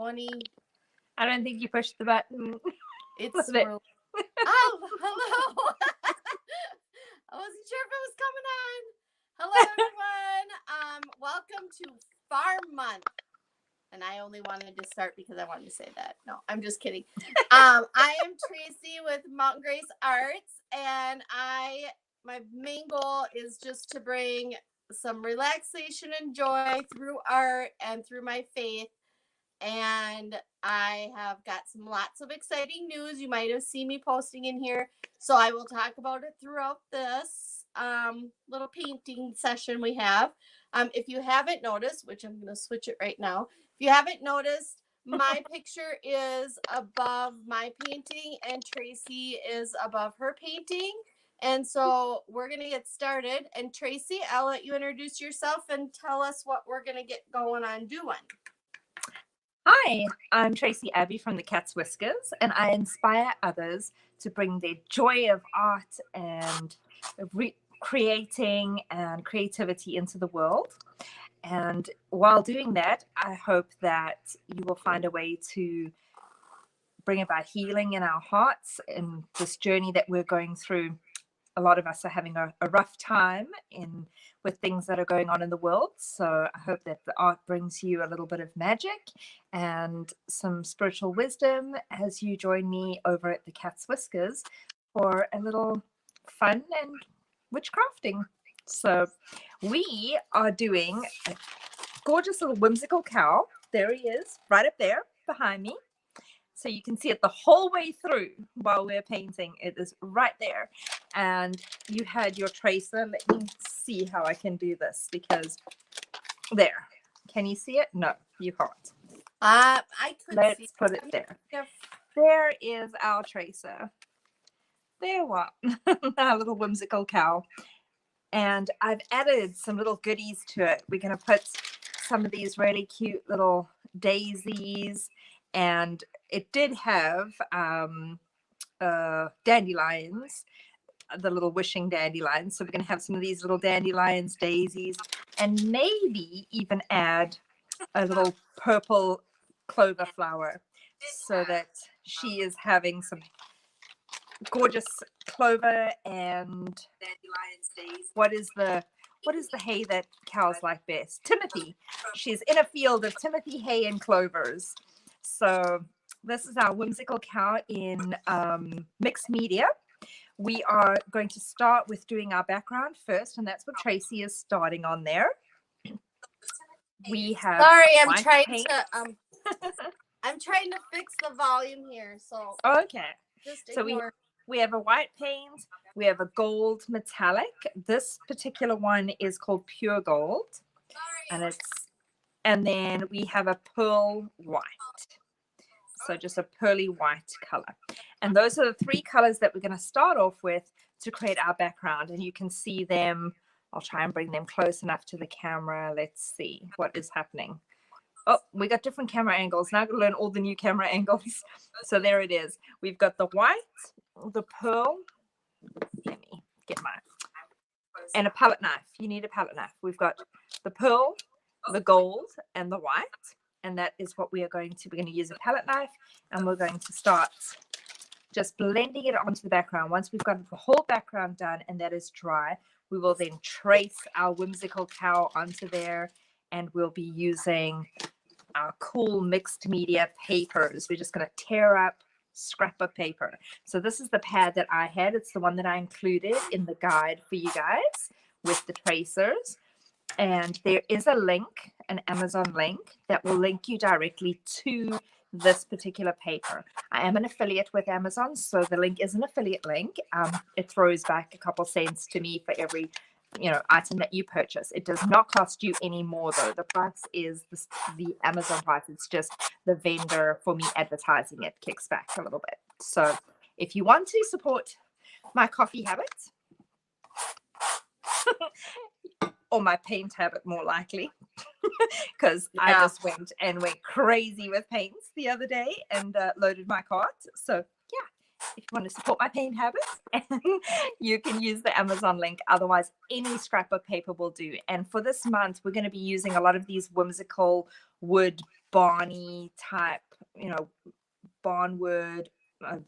20. I don't think you pushed the button. It's really... Oh, hello. I wasn't sure if it was coming on. Hello, everyone. Welcome to Farm Month. And I only wanted to start because I wanted to say that. No, I'm just kidding. I am Tracy with Mountain Grace Arts, and my main goal is just to bring some relaxation and joy through art and through my faith. And I have got lots of exciting news. You might have seen me posting in here, so I will talk about it throughout this little painting session we have. If you haven't noticed, which I'm going to switch it right now, if you haven't noticed, my picture is above my painting and Tracy is above her painting. And so we're going to get started. And Tracy, I'll let you introduce yourself and tell us what we're going to get going on doing. Hi, I'm Tracy Abbey from the Cat's Whiskers, and I inspire others to bring their joy of art and creating and creativity into the world. And while doing that, I hope that you will find a way to bring about healing in our hearts in this journey that we're going through. A lot of us are having a rough time with things that are going on in the world. So I hope that the art brings you a little bit of magic and some spiritual wisdom as you join me over at the Cat's Whiskers for a little fun and witchcrafting. So we are doing a gorgeous little whimsical cow. There he is, right up there behind me. So you can see it the whole way through while we're painting. It is right there. And you had your tracer. Let me see how I can do this because there. Can you see it? No, you can't. I could see. Let's put it there. There is our tracer. There what? Our little whimsical cow. And I've added some little goodies to it. We're going to put some of these really cute little daisies. And it did have dandelions, the little wishing dandelions. So we're going to have some of these little dandelions, daisies, and maybe even add a little purple clover flower so that she is having some gorgeous clover and dandelions. What is the hay that cows like best? Timothy. She's in a field of Timothy hay and clovers. So this is our whimsical cow in mixed media. We are going to start with doing our background first, and that's what Tracy is starting on there. We have I'm trying to fix the volume here. So okay. Just ignore. So we have a white paint. We have a gold metallic. This particular one is called pure gold, and then we have a pearl white. So just a pearly white color. And those are the three colors that we're going to start off with to create our background. And you can see them. I'll try and bring them close enough to the camera. Let's see what is happening. Oh, we got different camera angles. Now I'm going to learn all the new camera angles. So there it is. We've got the white, the pearl. Let me get mine. And a palette knife. You need a palette knife. We've got the pearl, the gold, and the white. And that is what we're going to use a palette knife, and we're going to start just blending it onto the background. Once we've got the whole background done and that is dry, we will then trace our whimsical cow onto there, and we'll be using our cool mixed media papers. We're just going to tear up scrap of paper. So this is the pad that I had. It's the one that I included in the guide for you guys with the tracers. And there is a link, an Amazon link, that will link you directly to this particular paper. I am an affiliate with Amazon, so the link is an affiliate link. It throws back a couple cents to me for every item that you purchase. It does not cost you any more, though. The price is the Amazon price. It's just the vendor, for me advertising it, kicks back a little bit. So if you want to support my coffee habits, or my paint habit more likely, because I just went crazy with paints the other day and loaded my cart. So yeah, if you want to support my paint habits, you can use the Amazon link. Otherwise, any scrap of paper will do. And for this month, we're going to be using a lot of these whimsical wood barny type, barnwood,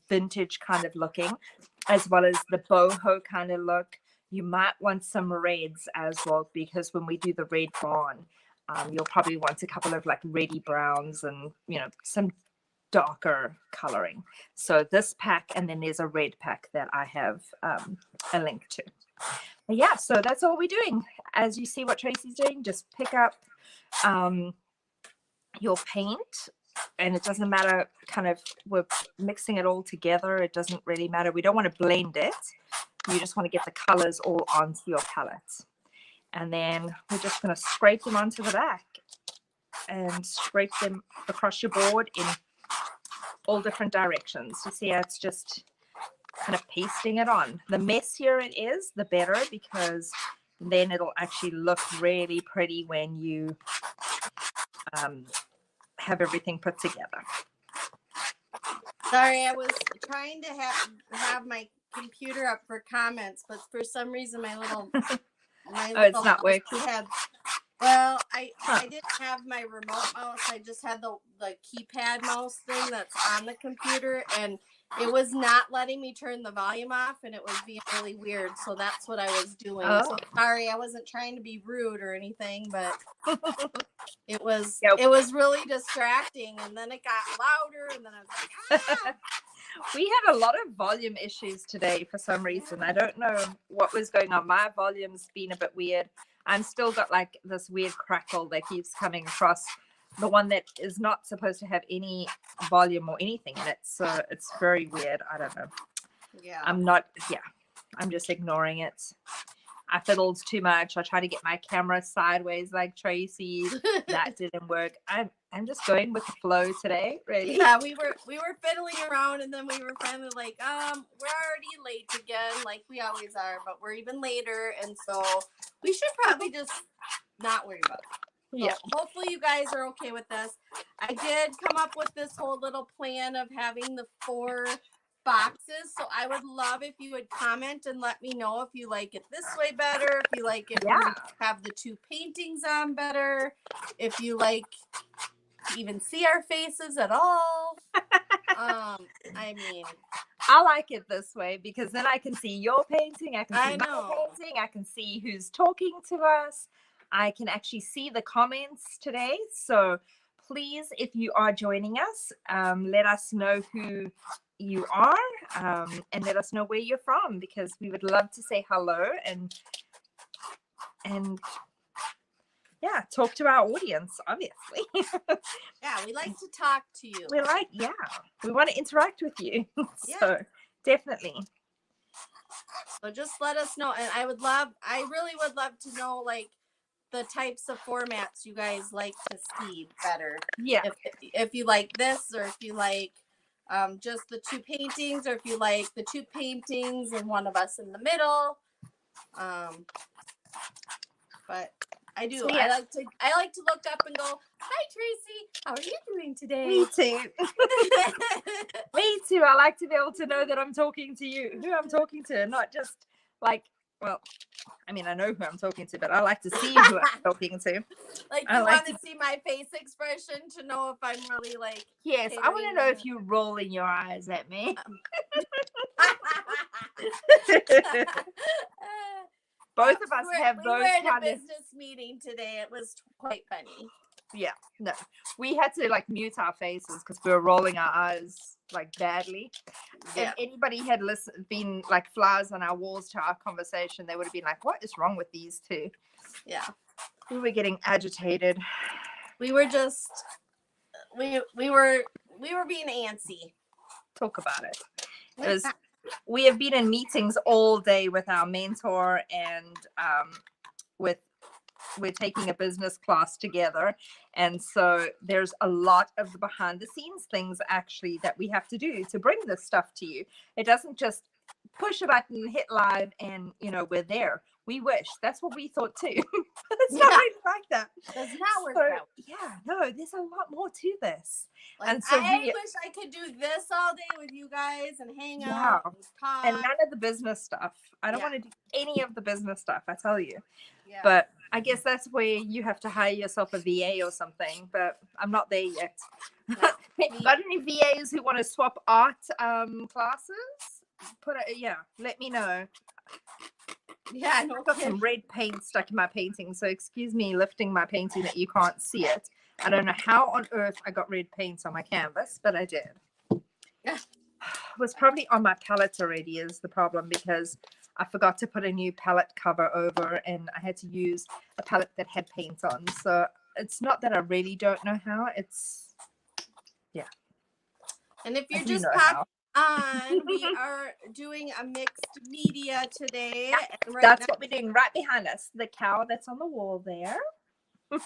vintage kind of looking, as well as the boho kind of look. You might want some reds as well, because when we do the red barn, you'll probably want a couple of like reddy browns and, some darker coloring. So this pack, and then there's a red pack that I have a link to. But yeah, so that's all we're doing. As you see what Tracy's doing, just pick up your paint, and it doesn't matter, kind of, we're mixing it all together. It doesn't really matter. We don't want to blend it. You just want to get the colors all onto your palette. And then we're just going to scrape them onto the back and scrape them across your board in all different directions. You see how it's just kind of pasting it on. The messier it is, the better, because then it'll actually look really pretty when you have everything put together. Sorry, I was trying to have my computer up for comments, but for some reason my little it's not working. Well, I didn't have my remote mouse. I just had the keypad mouse thing that's on the computer, and it was not letting me turn the volume off, and it was being really weird. So that's what I was doing. Oh. So sorry, I wasn't trying to be rude or anything, but it was Yep. It was really distracting, and then it got louder, and then I was like, ah! We had a lot of volume issues today for some reason. I don't know what was going on. My volume's been a bit weird. I'm still got like this weird crackle that keeps coming across, the one that is not supposed to have any volume or anything in it. So it's very weird. I don't know. Yeah. I'm just ignoring it. I fiddled too much. I tried to get my camera sideways like Tracy. That didn't work. I'm just going with the flow today, really. Yeah, we were fiddling around, and then we were finally like, we're already late again, like we always are, but we're even later, and so we should probably just not worry about it. So yeah. Hopefully you guys are okay with this. I did come up with this whole little plan of having the 4 boxes, so I would love if you would comment and let me know if you like it this way better, if you like it when we have the 2 paintings on better, if you like to even see our faces at all. I mean, I like it this way, because then I can see your painting, I can see my painting, I can see who's talking to us, I can actually see the comments today. So please, if you are joining us, let us know who you are, and let us know where you're from, because we would love to say hello and talk to our audience, obviously. Yeah, we like to talk to you. We want to interact with you. So definitely. So just let us know, and I really would love to know like the types of formats you guys like to see better. Yeah. If you like this, or if you like just the 2 paintings, or if you like the 2 paintings and one of us in the middle. But I do. So, yeah. I like to look up and go, "Hi, Tracy. How are you doing today?" Me too. Me too. I like to be able to know that I'm talking to you, who I'm talking to, not just like, well, I mean, I know who I'm talking to, but I like to see who I'm talking to. Like, you want to see my face expression to know if I'm really like. Yes, I want to know if you're rolling your eyes at me. Both of us have those. We were in a business meeting today. It was quite funny. Yeah, no, we had to like mute our faces because we were rolling our eyes like badly. Yeah. If anybody had been like flies on our walls to our conversation, they would have been like, "What is wrong with these two?" Yeah, we were getting agitated. We were just, we were being antsy. Talk about it. It was. We have been in meetings all day with our mentor, and we're taking a business class together, and so there's a lot of the behind the scenes things actually that we have to do to bring this stuff to you. It doesn't just push a button, hit live, and we're there. We wish. That's what we thought too. It's not Yeah. really like that. Does not work So, that way. yeah, no, there's a lot more to this. Like, And so I we, wish I could do this all day with you guys and hang yeah, out and talk. and none of the business stuff. I don't Yeah. want to do any of the business stuff, I tell you. Yeah. But I guess that's where you have to hire yourself a VA or something. But I'm not there yet. No, If you've got any VAs who want to swap art classes, let me know. yeah, no I've got kidding. some red paint stuck in my painting, so excuse me lifting my painting that you can't see it. I don't know how on earth I got red paint on my canvas, but I did. Yeah. It was probably on my palette already is the problem, because I forgot to put a new palette cover over and I had to use a palette that had paint on. So it's not that I really don't know how. It's, yeah. And if I you're do just know popping how. on, we are doing a mixed media today. Yeah, and right That's now, what we're doing right behind us. The cow that's on the wall there.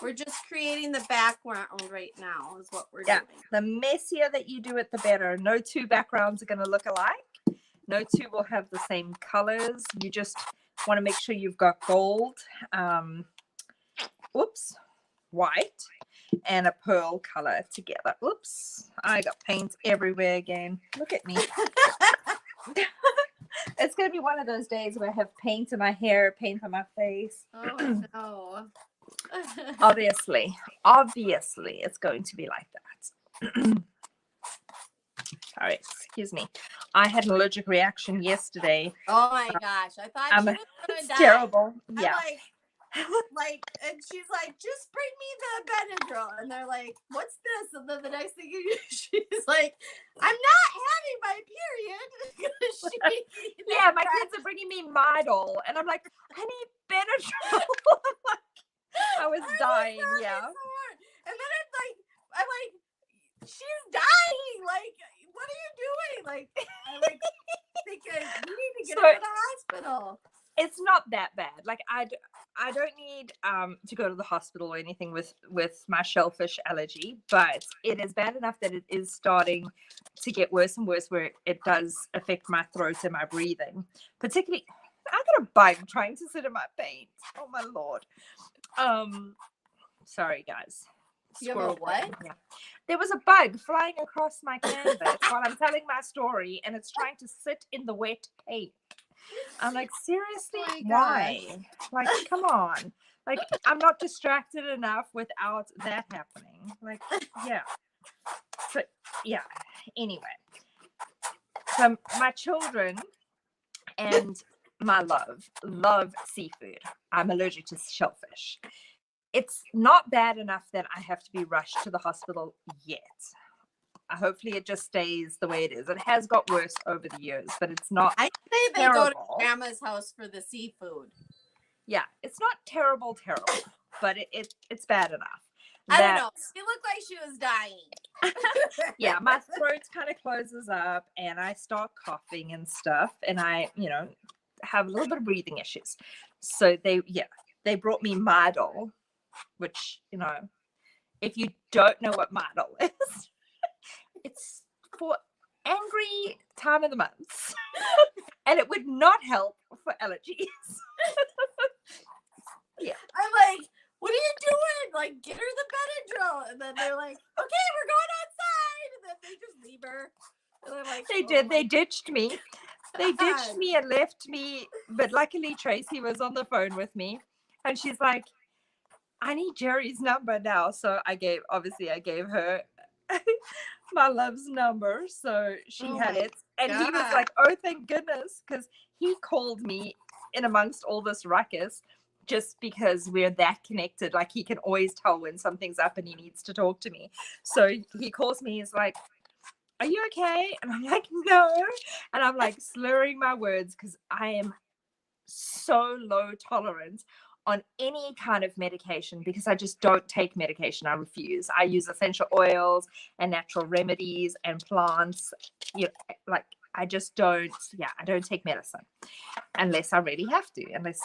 we're just creating the background right now is what we're Yeah. doing. The messier that you do it, the better. No two backgrounds are going to look alike. No two will have the same colors. You just want to make sure you've got gold, white, and a pearl color together. Oops, I got paint everywhere again. Look at me. It's going to be one of those days where I have paint in my hair, paint on my face. Oh, no. Obviously, it's going to be like that. Sorry, excuse me. I had an allergic reaction yesterday. Oh my gosh. I thought she was going to It's die. terrible. Yeah. I'm like, and she's like, just bring me the Benadryl. And they're like, what's this? And then the next thing she's like, I'm not having my period. Yeah, my kids are bringing me Midol. And I'm like, I need Benadryl. I was dying, yeah. And then I'm like, she's dying. Like, what are you doing? Like, I'm like thinking, you need to get her to the hospital. It's not that bad. Like I don't need to go to the hospital or anything with my shellfish allergy, but it is bad enough that it is starting to get worse and worse, where it does affect my throat and my breathing. Particularly, I got a bug trying to sit in my paint. Oh my lord. Sorry guys. You have a what? Yeah. There was a bug flying across my canvas while I'm telling my story, and it's trying to sit in the wet paint. I'm like, seriously, why? Like, come on. Like, I'm not distracted enough without that happening. Like, yeah. So, yeah. Anyway. So my children and my love seafood. I'm allergic to shellfish. It's not bad enough that I have to be rushed to the hospital yet. Hopefully it just stays the way it is. It has got worse over the years, but it's not I say they terrible. go to grandma's house for the seafood. Yeah, it's not terrible, but it's bad enough. I don't know. She looked like she was dying. Yeah, my throat kind of closes up and I start coughing and stuff, and I, have a little bit of breathing issues. So they brought me Midol, which, if you don't know what Midol is, it's for angry time of the month. And it would not help for allergies. Yeah. I'm like, what are you doing? Like, get her the Benadryl. And then they're like, okay, we're going outside. And then they just leave her. And I'm like, they did. They ditched me. They ditched me and left me. But luckily, Tracy was on the phone with me. And she's like, I need Jerry's number now. So I gave her my love's number. So she had it. And he was like, oh, thank goodness. Because he called me in amongst all this ruckus, just because we're that connected. Like, he can always tell when something's up and he needs to talk to me. So he calls me. He's like, are you okay? And I'm like, no. And I'm like slurring my words because I am so low tolerance on any kind of medication, because I just don't take medication. I refuse. I use essential oils and natural remedies and plants. I just don't, I don't take medicine unless I really have to, unless,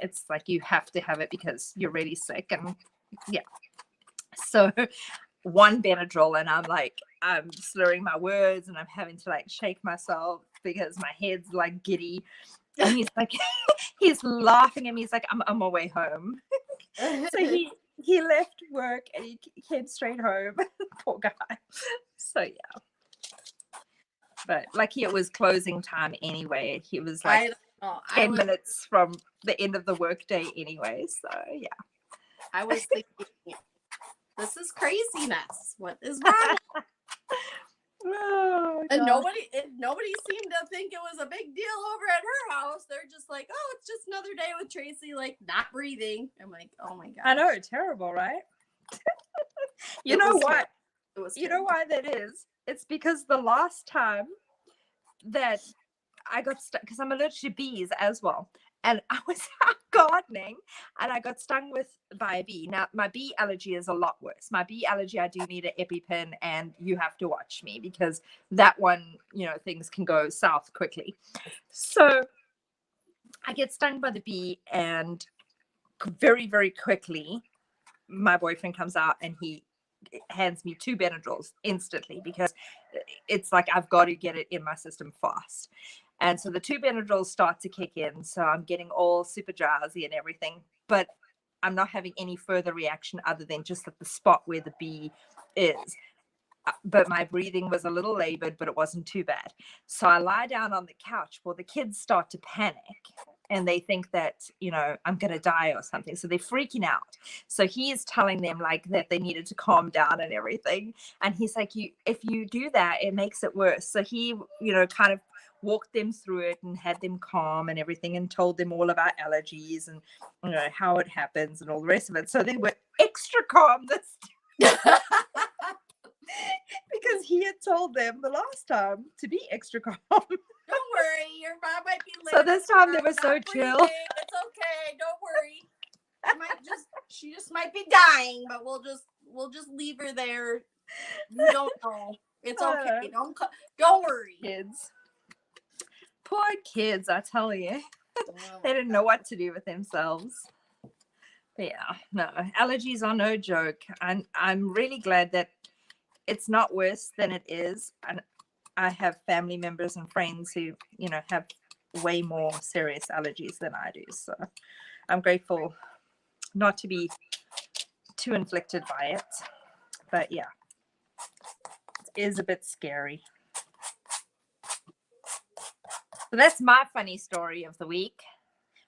it's like you have to have it because you're really sick. And so one Benadryl and I'm slurring my words and I'm having to shake myself because my head's giddy. And he's like, he's laughing at me. He's like, I'm on my way home. So he left work and he came straight home. Poor guy. So yeah. But lucky it was closing time anyway. He was like 10 minutes from the end of the workday anyway. So yeah. I was thinking, this is craziness. What is wrong? Oh, and nobody seemed to think it was a big deal over at her house. They're just like, oh, it's just another day with Tracy, like not breathing. I'm like, oh my god. I know, terrible, right? You know what? You know why that is? It's because the last time that I got stuck, because I'm allergic to bees as well, and I was out gardening and I got stung by a bee. Now my bee allergy is a lot worse. My bee allergy, I do need an EpiPen, and you have to watch me because that one, things can go south quickly. So I get stung by the bee, and very, very quickly my boyfriend comes out and he hands me 2 Benadryls instantly, because it's like I've got to get it in my system fast. And so the 2 Benadryls start to kick in. So I'm getting all super drowsy and everything, but I'm not having any further reaction other than just at the spot where the bee is. But my breathing was a little labored, but it wasn't too bad. So I lie down on the couch. Well, the kids start to panic and they think that, I'm going to die or something. So they're freaking out. So he is telling them like that they needed to calm down and everything. And he's like, if you do that, it makes it worse. So he, kind of walked them through it and had them calm and everything, and told them all about allergies and, how it happens and all the rest of it. So they were extra calm this time. Because he had told them the last time to be extra calm. Don't worry, your mom might be so this time they were so chill. It's okay, don't worry. She just might be dying, but we'll just leave her there. You don't know. It's okay. Don't worry. Kids. Poor kids, I tell you. They didn't know what to do with themselves. But yeah, no, allergies are no joke. I'm really glad that it's not worse than it is. And I have family members and friends who, have way more serious allergies than I do. So I'm grateful not to be too inflicted by it. But yeah, it is a bit scary. So that's my funny story of the week.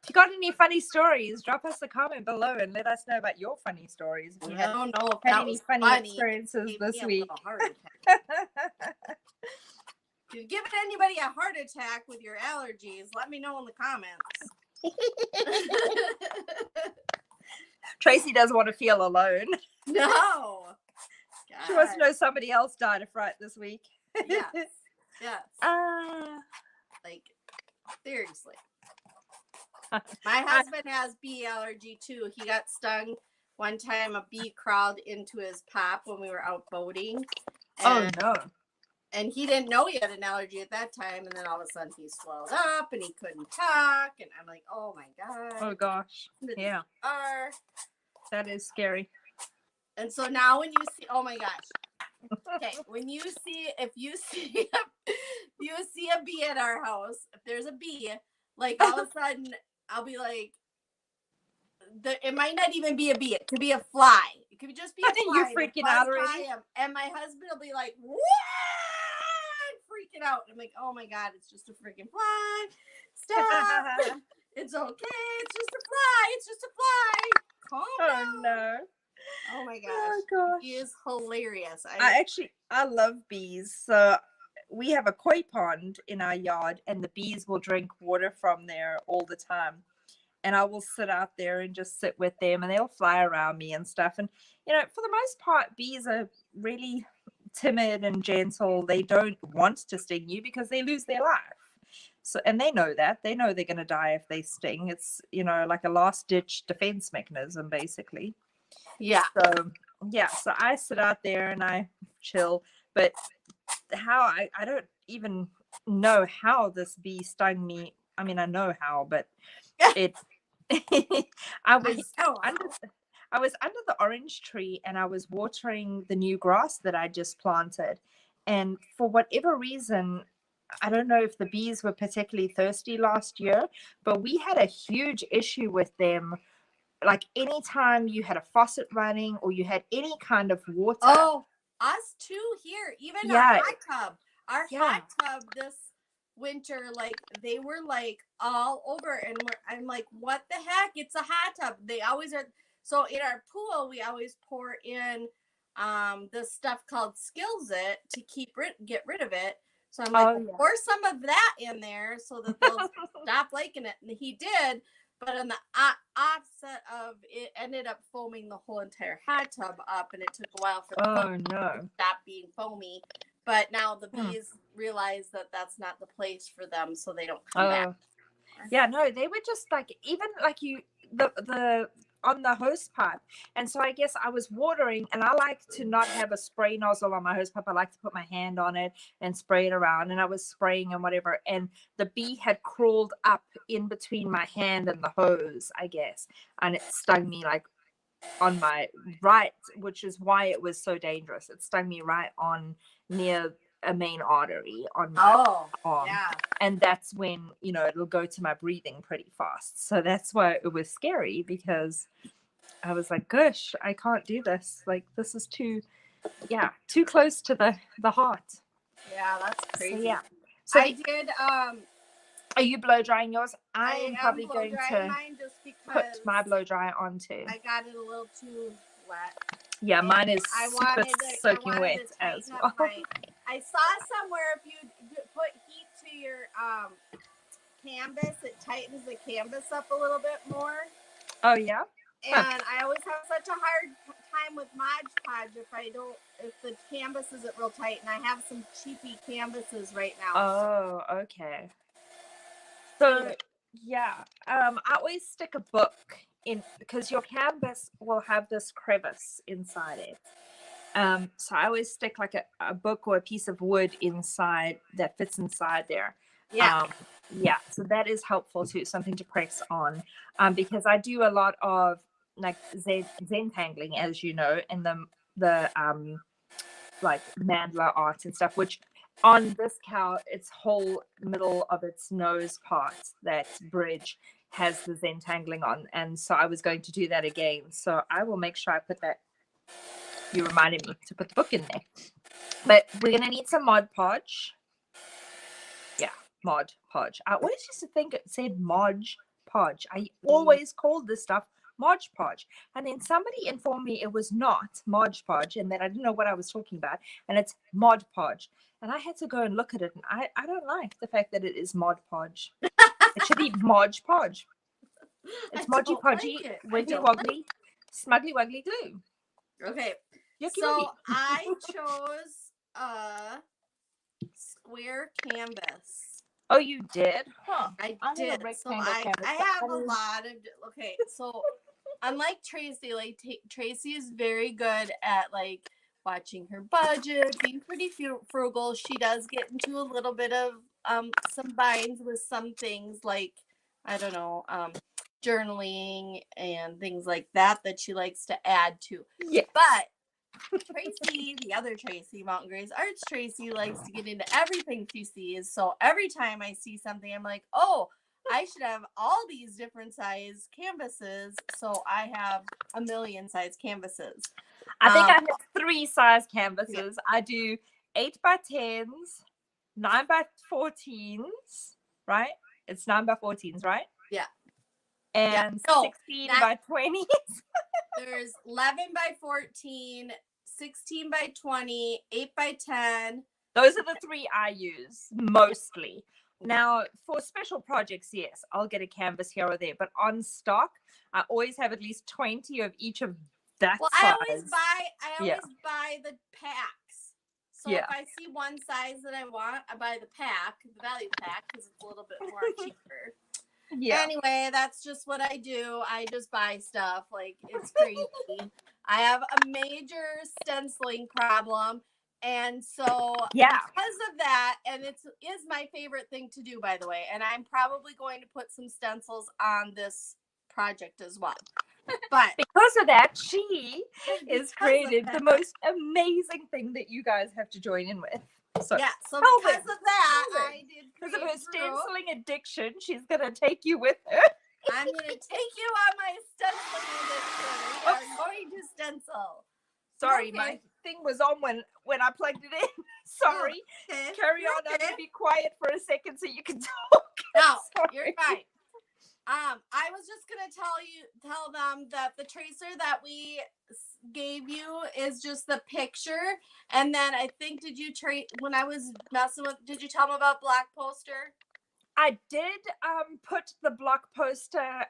If you got any funny stories, drop us a comment below and let us know about your funny stories. If you had any funny experiences this week. If you've given anybody a heart attack with your allergies, let me know in the comments. Tracy doesn't want to feel alone. No. God. She wants to know somebody else died of fright this week. Yes. Like, seriously. My husband has bee allergy too. He got stung one time. A bee crawled into his pop when we were out boating. Oh no. And he didn't know he had an allergy at that time. And then all of a sudden he swelled up and he couldn't talk. And I'm like, oh my God. Oh gosh. Yeah. That is scary. And so now when you see, oh my gosh. Okay, if you see a bee at our house, if there's a bee, like all of a sudden I'll be like, it might not even be a bee. It could be a fly. It could just be a fly. You're freaking out already. And my husband will be like, what? Freaking out. I'm like, oh my God, it's just a freaking fly. Stop. It's okay. It's just a fly. It's just a fly. Calm down. Oh no. Oh my gosh. Oh gosh. He is hilarious. I love bees. So we have a koi pond in our yard, and the bees will drink water from there all the time. And I will sit out there and just sit with them, and they'll fly around me and stuff. And, for the most part, bees are really timid and gentle. They don't want to sting you because they lose their life. So, and they know that. They know they're going to die if they sting. It's, like a last-ditch defense mechanism, basically. Yeah. So I sit out there and I chill. But I don't even know how this bee stung me. I mean, I know how, but it I was under the orange tree, and I was watering the new grass that I just planted, and for whatever reason I don't know if the bees were particularly thirsty last year, but we had a huge issue with them. Like anytime you had a faucet running or you had any kind of water. Oh, us too here. Even our Yeah. hot tub. Our Yeah. hot tub this winter, like they were like all over, and I'm like, what the heck? It's a hot tub. They always are. So in our pool, we always pour in this stuff called Skills-It to get rid of it. So I'm like, Oh, yeah. pour some of that in there so that they'll stop liking it. And he did. But on the offset of it, ended up foaming the whole entire hot tub up, and it took a while for the foam to stop being foamy. But now the bees realize that that's not the place for them, so they don't come back. Yeah, no, they were just like, even like the on the hose pipe. And so I guess I was watering, and I like to not have a spray nozzle on my hose pipe. I like to put my hand on it and spray it around, and I was spraying and whatever. And the bee had crawled up in between my hand and the hose, I guess. And it stung me like on my right, which is why it was so dangerous. It stung me right on near a main artery on my arm. Yeah. And that's when, you know, it'll go to my breathing pretty fast. So that's why it was scary, because I was like, gosh, I can't do this. Like, this is too close to the heart. Yeah, that's crazy. So, yeah. So I did are you blow drying yours? I am probably blow going drying to mine just put because my blow dryer on too. I got it a little too wet. Yeah, mine is soaking wet as well. I saw somewhere if you put heat to your canvas, it tightens the canvas up a little bit more. Oh yeah. And I always have such a hard time with Mod Podge if the canvas isn't real tight, and I have some cheapy canvases right now. Oh, okay. So yeah, I always stick a book in, because your canvas will have this crevice inside it. So I always stick like a book or a piece of wood inside that fits inside there. Yeah. So that is helpful too, something to press on. Because I do a lot of like Zentangling, as you know, and the like mandala art and stuff, which on this cow, its whole middle of its nose part, that bridge, has the Zentangling on. And so I was going to do that again. So I will make sure I put that. You reminded me to put the book in there. But we're going to need some Mod Podge. Yeah, Mod Podge. I always used to think it said Mod Podge. I always called this stuff Mod Podge. And then somebody informed me it was not Mod Podge, and that I didn't know what I was talking about. And it's Mod Podge. And I had to go and look at it. And I don't like the fact that it is Mod Podge. It should be Mod Podge. It's Modgy Podgy, Wiggly Woggly, Smuggly Wuggly Glue. Okay. Yucky So wuggy. I chose a square canvas. Oh, you did? Huh. I did. So I have a lot of. Okay, so unlike Tracy, like Tracy is very good at like watching her budget, being pretty frugal. She does get into a little bit of some binds with some things, like I don't know, journaling and things like that she likes to add to. Yes. But Tracy, the other Tracy, Mountain Grace Arts Tracy, likes to get into everything she sees. So every time I see something, I'm like, oh, I should have all these different size canvases. So I have a million size canvases. I think I have 3 size canvases. Yeah. I do 8 by 10s, 9 by 14s, right? It's 9 by 14s, right? Yeah. And 16 by 20s. There's 11 by 14, 16 by 20, 8 by 10. Those are the 3 I use mostly. Now, for special projects, yes, I'll get a canvas here or there. But on stock, I always have at least 20 of each of that size. I always buy the packs. So if I see one size that I want, I buy the pack, the value pack, because it's a little bit more cheaper. Yeah. Anyway, that's just what I do. I just buy stuff. Like, it's crazy. I have a major stenciling problem. And so because of that, and it is my favorite thing to do, by the way, and I'm probably going to put some stencils on this project as well. But because of that, she has created the most amazing thing that you guys have to join in with. So yeah, so tell because them, of that, tell them. I did Because of create her a group. stenciling addiction, she's gonna take you with her. I'm going to take you on my stenciling addiction. We are going to stencil. Sorry, Okay. my thing was on when I plugged it in. Sorry. Okay. Carry You're on. I'm okay. gonna be quiet for a second so you can talk. No, Sorry. you're fine. I was just gonna tell them that the tracer that we gave you is just the picture, and then I think when I was messing with, did you tell them about Black Poster? I did put the block poster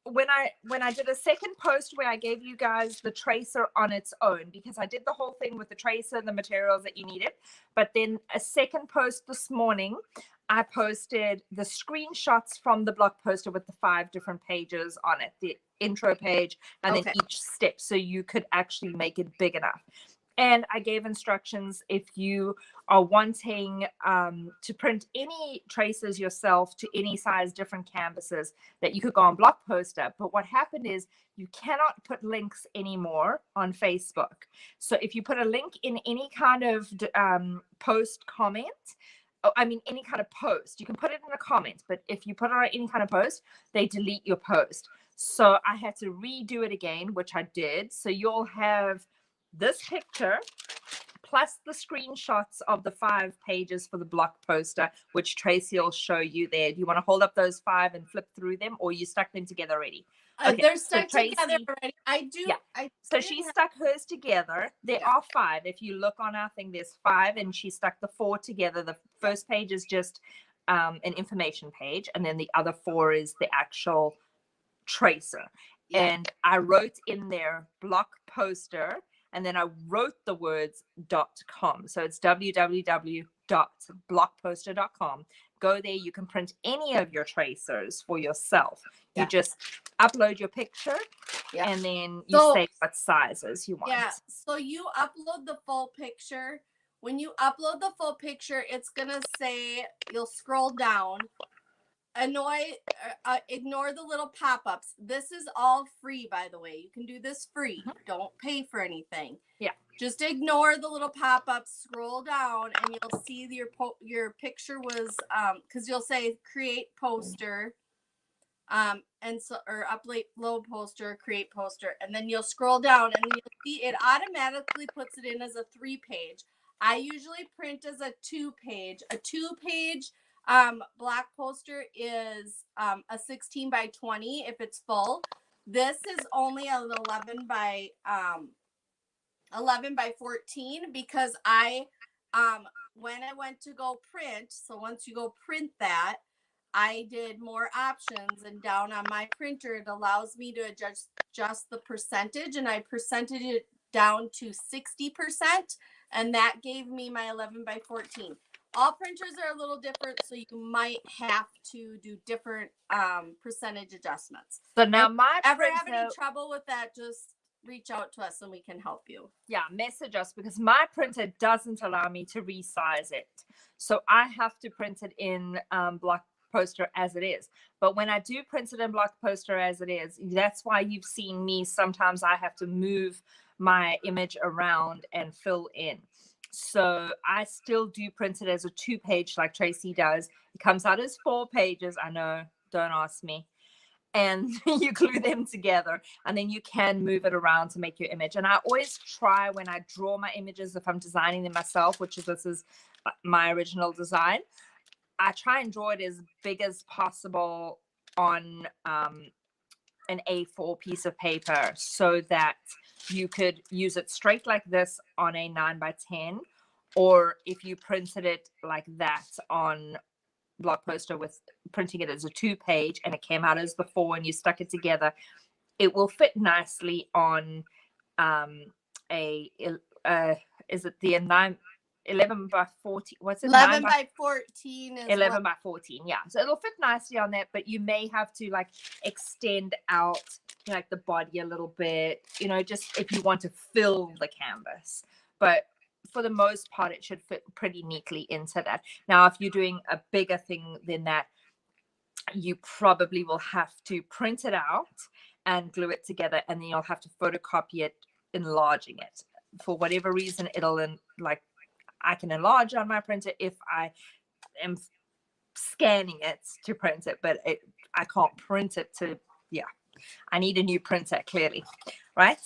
when I did a second post where I gave you guys the tracer on its own, because I did the whole thing with the tracer and the materials that you needed. But then a second post this morning, I posted the screenshots from the block poster with the 5 different pages on it, the intro page, and then each step, so you could actually make it big enough. And I gave instructions if you are wanting to print any traces yourself to any size different canvases, that you could go on Block Poster. But what happened is you cannot put links anymore on Facebook. So if you put a link in any kind of post comment, any kind of post, you can put it in a comment, but if you put it on any kind of post, they delete your post. So I had to redo it again, which I did. So you'll have this picture plus the screenshots of the 5 pages for the block poster, which Tracy will show you there. Do you want to hold up those 5 and flip through them, or you stuck them together already? Okay, they're stuck together already. I do. Yeah. So she stuck hers together. There are 5. If you look on our thing, there's 5, and she stuck the 4 together. The first page is just an information page, and then the other 4 is the actual tracer. And I wrote in there block poster, and then I wrote the words .com. So it's www.blockposter.com. Go there. You can print any of your tracers for yourself. You just upload your picture, and then you say what sizes you want. Yeah. So you upload the full picture. When you upload the full picture, it's going to say, you'll scroll down. Ignore the little pop-ups. This is all free, by the way. You can do this free. Don't pay for anything. Yeah. Just ignore the little pop-ups. Scroll down, and you'll see your picture was because you'll say create poster, or upload poster, create poster, and then you'll scroll down, and you'll see it automatically puts it in as a 3-page. I usually print as a 2-page. A 2-page block poster is a 16 by 20 if it's full. This is only an 11 by 14 because when I went to go print, so once you go print that, I did more options, and down on my printer it allows me to adjust the percentage, and I percented it down to 60%, and that gave me my 11 by 14. All printers are a little different, so you might have to do different percentage adjustments. So now have any trouble with that, just reach out to us and we can help you. Yeah, message us, because my printer doesn't allow me to resize it. So I have to print it in block poster as it is. But when I do print it in block poster as it is, that's why you've seen me. Sometimes I have to move my image around and fill in. So I still do print it as a 2-page like Tracy does. It comes out as 4 pages. I know, don't ask me. And you glue them together, and then you can move it around to make your image. And I always try, when I draw my images, if I'm designing them myself, this is my original design, I try and draw it as big as possible on an A4 piece of paper, so that you could use it straight like this on a 9 by 10, or if you printed it like that on block poster with printing it as a 2-page and it came out as the 4 and you stuck it together, it will fit nicely on is it the 11 by 14? What's it? 11 by 14 is 11 by 14. Yeah. So it'll fit nicely on that, but you may have to like extend out like the body a little bit, just if you want to fill the canvas. But for the most part, it should fit pretty neatly into that. Now, if you're doing a bigger thing than that, you probably will have to print it out and glue it together, and then you'll have to photocopy it, enlarging it. For whatever reason, it'll I can enlarge on my printer if I am scanning it to print it, but I can't print it to, yeah. I need a new printer, clearly, right?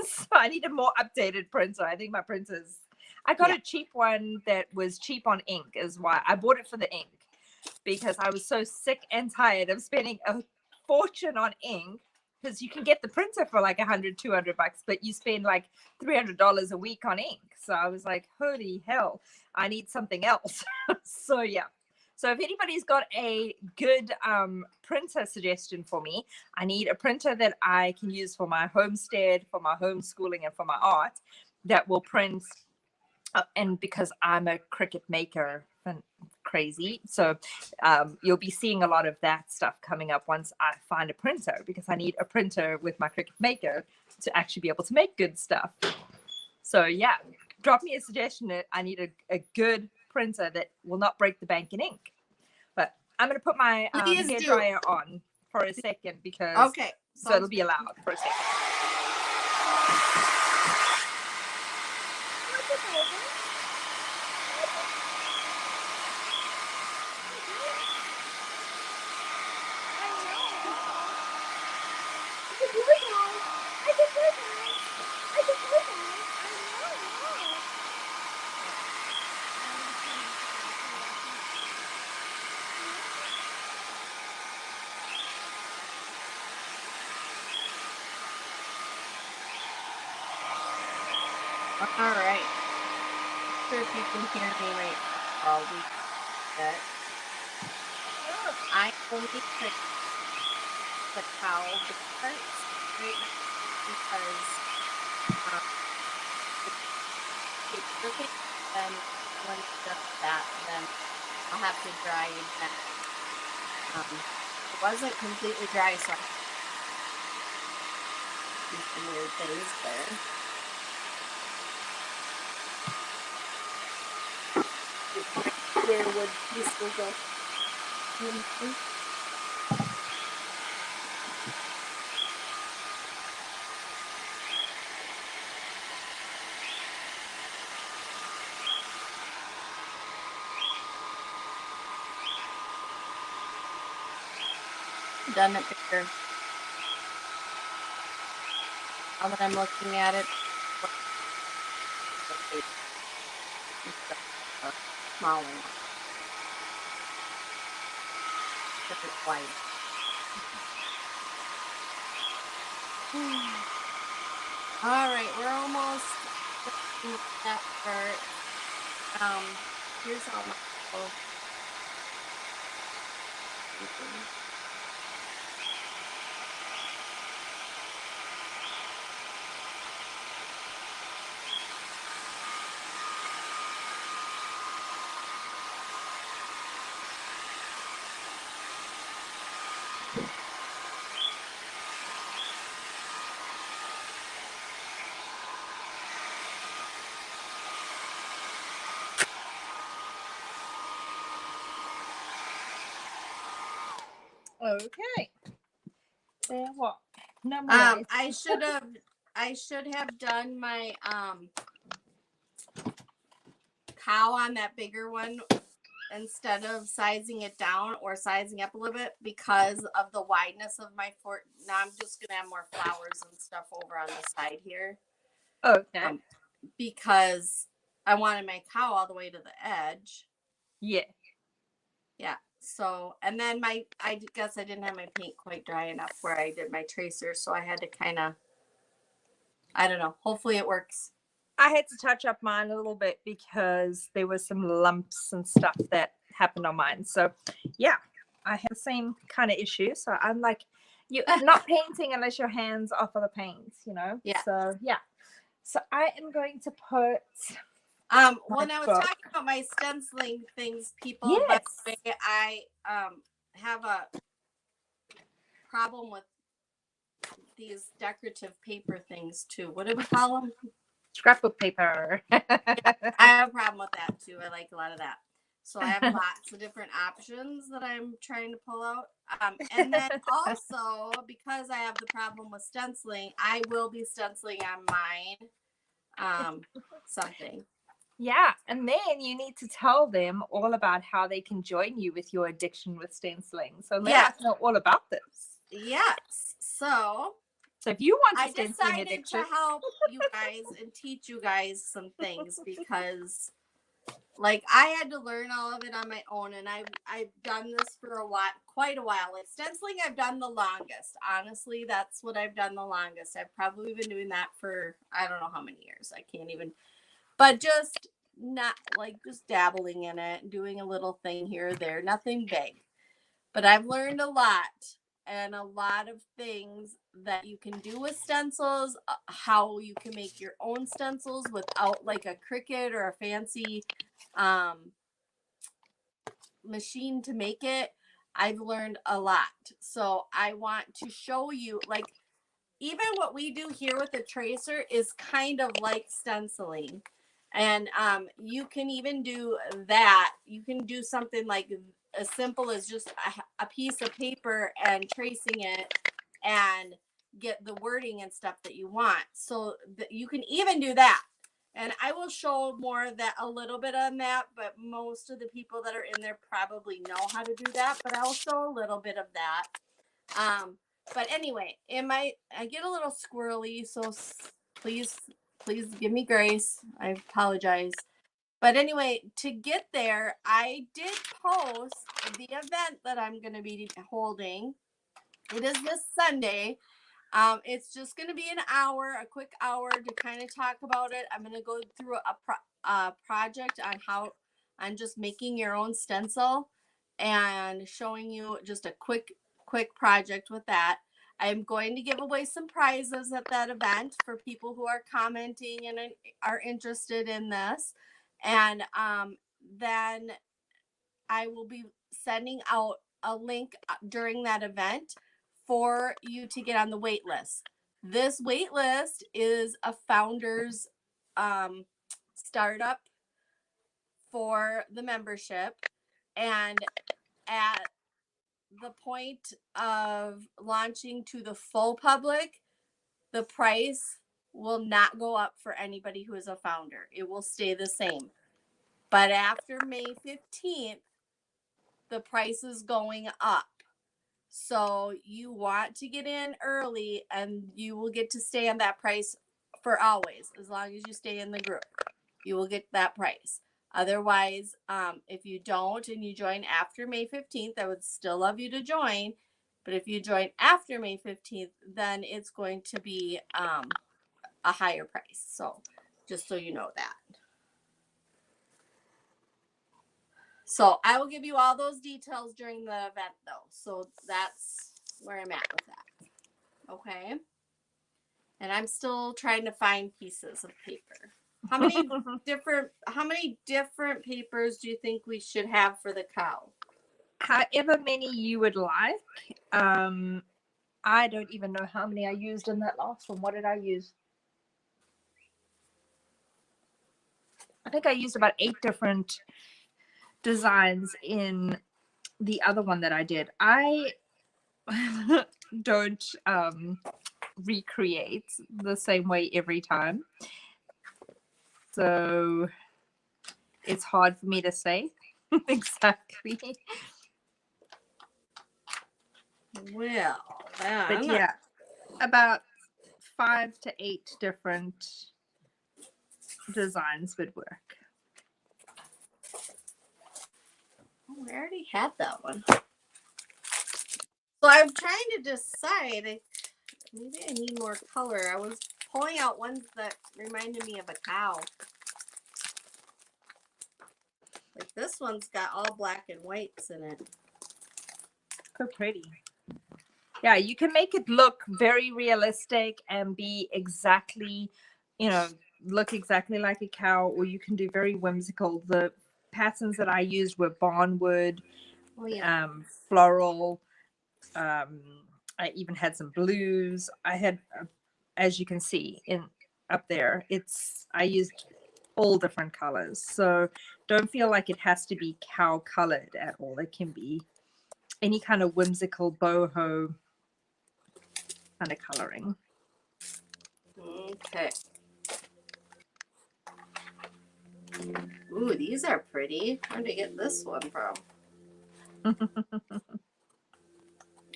So I need a more updated printer. I think my printer's, I got a cheap one that was cheap on ink, is why I bought it for the ink, because I was so sick and tired of spending a fortune on ink, because you can get the printer for like $100-200, but you spend like $300 a week on ink. So I was like, holy hell, I need something else. So yeah. So if anybody's got a good printer suggestion for me, I need a printer that I can use for my homestead, for my homeschooling, and for my art that will print. And because I'm a Cricut maker and crazy, so you'll be seeing a lot of that stuff coming up once I find a printer, because I need a printer with my Cricut maker to actually be able to make good stuff. So yeah, drop me a suggestion. I need a good printer that will not break the bank in ink. But I'm going to put my hair dryer on for a second, because so it'll be allowed for a second. All right. Sure if you can hear me right. I'll be that. I only pick the cow parts right now because it's perfect. Then when it's just that, then I'll have to dry again. It wasn't completely dry, so I do some weird things there. Where would this will go? Done it bigger. Now that I'm looking at it, smaller. Because it's white. All right, we're almost done that part. Here's all my Okay. There what? No more. I should have done my cow on that bigger one instead of sizing it down or sizing up a little bit because of the wideness of my fort. Now I'm just gonna have more flowers and stuff over on the side here. Okay. Because I wanted my cow all the way to the edge. Yeah. Yeah. So, and then I guess I didn't have my paint quite dry enough where I did my tracer. So I had to kind of, I don't know. Hopefully it works. I had to touch up mine a little bit because there was some lumps and stuff that happened on mine. So yeah, I have the same kind of issue. So I'm like, you're not painting unless your hands off of the paint, you know? Yeah. So yeah. So I am going to put when I was talking about my stenciling things, people, yes. by the way, I have a problem with these decorative paper things too. What do we call them? Scrapbook paper. Yeah, I have a problem with that too. I like a lot of that. So I have lots of different options that I'm trying to pull out. And then also, because I have the problem with stenciling, I will be stenciling on mine something. Yeah, and then you need to tell them all about how they can join you with your addiction with stenciling. So let Yes. us know all about this. Yes. So if you want I a stenciling decided addiction, to help you guys and teach you guys some things because like I had to learn all of it on my own, and I've done this for a while, quite a while. Like stenciling, I've done the longest. Honestly, that's what I've done the longest. I've probably been doing that for I don't know how many years. I can't even. But just not like just dabbling in it, doing a little thing here or there, nothing big. But I've learned a lot and a lot of things that you can do with stencils, how you can make your own stencils without like a Cricut or a fancy um, machine to make it. I've learned a lot. So I want to show you, like, even what we do here with the tracer is kind of like stenciling. And you can even do that. You can do something like as simple as just a piece of paper and tracing it and get the wording and stuff that you want. So you can even do that. And I will show more of that, a little bit on that, but most of the people that are in there probably know how to do that. But I'll show a little bit of that. But anyway, I get a little squirrely, so please give me grace. I apologize. But anyway, to get there, I did post the event that I'm going to be holding. It is this Sunday. It's just going to be an hour, a quick hour to kind of talk about it. I'm going to go through a project on just making your own stencil and showing you just a quick project with that. I'm going to give away some prizes at that event for people who are commenting and are interested in this. And then I will be sending out a link during that event for you to get on the wait list. This wait list is a founder's startup for the membership. And at the point of launching to the full public, the price will not go up for anybody who is a founder. It will stay the same. But after May 15th, the price is going up. So you want to get in early and you will get to stay on that price for always. As long as you stay in the group, you will get that price. Otherwise, if you don't and you join after May 15th, I would still love you to join. But if you join after May 15th, then it's going to be a higher price. So just so you know that. So I will give you all those details during the event though. So that's where I'm at with that. Okay. And I'm still trying to find pieces of paper. How many different papers do you think we should have for the cow? however many you would like. I don't even know how many I used in that last one. What did I use? I think I used about 8 different designs in the other one that I did. I don't recreate the same way every time. So it's hard for me to say exactly. Well, But yeah, about 5 to 8 different designs would work. Oh, I already had that one. So I'm trying to decide. Maybe I need more color. I was pulling out ones that reminded me of a cow. Like this one's got all black and whites in it. So pretty. Yeah, you can make it look very realistic and be exactly, look exactly like a cow, or you can do very whimsical. The patterns that I used were barnwood, floral. I even had some blues. I had, as you can see up there, I used all different colors. So don't feel like it has to be cow colored at all. It can be any kind of whimsical boho kind of coloring. Okay. Ooh, these are pretty. Where'd I get this one from?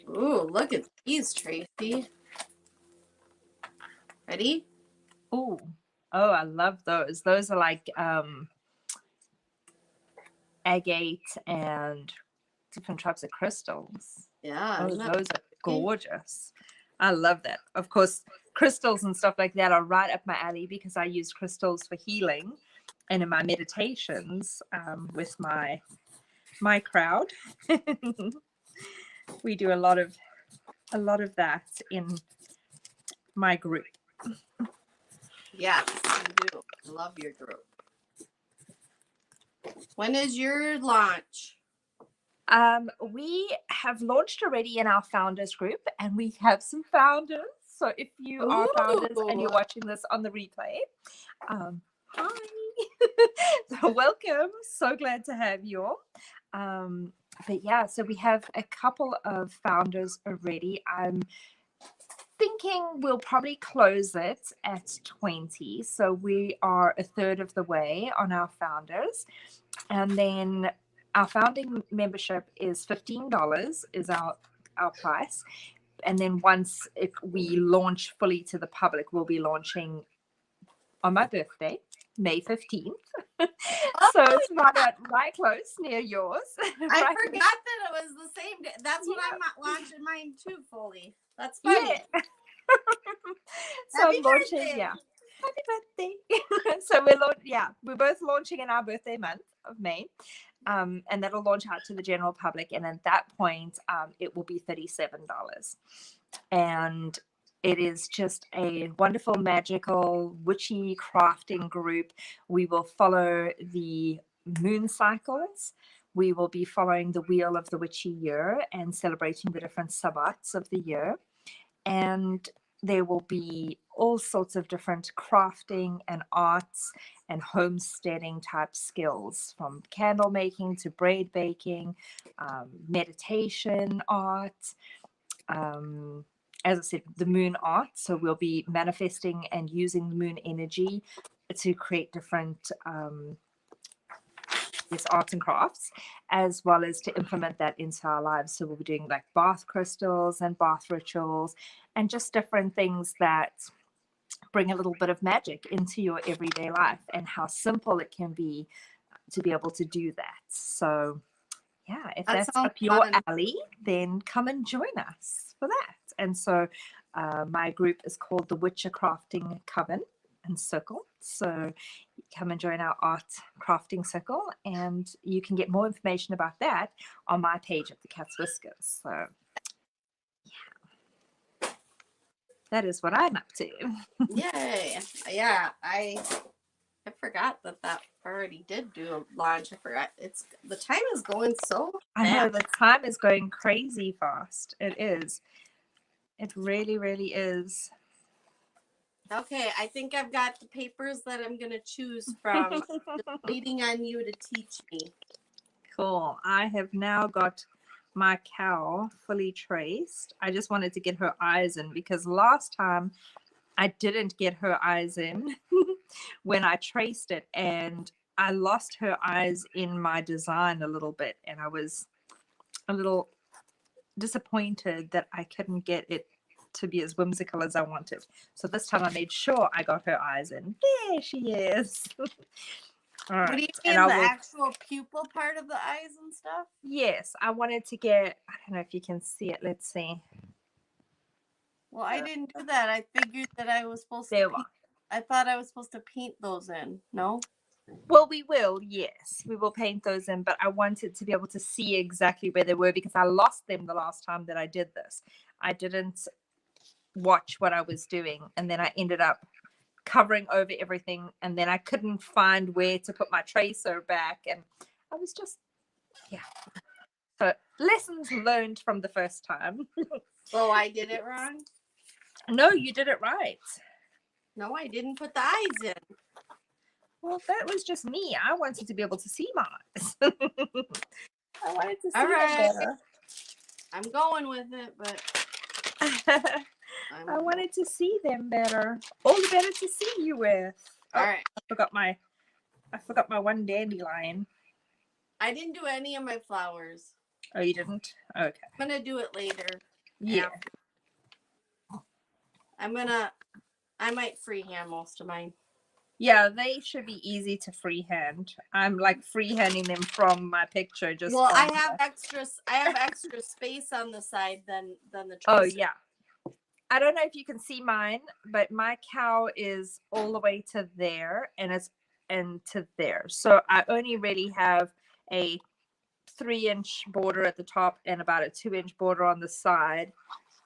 Ooh, look at these, Tracy. Ready? Ooh. Oh, I love those. Those are like agate and different types of crystals. Yeah. Oh, isn't that those are pretty? gorgeous. I love that. Of course, crystals and stuff like that are right up my alley because I use crystals for healing and in my meditations with my crowd. We do a lot of that in my group. Yes, you do. I love your group. When is your launch? We have launched already in our founders group, and we have some founders. So if you are founders and you're watching this on the replay, hi, so welcome. So glad to have you all. But yeah, so we have a couple of founders already. I'm thinking we'll probably close it at 20. So we are a third of the way on our founders. And then our founding membership is $15 is our price. And then once we launch fully to the public, we'll be launching on my birthday, May 15th. So it's right close near yours. I forgot that it was the same day. That's when I'm launching mine too fully. That's funny. Yeah. So Happy I'm launching, birthday. yeah. Happy birthday. So we're both launching in our birthday month of May. And that'll launch out to the general public. And at that point, it will be $37. And it is just a wonderful, magical, witchy crafting group. We will follow the moon cycles. We will be following the wheel of the witchy year and celebrating the different sabbats of the year. And there will be all sorts of different crafting and arts and homesteading type skills, from candle making to braid baking, meditation art, as I said, the moon art. So we'll be manifesting and using the moon energy to create different arts and crafts, as well as to implement that into our lives. So we'll be doing like bath crystals and bath rituals and just different things that bring a little bit of magic into your everyday life, and how simple it can be to be able to do that. So yeah, if that's up your alley, then come and join us for that. And so my group is called the Witcher Crafting Coven and Circle. So come and join our art crafting circle, and you can get more information about that on my page at the Cat's Whiskers. So yeah, that is what I'm up to. Yay. Yeah, I forgot that already did do a launch. I forgot. The time is going so fast. I know, the time is going crazy fast. It is. It really, really is. Okay, I think I've got the papers that I'm going to choose from. Just waiting on you to teach me. Cool. I have now got my cow fully traced. I just wanted to get her eyes in because last time I didn't get her eyes in when I traced it, and I lost her eyes in my design a little bit, and I was a little disappointed that I couldn't get it to be as whimsical as I wanted. So this time I made sure I got her eyes in. There she is. All right. What do you mean, the actual pupil part of the eyes and stuff? Yes, I wanted to get, I don't know if you can see it. Let's see. Well, I didn't do that. I figured that I was supposed to I thought I was supposed to paint those in. No? Well, we will, yes. We will paint those in, but I wanted to be able to see exactly where they were because I lost them the last time that I did this. I didn't watch what I was doing, and then I ended up covering over everything, and then I couldn't find where to put my tracer back, and I was just, yeah. So lessons learned from the first time. Oh, I did it wrong? No, you did it right. No, I didn't put the eyes in. Well, that was just me. I wanted to be able to see my eyes. I wanted to see them better. I'm going with it, but I wanted to see them better. All the better to see you with. All right. I forgot my I forgot my one dandelion. I didn't do any of my flowers. Oh, you didn't? Okay. I'm gonna do it later. Yeah. I might freehand most of mine. Yeah, they should be easy to freehand. I'm like freehanding them from my picture. Just well, I onto have extra space on the side than the tracer. Oh yeah. I don't know if you can see mine, but my cow is all the way to there and to there. So I only really have a 3-inch border at the top and about a 2-inch border on the side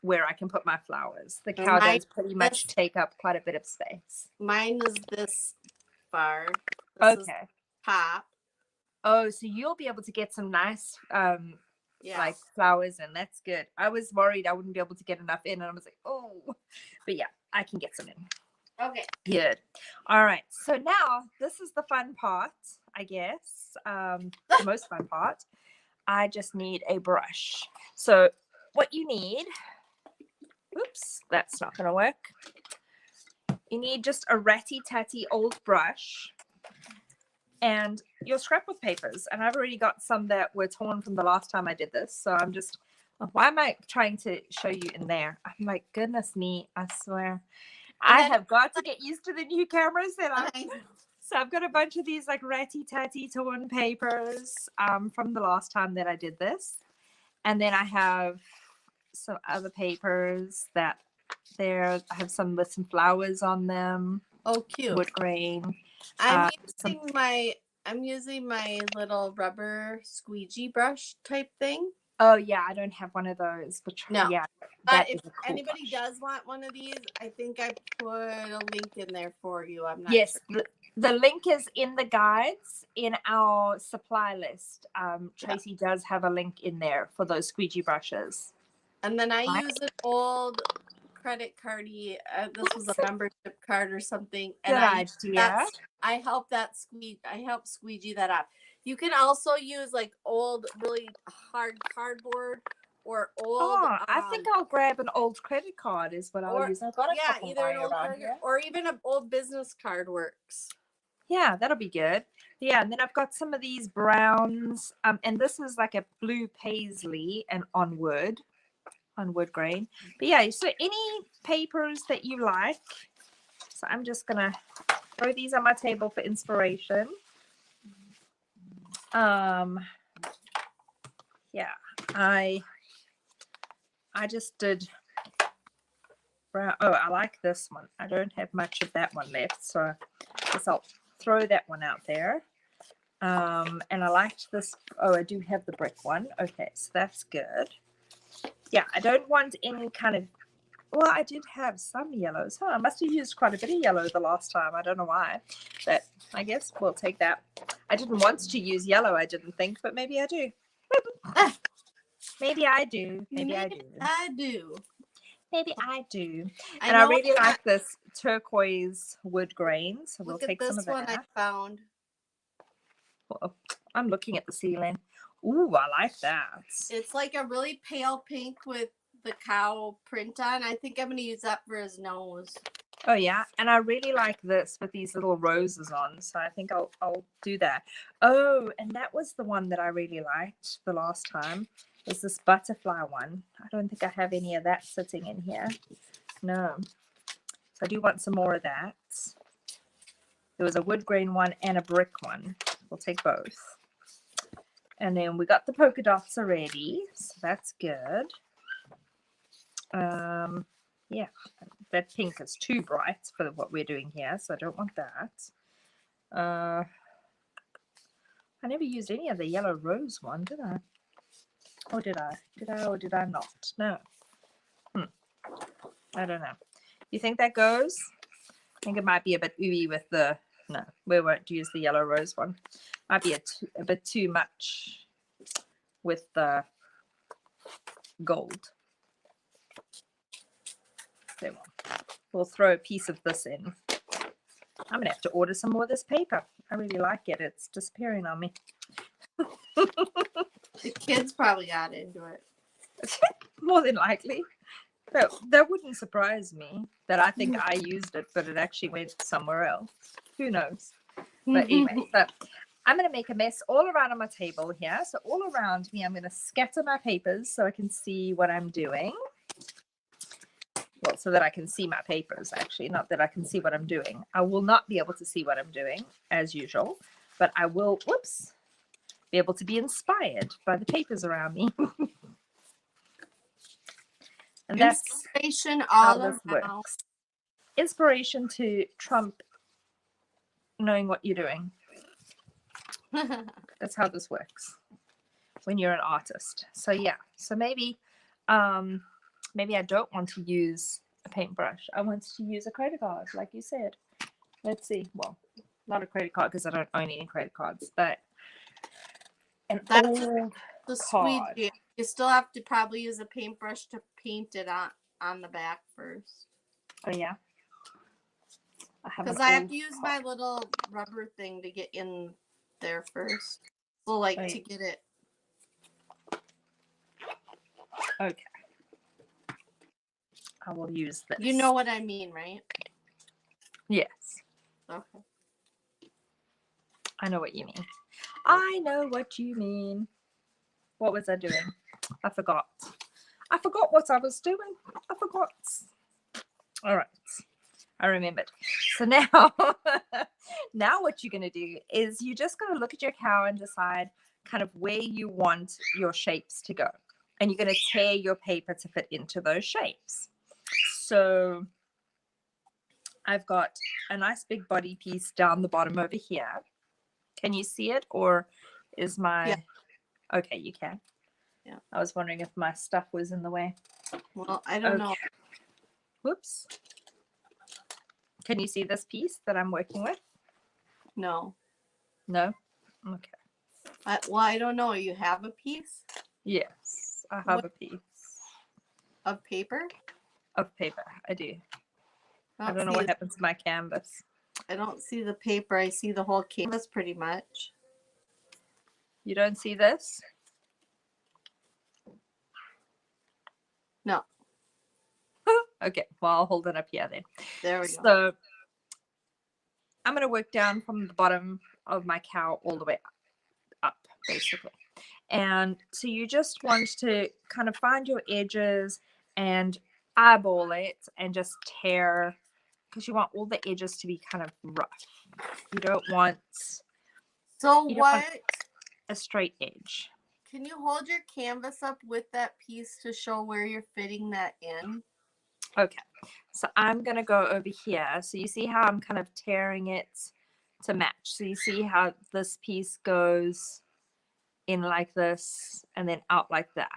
where I can put my flowers. The cow does pretty much take up quite a bit of space. Mine is this far. This is top. Oh, so you'll be able to get some nice like flowers in. That's good. I was worried I wouldn't be able to get enough in, and I was like, oh, but yeah, I can get some in. Okay. Good. All right. So now this is the fun part, I guess. The most fun part. I just need a brush. So what you need, oops, that's not going to work. You need just a ratty-tatty old brush and your scrapbook papers. And I've already got some that were torn from the last time I did this. So I'm just, why am I trying to show you in there? I'm like, goodness me, I swear. I have got to get used to the new cameras that so I've got a bunch of these like ratty-tatty torn papers from the last time that I did this. And then I have some other papers that I have some with some flowers on them. Oh, cute. Wood grain. I'm using my little rubber squeegee brush type thing. Oh yeah, I don't have one of those. But no. Yeah. But if anybody does want one of these, I think I put a link in there for you. I'm not sure. The link is in the guides in our supply list. Tracy does have a link in there for those squeegee brushes. And then I use an old credit card. This was a membership card or something. And I help squeegee that up. You can also use like old, really hard cardboard or old. I think I'll grab an old credit card is what I'll use. I've got a couple either an old credit or even an old business card works. Yeah, that'll be good. Yeah, and then I've got some of these browns. And this is like a blue paisley and on wood grain. But yeah, so any papers that you like. So I'm just gonna throw these on my table for inspiration. Yeah, I just did brown. Oh, I like this one. I don't have much of that one left, so I guess I'll throw that one out there. And I liked this. Oh, I do have the brick one. Okay, so that's good. Yeah, I don't want any kind of, well, I did have some yellows. I must have used quite a bit of yellow the last time. I don't know why, but I guess we'll take that. I didn't want to use yellow, I didn't think, but maybe I do. Maybe I do. Maybe I do. Maybe I do. And I really like this turquoise wood grain, so we'll take some of that. Look at this one I found. Well, I'm looking at the ceiling. Ooh, I like that. It's like a really pale pink with the cow print on. I think I'm going to use that for his nose. Oh, yeah. And I really like this with these little roses on. So I think I'll do that. Oh, and that was the one that I really liked the last time. Is this butterfly one. I don't think I have any of that sitting in here. No. So I do want some more of that. There was a wood grain one and a brick one. We'll take both. And then we got the polka dots already, so that's good. Yeah, that pink is too bright for what we're doing here, so I don't want that. I never used any of the yellow rose one, did I? Or did I? Or did I not? No. I don't know. You think that goes? I think it might be a bit ooey with the... No, we won't use the yellow rose one. Might be a bit too much with the gold. There we go. We'll throw a piece of this in. I'm going to have to order some more of this paper. I really like it. It's disappearing on me. The kids probably got into it. More than likely. But that wouldn't surprise me that I think I used it, but it actually went somewhere else. Who knows? But anyway, so I'm going to make a mess all around on my table here. So all around me, I'm going to scatter my papers so I can see what I'm doing. Well, so that I can see my papers, actually, not that I can see what I'm doing. I will not be able to see what I'm doing, as usual, but I will, whoops, be able to be inspired by the papers around me. And that's inspiration how all this around. works. Inspiration to trump knowing what you're doing. That's how this works when you're an artist. So yeah, so maybe maybe I don't want to use a paintbrush. I want to use a credit card, like you said. Let's see. Well, not a credit card because I don't own any credit cards, but an That's old the card. squeegee. You still have to probably use a paintbrush to paint it on the back first. Oh yeah. Because I have to use my little rubber thing to get in there first. So like to get it. Okay. I will use this. You know what I mean, right? Yes. Okay. I know what you mean. I know what you mean. What was I doing? I forgot. I forgot what I was doing. I forgot. All right. I remembered. So now, now what you're going to do is you're just going to look at your cow and decide kind of where you want your shapes to go. And you're going to tear your paper to fit into those shapes. So I've got a nice big body piece down the bottom over here. Can you see it, or is my... Yeah. Okay, you can. Yeah. I was wondering if my stuff was in the way. Well, I don't know. Whoops. Can you see this piece that I'm working with? No. No? Okay. Well, I don't know. You have a piece? Yes, I have a piece. Of paper? Of paper, I do. I don't know what happened to my canvas. I don't see the paper. I see the whole canvas pretty much. You don't see this? No. Okay, well, I'll hold it up here then. There we go. So I'm going to work down from the bottom of my cow all the way up, basically. And so you just want to kind of find your edges and eyeball it and just tear, because you want all the edges to be kind of rough. You don't want... So what? A straight edge. Can you hold your canvas up with that piece to show where you're fitting that in? Okay, so I'm going to go over here. So you see how I'm kind of tearing it to match. So you see how this piece goes in like this and then out like that.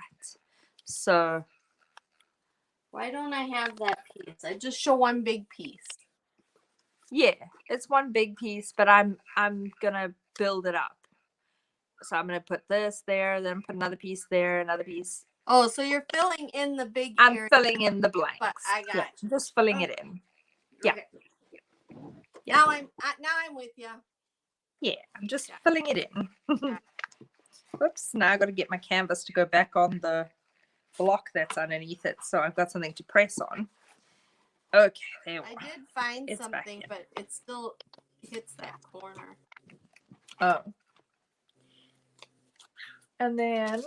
So why don't I have that piece? I just show one big piece. Yeah, it's one big piece, but I'm gonna build it up. So I'm gonna put this there, then put another piece there, another piece. Oh, so you're filling in the big I'm area. filling in the blanks. But I got you. Just filling it in. Yeah. Okay. Yeah. Now I'm with you. Yeah, I'm just filling it in. Whoops, now I got to get my canvas to go back on the block that's underneath it, so I've got something to press on. Okay, there we go. I did find something, but it still hits that corner. Oh. And then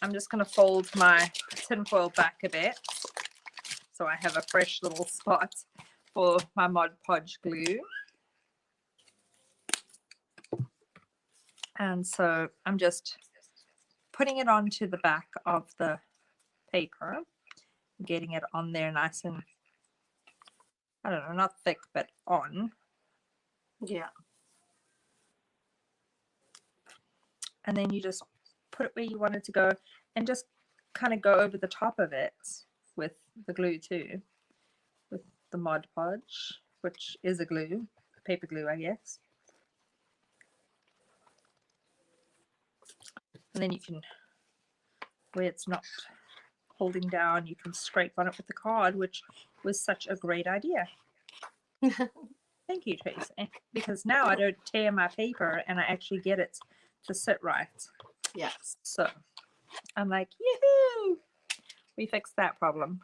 I'm just going to fold my tinfoil back a bit so I have a fresh little spot for my Mod Podge glue. And so I'm just putting it onto the back of the paper, getting it on there nice and, I don't know, not thick, but on. Yeah. And then you just put it where you want it to go and just kind of go over the top of it with the glue too, with the Mod Podge, which is a glue, paper glue, I guess. And then you can, where it's not holding down, you can scrape on it with the card, which was such a great idea. Thank you, Tracy. Because now I don't tear my paper and I actually get it to sit right. Yes. So I'm like, yahoo! We fixed that problem.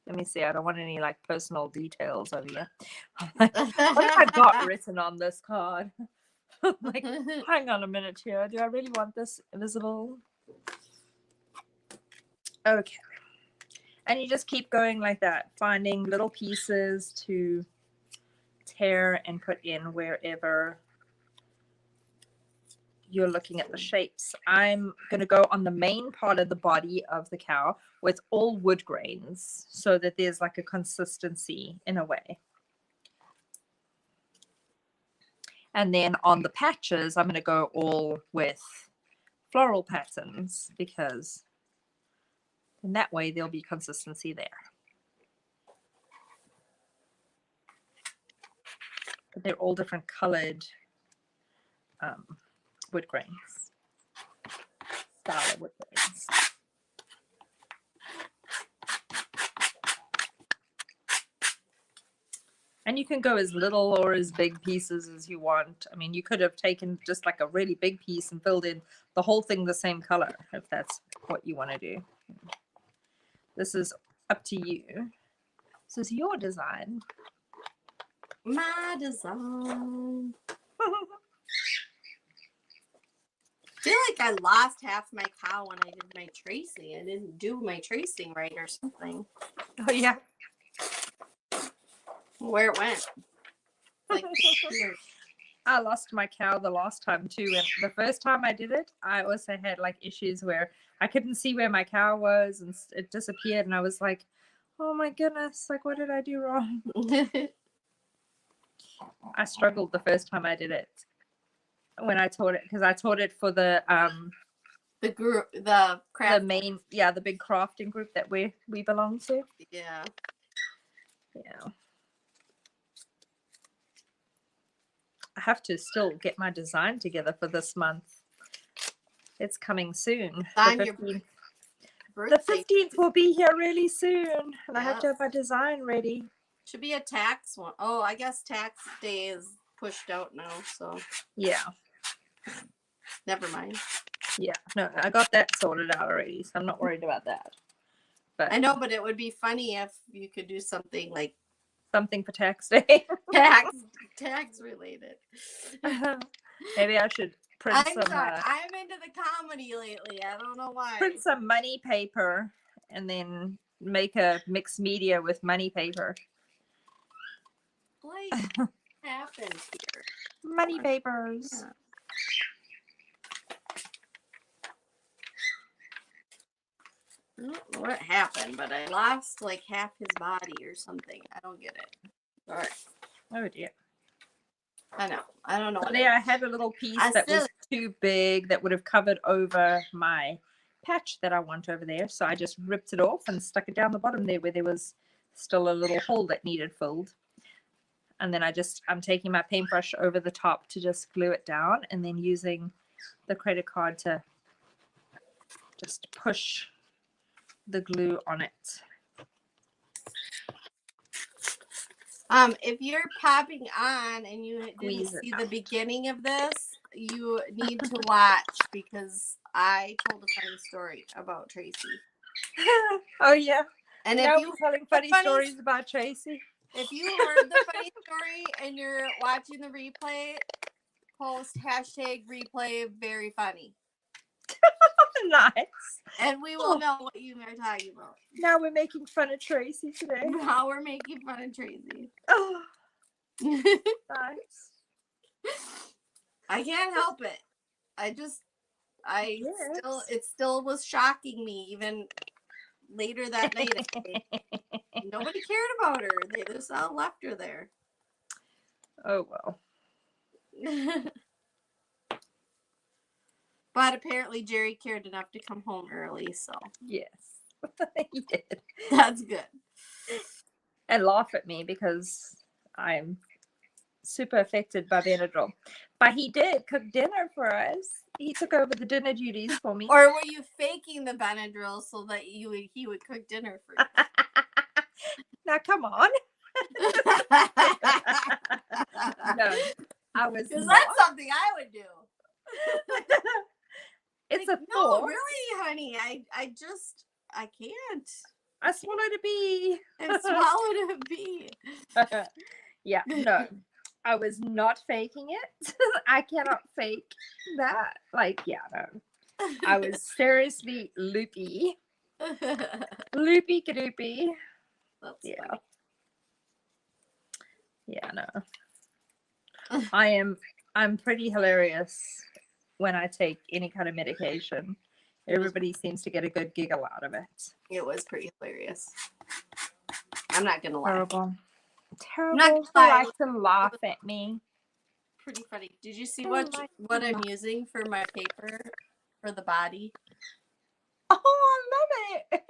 Let me see. I don't want any like personal details over here. What have I got written on this card? Like, hang on a minute here. Do I really want this visible? Okay. And you just keep going like that, finding little pieces to tear and put in wherever you're looking at the shapes. I'm going to go on the main part of the body of the cow with all wood grains so that there's like a consistency in a way. And then on the patches, I'm going to go all with floral patterns because in that way there'll be consistency there. But they're all different colored wood grains. Style of wood grains. And you can go as little or as big pieces as you want. I mean, you could have taken just like a really big piece and filled in the whole thing the same color, if that's what you want to do. This is up to you. This is your design. My design. I feel like I lost half my cow when I did my tracing. I didn't do my tracing right or something. Oh, yeah. Where it went. Like, I lost my cow the last time too. And the first time I did it, I also had like issues where I couldn't see where my cow was and it disappeared. And I was like, oh my goodness, like what did I do wrong? I struggled the first time I did it when I taught it because I taught it for the group, the craft, the main, yeah, the big crafting group that we belong to. Yeah. I have to still get my design together for this month. It's coming soon. The 15th will be here really soon. And I have to have my design ready. Should be a tax one. Oh, I guess tax day is pushed out now, so. Yeah. Never mind. Yeah, no, I got that sorted out already, so I'm not worried about that. But I know, but it would be funny if you could do something like something for tax day. tax related. Maybe I should print some. I'm into the comedy lately. I don't know why. Print some money paper and then make a mixed media with money paper. What happened here? Money papers. Yeah. I don't know what happened, but I lost like half his body or something. I don't get it. All right. Oh dear. I know. I don't know. So there, I had a little piece that was too big that would have covered over my patch that I want over there. So I just ripped it off and stuck it down the bottom there where there was still a little hole that needed filled. And then I'm taking my paintbrush over the top to just glue it down and then using the credit card to just push the glue on it. If you're popping on and you didn't see the beginning of this, you need to watch because I told a funny story about Tracy. Oh yeah. And now if you're telling funny stories about Tracy. If you heard the funny story and you're watching the replay, post #replay very funny. Nice. And we will know what you are talking about. Now we're making fun of Tracy today. Now we're making fun of Tracy. Oh, nice. I can't help it. It still was shocking me even later that night. Nobody cared about her. They just all left her there. Oh well. But apparently Jerry cared enough to come home early, so. Yes, he did. That's good. And laugh at me because I'm super affected by Benadryl. But he did cook dinner for us. He took over the dinner duties for me. Or were you faking the Benadryl so that he would cook dinner for you? Now, come on. No, I was. Because that's something I would do. It's like, a thought. No, really, honey. I can't. I swallowed a bee. I swallowed a bee. Yeah, no, I was not faking it. I cannot fake that. Like, yeah, no. I was seriously loopy. Loopy kadoopy. That's Yeah. funny. Yeah, no. I'm pretty hilarious when I take any kind of medication. Everybody seems to get a good giggle out of it. It was pretty hilarious. I'm not gonna lie. Terrible. I'm not Terrible. gonna They lie. like to laugh at me. Pretty funny. Did you see They what like what to I'm laugh. using for my paper for the body? Oh, I love it.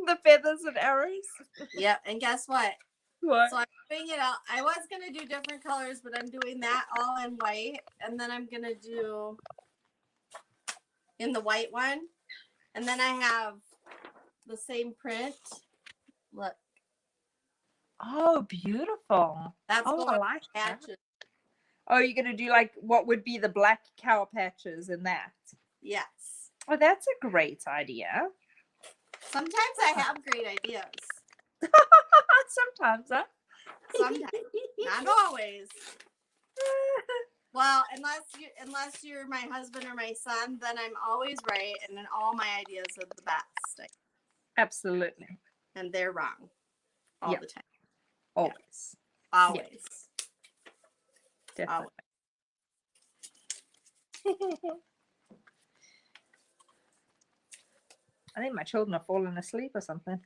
The feathers and arrows. Yep. And guess what? What? So I'm doing it out. I was gonna do different colors, but I'm doing that all in white, and then I'm gonna do in the white one, and then I have the same print. Look, Oh, beautiful. that's Oh, I going like that. patches. Oh, you're going to do like what would be the black cow patches in that? Yes. Oh, that's a great idea. Sometimes I have great ideas. Sometimes, huh? Sometimes, not always. Well, unless you're my husband or my son, then I'm always right, and then all my ideas are the best. Absolutely. And they're wrong all the time. Always. Always. Definitely. I think my children are falling asleep or something.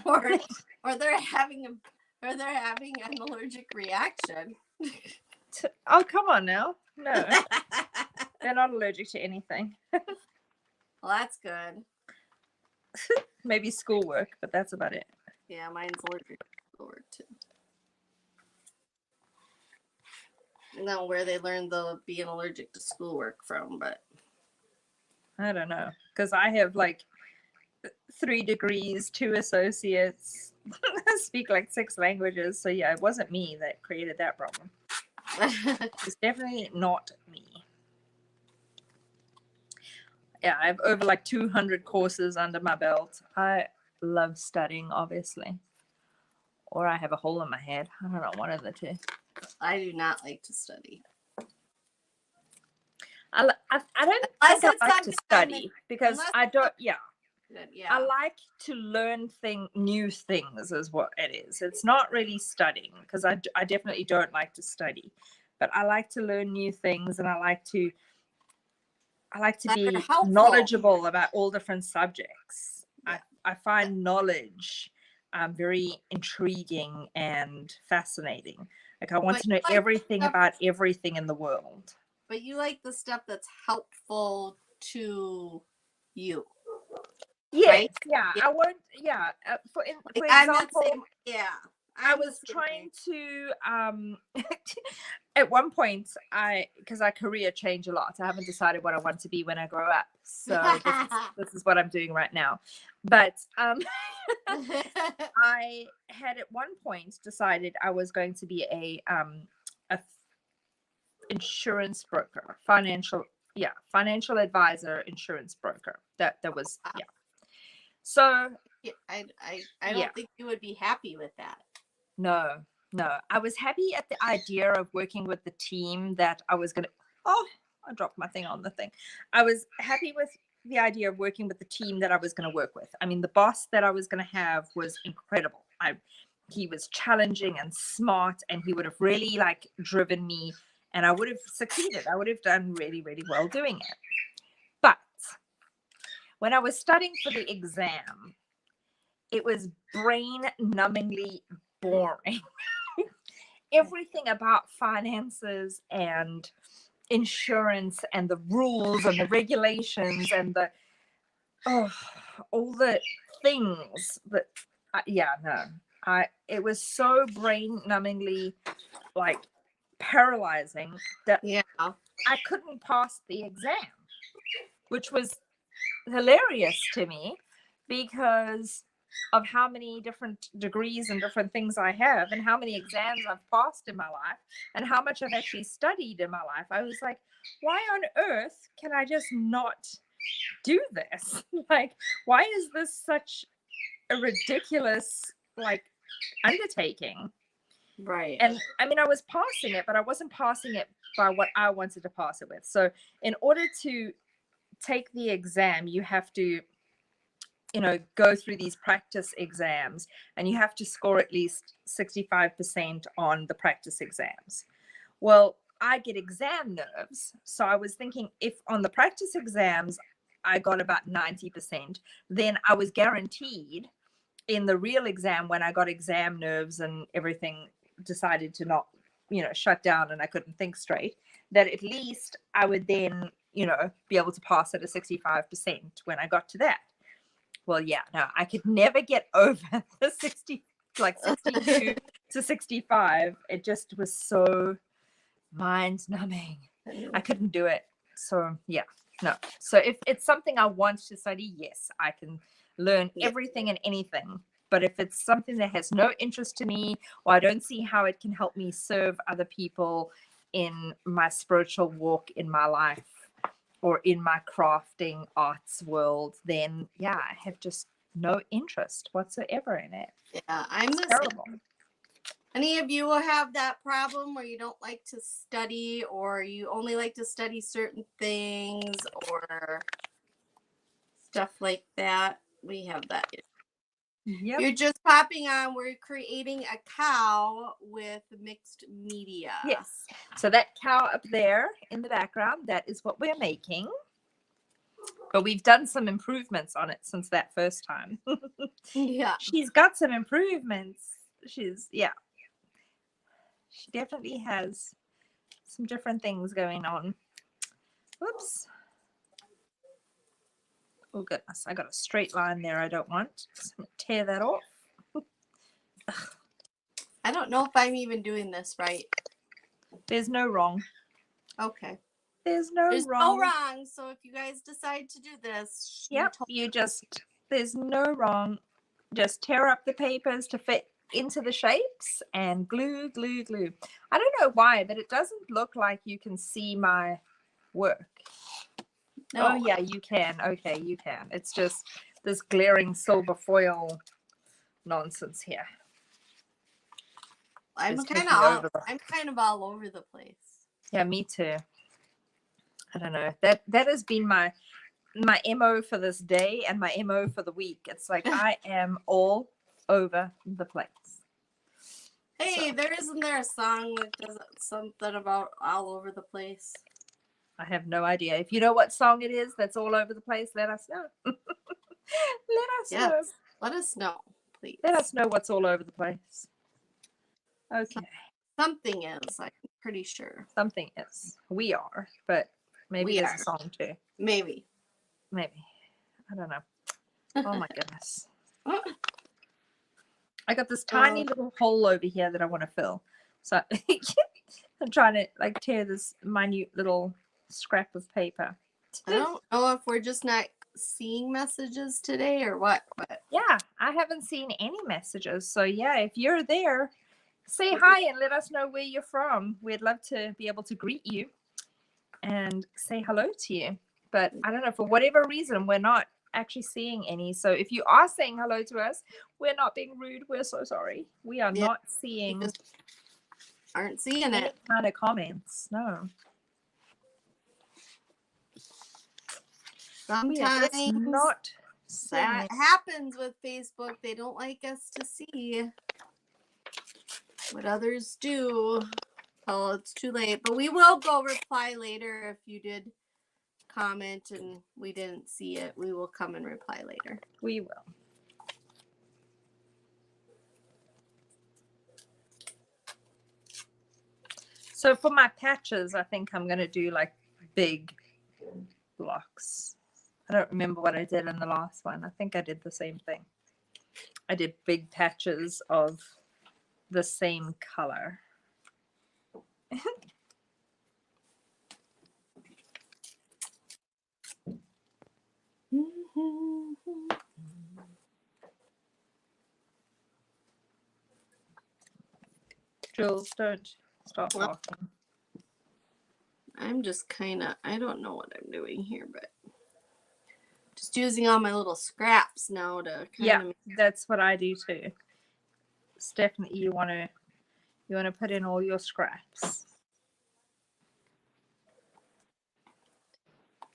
or they're having an allergic reaction. Oh, come on now. No. They're not allergic to anything. Well, that's good. Maybe schoolwork, but that's about it. Yeah, mine's allergic to schoolwork too. I don't know where they learned the being allergic to schoolwork from, but I don't know. Because I have like 3 degrees, 2 associates, speak like 6 languages. So yeah, it wasn't me that created that problem. It's definitely not me. Yeah, I have over like 200 courses under my belt. I love studying, obviously. Or I have a hole in my head. I don't know, one of the two. I do not like to study. I don't Unless think it's I like to something study because unless I don't, yeah. Yeah. I like to learn new things is what it is. It's not really studying because I definitely don't like to study, but I like to learn new things and I like to be knowledgeable about all different subjects. Yeah. I find knowledge very intriguing and fascinating. Like I want to know everything about everything in the world. But you like the stuff that's helpful to you. Yes, right? Yeah. I won't. Yeah. For example, I was trying to at one point because our career changed a lot. I haven't decided what I want to be when I grow up. So this is what I'm doing right now. But I had at one point decided I was going to be a insurance broker, financial advisor, insurance broker. That was yeah. So I don't think you would be happy with that. No. I was happy at the idea of working with the team that I was going to, I dropped my thing on the thing. I was happy with the idea of working with the team that I was going to work with. I mean, the boss that I was going to have was incredible. He was challenging and smart, and he would have really like driven me, and I would have succeeded. I would have done really, really well doing it. But when I was studying for the exam, it was brain-numbingly boring. Everything about finances and insurance and the rules and the regulations and all the things that it was so brain-numbingly like paralyzing that I couldn't pass the exam, which was hilarious to me because of how many different degrees and different things I have and how many exams I've passed in my life and how much I've actually studied in my life. I was like, why on earth can I just not do this? Like, why is this such a ridiculous, like, undertaking? Right. And I mean, I was passing it, but I wasn't passing it by what I wanted to pass it with. So in order to take the exam, you have to, go through these practice exams, and you have to score at least 65% on the practice exams. Well, I get exam nerves. So I was thinking, if on the practice exams I got about 90%, then I was guaranteed in the real exam, when I got exam nerves and everything decided to not, shut down and I couldn't think straight, that at least I would then, be able to pass at a 65% when I got to that. Well, yeah, no, I could never get over the 60, like 62 to 65. It just was so mind numbing. I couldn't do it. So, yeah, no. So if it's something I want to study, yes, I can learn everything and anything. But if it's something that has no interest to me, or I don't see how it can help me serve other people in my spiritual walk in my life, or in my crafting arts world, then yeah, I have just no interest whatsoever in it. Yeah, I'm the Terrible. same. Any of you will have that problem where you don't like to study, or you only like to study certain things, or stuff like that? We have that. Yep. You're just popping on. We're creating a cow with mixed media. Yes. So that cow up there in the background, that is what we're making. But we've done some improvements on it since that first time. Yeah. She's got some improvements. She definitely has some different things going on. Whoops. Oh, goodness. I got a straight line there I don't want. Just going to tear that off. I don't know if I'm even doing this right. There's no wrong. Okay. There's no There's wrong. no wrong. So if you guys decide to do this, Yep. There's no wrong. Just tear up the papers to fit into the shapes and glue, glue, glue. I don't know why, but it doesn't look like you can see my work. No. Oh, yeah, you can. Okay, you can. It's just this glaring silver foil nonsense here. I'm It's kind taking over the- of all over the place. Yeah, me too. I don't know. That has been my MO for this day and my MO for the week. It's like I am all over the place. Hey, isn't there a song that does something about all over the place? I have no idea. If you know what song it is that's all over the place, let us know. know. Let us know, please. Let us know what's all over the place. Okay. Something is, I'm pretty sure. Something is. We are, but maybe there's a song too. Maybe. I don't know. Oh my goodness. I got this tiny little hole over here that I want to fill. So I'm trying to like tear this minute little scrap of paper. I don't know if we're just not seeing messages today or what, but yeah, I haven't seen any messages. So yeah, if you're there, say hi and let us know where you're from. We'd love to be able to greet you and say hello to you. But I don't know, for whatever reason, we're not actually seeing any. So if you are saying hello to us, we're not being rude. We're so sorry. We are not seeing. Aren't seeing any it. kind of comments. No. Sometimes not that happens with Facebook. They don't like us to see what others do. Oh, it's too late. But we will go reply later if you did comment and we didn't see it. We will come and reply later. We will. So for my patches, I think I'm going to do like big blocks. I don't remember what I did in the last one. I think I did the same thing. I did big patches of the same color. Jules, don't stop talking. I'm just kind of, I don't know what I'm doing here, but Just using all my little scraps now to Yeah, kind of. that's what I do too. It's definitely you want to put in all your scraps.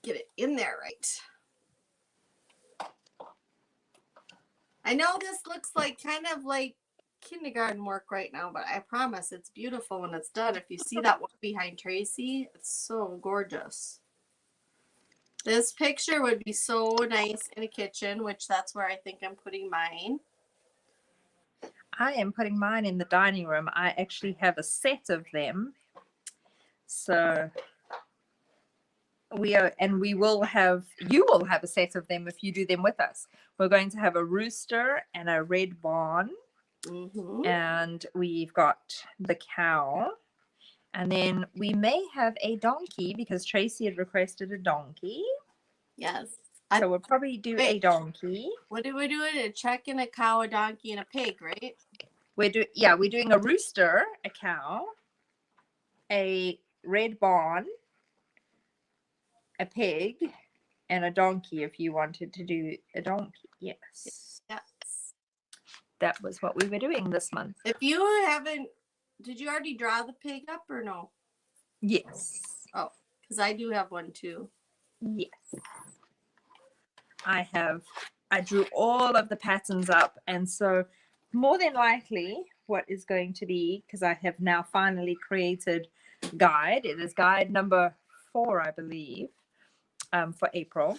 Get it in there right. I know this looks like kind of like kindergarten work right now, but I promise it's beautiful when it's done. If you see that one behind Tracy, it's so gorgeous. This picture would be so nice in a kitchen, which that's where I think I'm putting mine. I am putting mine in the dining room. I actually have a set of them. So you will have a set of them if you do them with us. We're going to have a rooster and a red barn. Mm-hmm. And we've got the cow. And then we may have a donkey because Tracy had requested a donkey. Yes. So we'll probably do a donkey. What did we do? A chicken, a cow, a donkey, and a pig, right? We're doing a rooster, a cow, a red barn, a pig, and a donkey if you wanted to do a donkey. Yes. Yes. That was what we were doing this month. If you haven't, did you already draw the pig up or no? Yes. Oh, because I do have one too. Yes. I drew all of the patterns up, and so more than likely what is going to be, because I have now finally created guide. It is guide number 4, I believe, for April.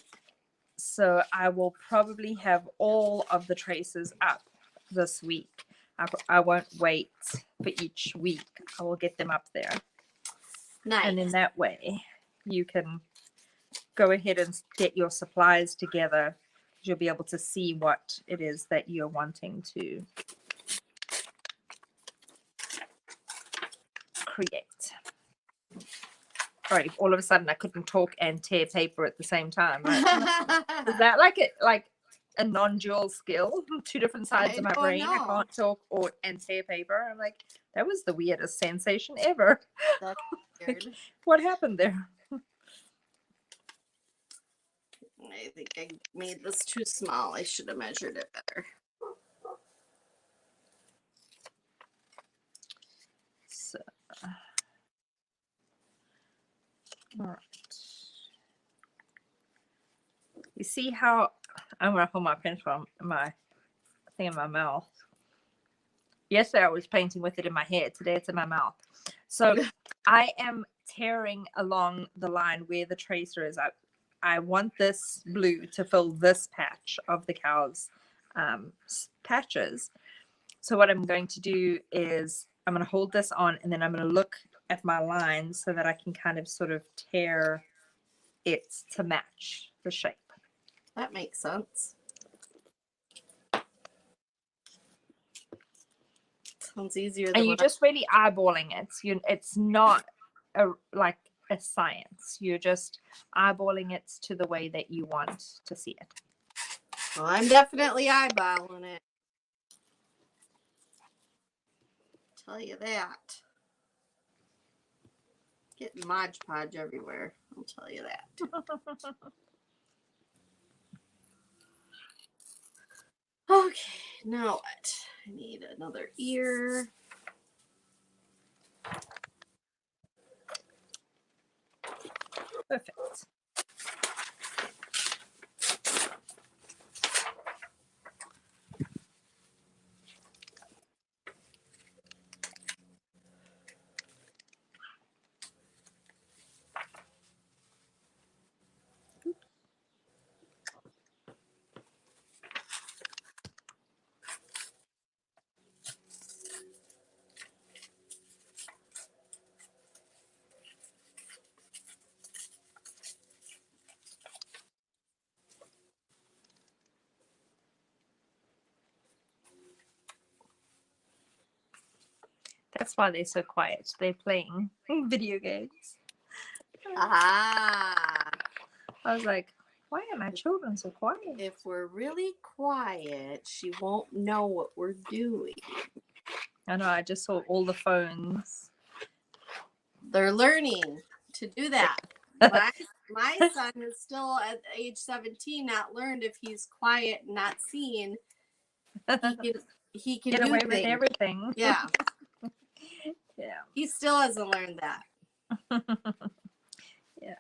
So I will probably have all of the traces up this week. I won't wait for each week. I will get them up there. Nice. And in that way, you can go ahead and get your supplies together. You'll be able to see what it is that you're wanting to create. Sorry, all of a sudden I couldn't talk and tear paper at the same time. Right? Is that like a non-dual skill? 2 different sides of my brain. I can't talk and tear paper. I'm like, that was the weirdest sensation ever. That's weird. What happened there? I think I made this too small. I should have measured it better. So, all right. You see how I'm gonna hold my pencil on my thing in my mouth. Yesterday I was painting with it in my head. Today it's in my mouth. So I am tearing along the line where the tracer is. I want this blue to fill this patch of the cow's patches. So what I'm going to do is I'm going to hold this on, and then I'm going to look at my lines so that I can kind of sort of tear it to match the shape. That makes sense. Sounds easier than and you're just really eyeballing it. It's not like a science. You're just eyeballing it to the way that you want to see it. Well, I'm definitely eyeballing it. Tell you that. Getting Mod Podge everywhere. I'll tell you that. Okay, now what? I need another ear. Perfect. That's why they're so quiet. They're playing video games. Ah. I was like, why are my children so quiet? If we're really quiet, she won't know what we're doing. I know, I just saw all the phones. They're learning to do that. My son is still at age 17 not learned if he's quiet and not seen, he can Get do away with things. everything. Yeah. Yeah. He still hasn't learned that. Yeah.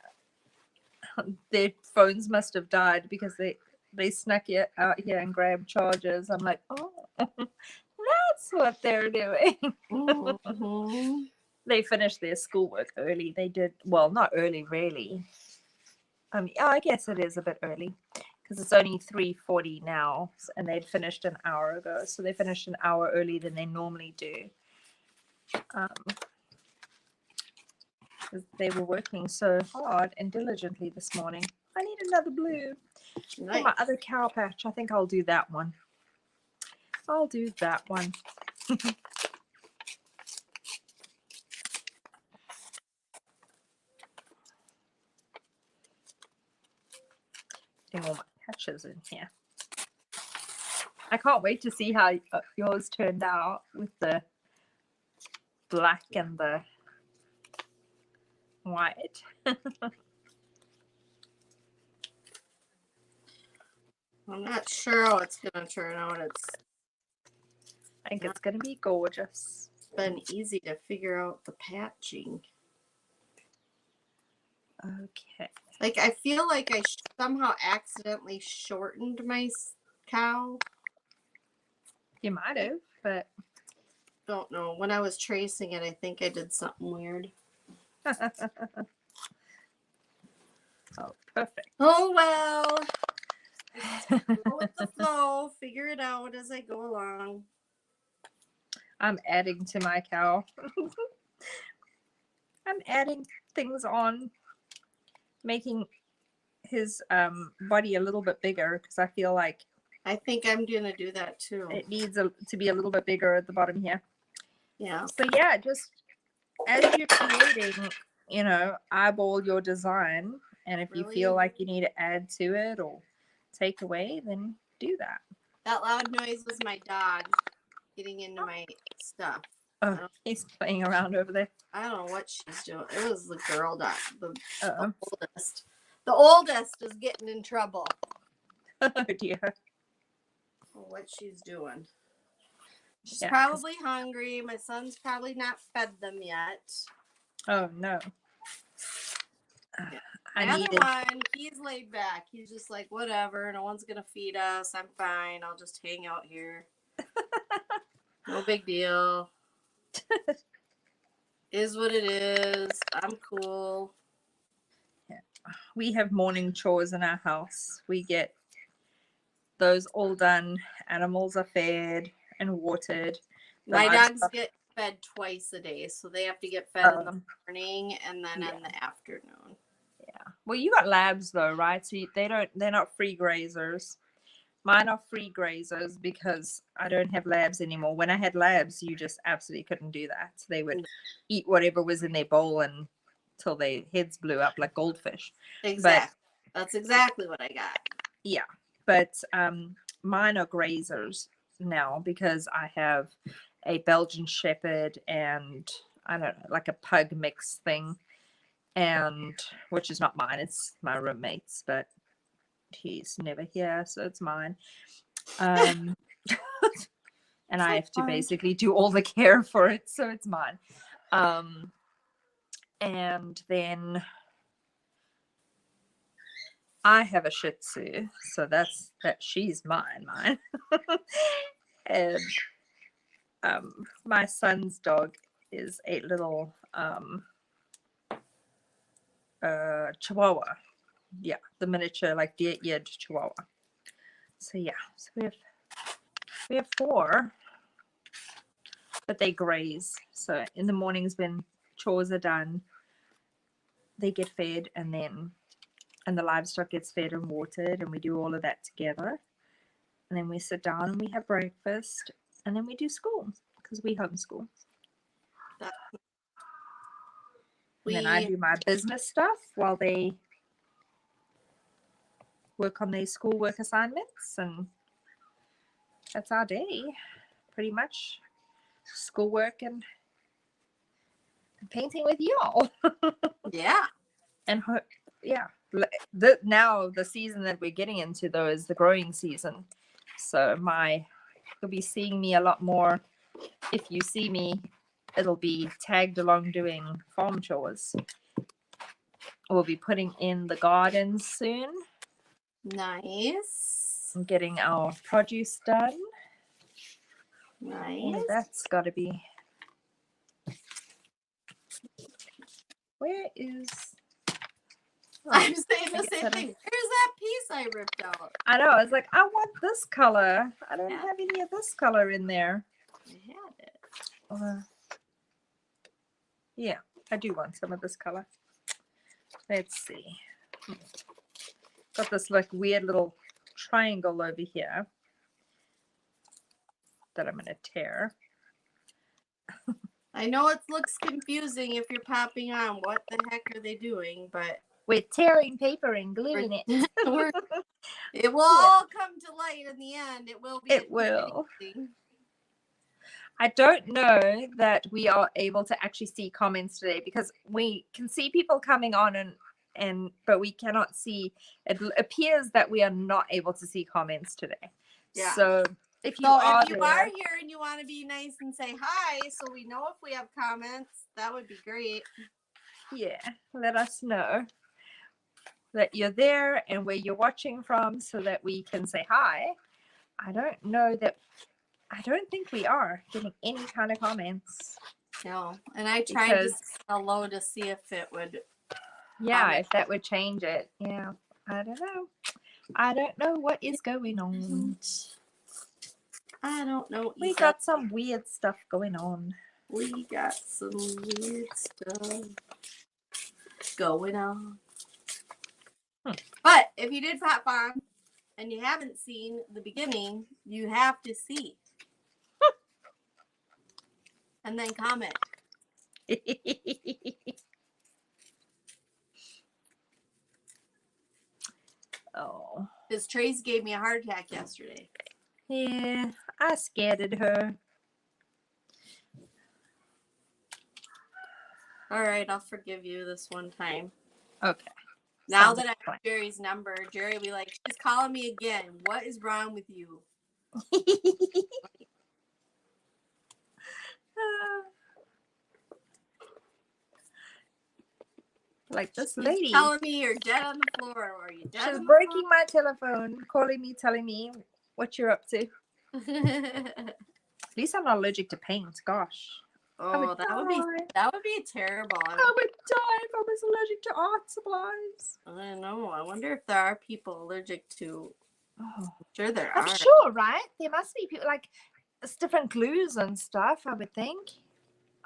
Their phones must have died because they snuck it out here and grabbed chargers. I'm like, oh, that's what they're doing. Mm-hmm. They finished their schoolwork early. They did, well, not early, really. I guess it is a bit early because it's only 3:40 now, and they'd finished an hour ago. So they finished an hour early than they normally do. They were working so hard and diligently this morning. I need another blue for my other cow patch. I think I'll do that one. I'll do that one. Getting all my patches in here. I can't wait to see how yours turned out with the black and the white. I'm not sure how it's going to turn out. I think it's going to be gorgeous. Been easy to figure out the patching. Okay. Like, I feel like I somehow accidentally shortened my cow. You might have, but Don't know. When I was tracing it, I think I did something weird. oh, perfect. Oh, well. Go with the flow. Figure it out as I go along. I'm adding to my cow. I'm adding things on, making his body a little bit bigger because I feel like I think I'm going to do that too. it needs to be a little bit bigger at the bottom here. Yeah. So yeah, just as you're creating, eyeball your design, and if you feel like you need to add to it or take away, then do that. That loud noise was my dog getting into my stuff. Oh, he's playing around over there. I don't know what she's doing. It was the girl dog, the oldest. The oldest is getting in trouble. Oh dear. What she's doing. She's probably hungry. My son's probably not fed them yet. Oh no. My other one, he's laid back. He's just like, whatever, no one's gonna feed us. I'm fine. I'll just hang out here. No big deal. Is what it is. I'm cool. Yeah. We have morning chores in our house. We get those all done. Animals are fed and watered. My dogs get fed twice a day, so they have to get fed in the morning and then in the afternoon. Yeah. Well, you got labs though, right? So they're not free grazers. Mine are free grazers because I don't have labs anymore. When I had labs, you just absolutely couldn't do that. They would eat whatever was in their bowl until their heads blew up like goldfish. Exactly. That's exactly what I got. Yeah. But mine are grazers now because I have a Belgian Shepherd and I don't know, like a pug mix thing. And which is not mine, it's my roommate's, but he's never here, so it's mine. And I have to basically do all the care for it, so it's mine. And then I have a Shih Tzu, so she's mine. And my son's dog is a little Chihuahua. Yeah, the miniature, like deer-eared Chihuahua. So yeah, so we have 4, but they graze. So in the mornings when chores are done, they get fed, and the livestock gets fed and watered, and we do all of that together. And then we sit down and we have breakfast, and then we do school because we homeschool. And then I do my business stuff while they work on their schoolwork assignments, and that's our day, pretty much. Schoolwork and painting with y'all. Yeah. And yeah, now the season that we're getting into though is the growing season. So you'll be seeing me a lot more. If you see me, it'll be tagged along doing farm chores. We'll be putting in the gardens soon. Nice. And getting our produce done. Nice. And that's got to be. Where is? Oh, I'm saying the guess same I thing. Where's that piece I ripped out? I know. I was like, I want this color. I don't have any of this color in there. I had it. Yeah, I do want some of this color. Let's see. Got this like weird little triangle over here that I'm going to tear. I know it looks confusing if you're popping on. What the heck are they doing? But we're tearing paper and gluing it. It will all come to light in the end. It will be. It will. I don't know that we are able to actually see comments today because we can see people coming on but we cannot see. It appears that we are not able to see comments today. Yeah. So if you are here and you want to be nice and say hi, so we know if we have comments, that would be great. Yeah, let us know that you're there and where you're watching from so that we can say hi. I don't think we are getting any kind of comments. No, and I tried to say hello to see if it would. Yeah, if that would change it. Yeah, I don't know. I don't know what is going on. I don't know. We got some weird stuff going on. We got some weird stuff going on. But if you did pop on and you haven't seen the beginning, you have to see. And then comment. Oh. Because Trace gave me a heart attack yesterday. Yeah, I scared her. All right, I'll forgive you this one time. Okay. Now that I have Jerry's number, Jerry will be like, she's calling me again. What is wrong with you? Like this lady. She's telling me you're dead on the floor. Or are you dead? She's breaking my telephone, calling me, telling me what you're up to. At least I'm not allergic to paint. Gosh. Oh, that would be terrible. I would die if I was allergic to art supplies. I don't know. I wonder if there are people allergic to. Oh, I'm sure there are. I'm sure, right? There must be people like it's different glues and stuff. I would think.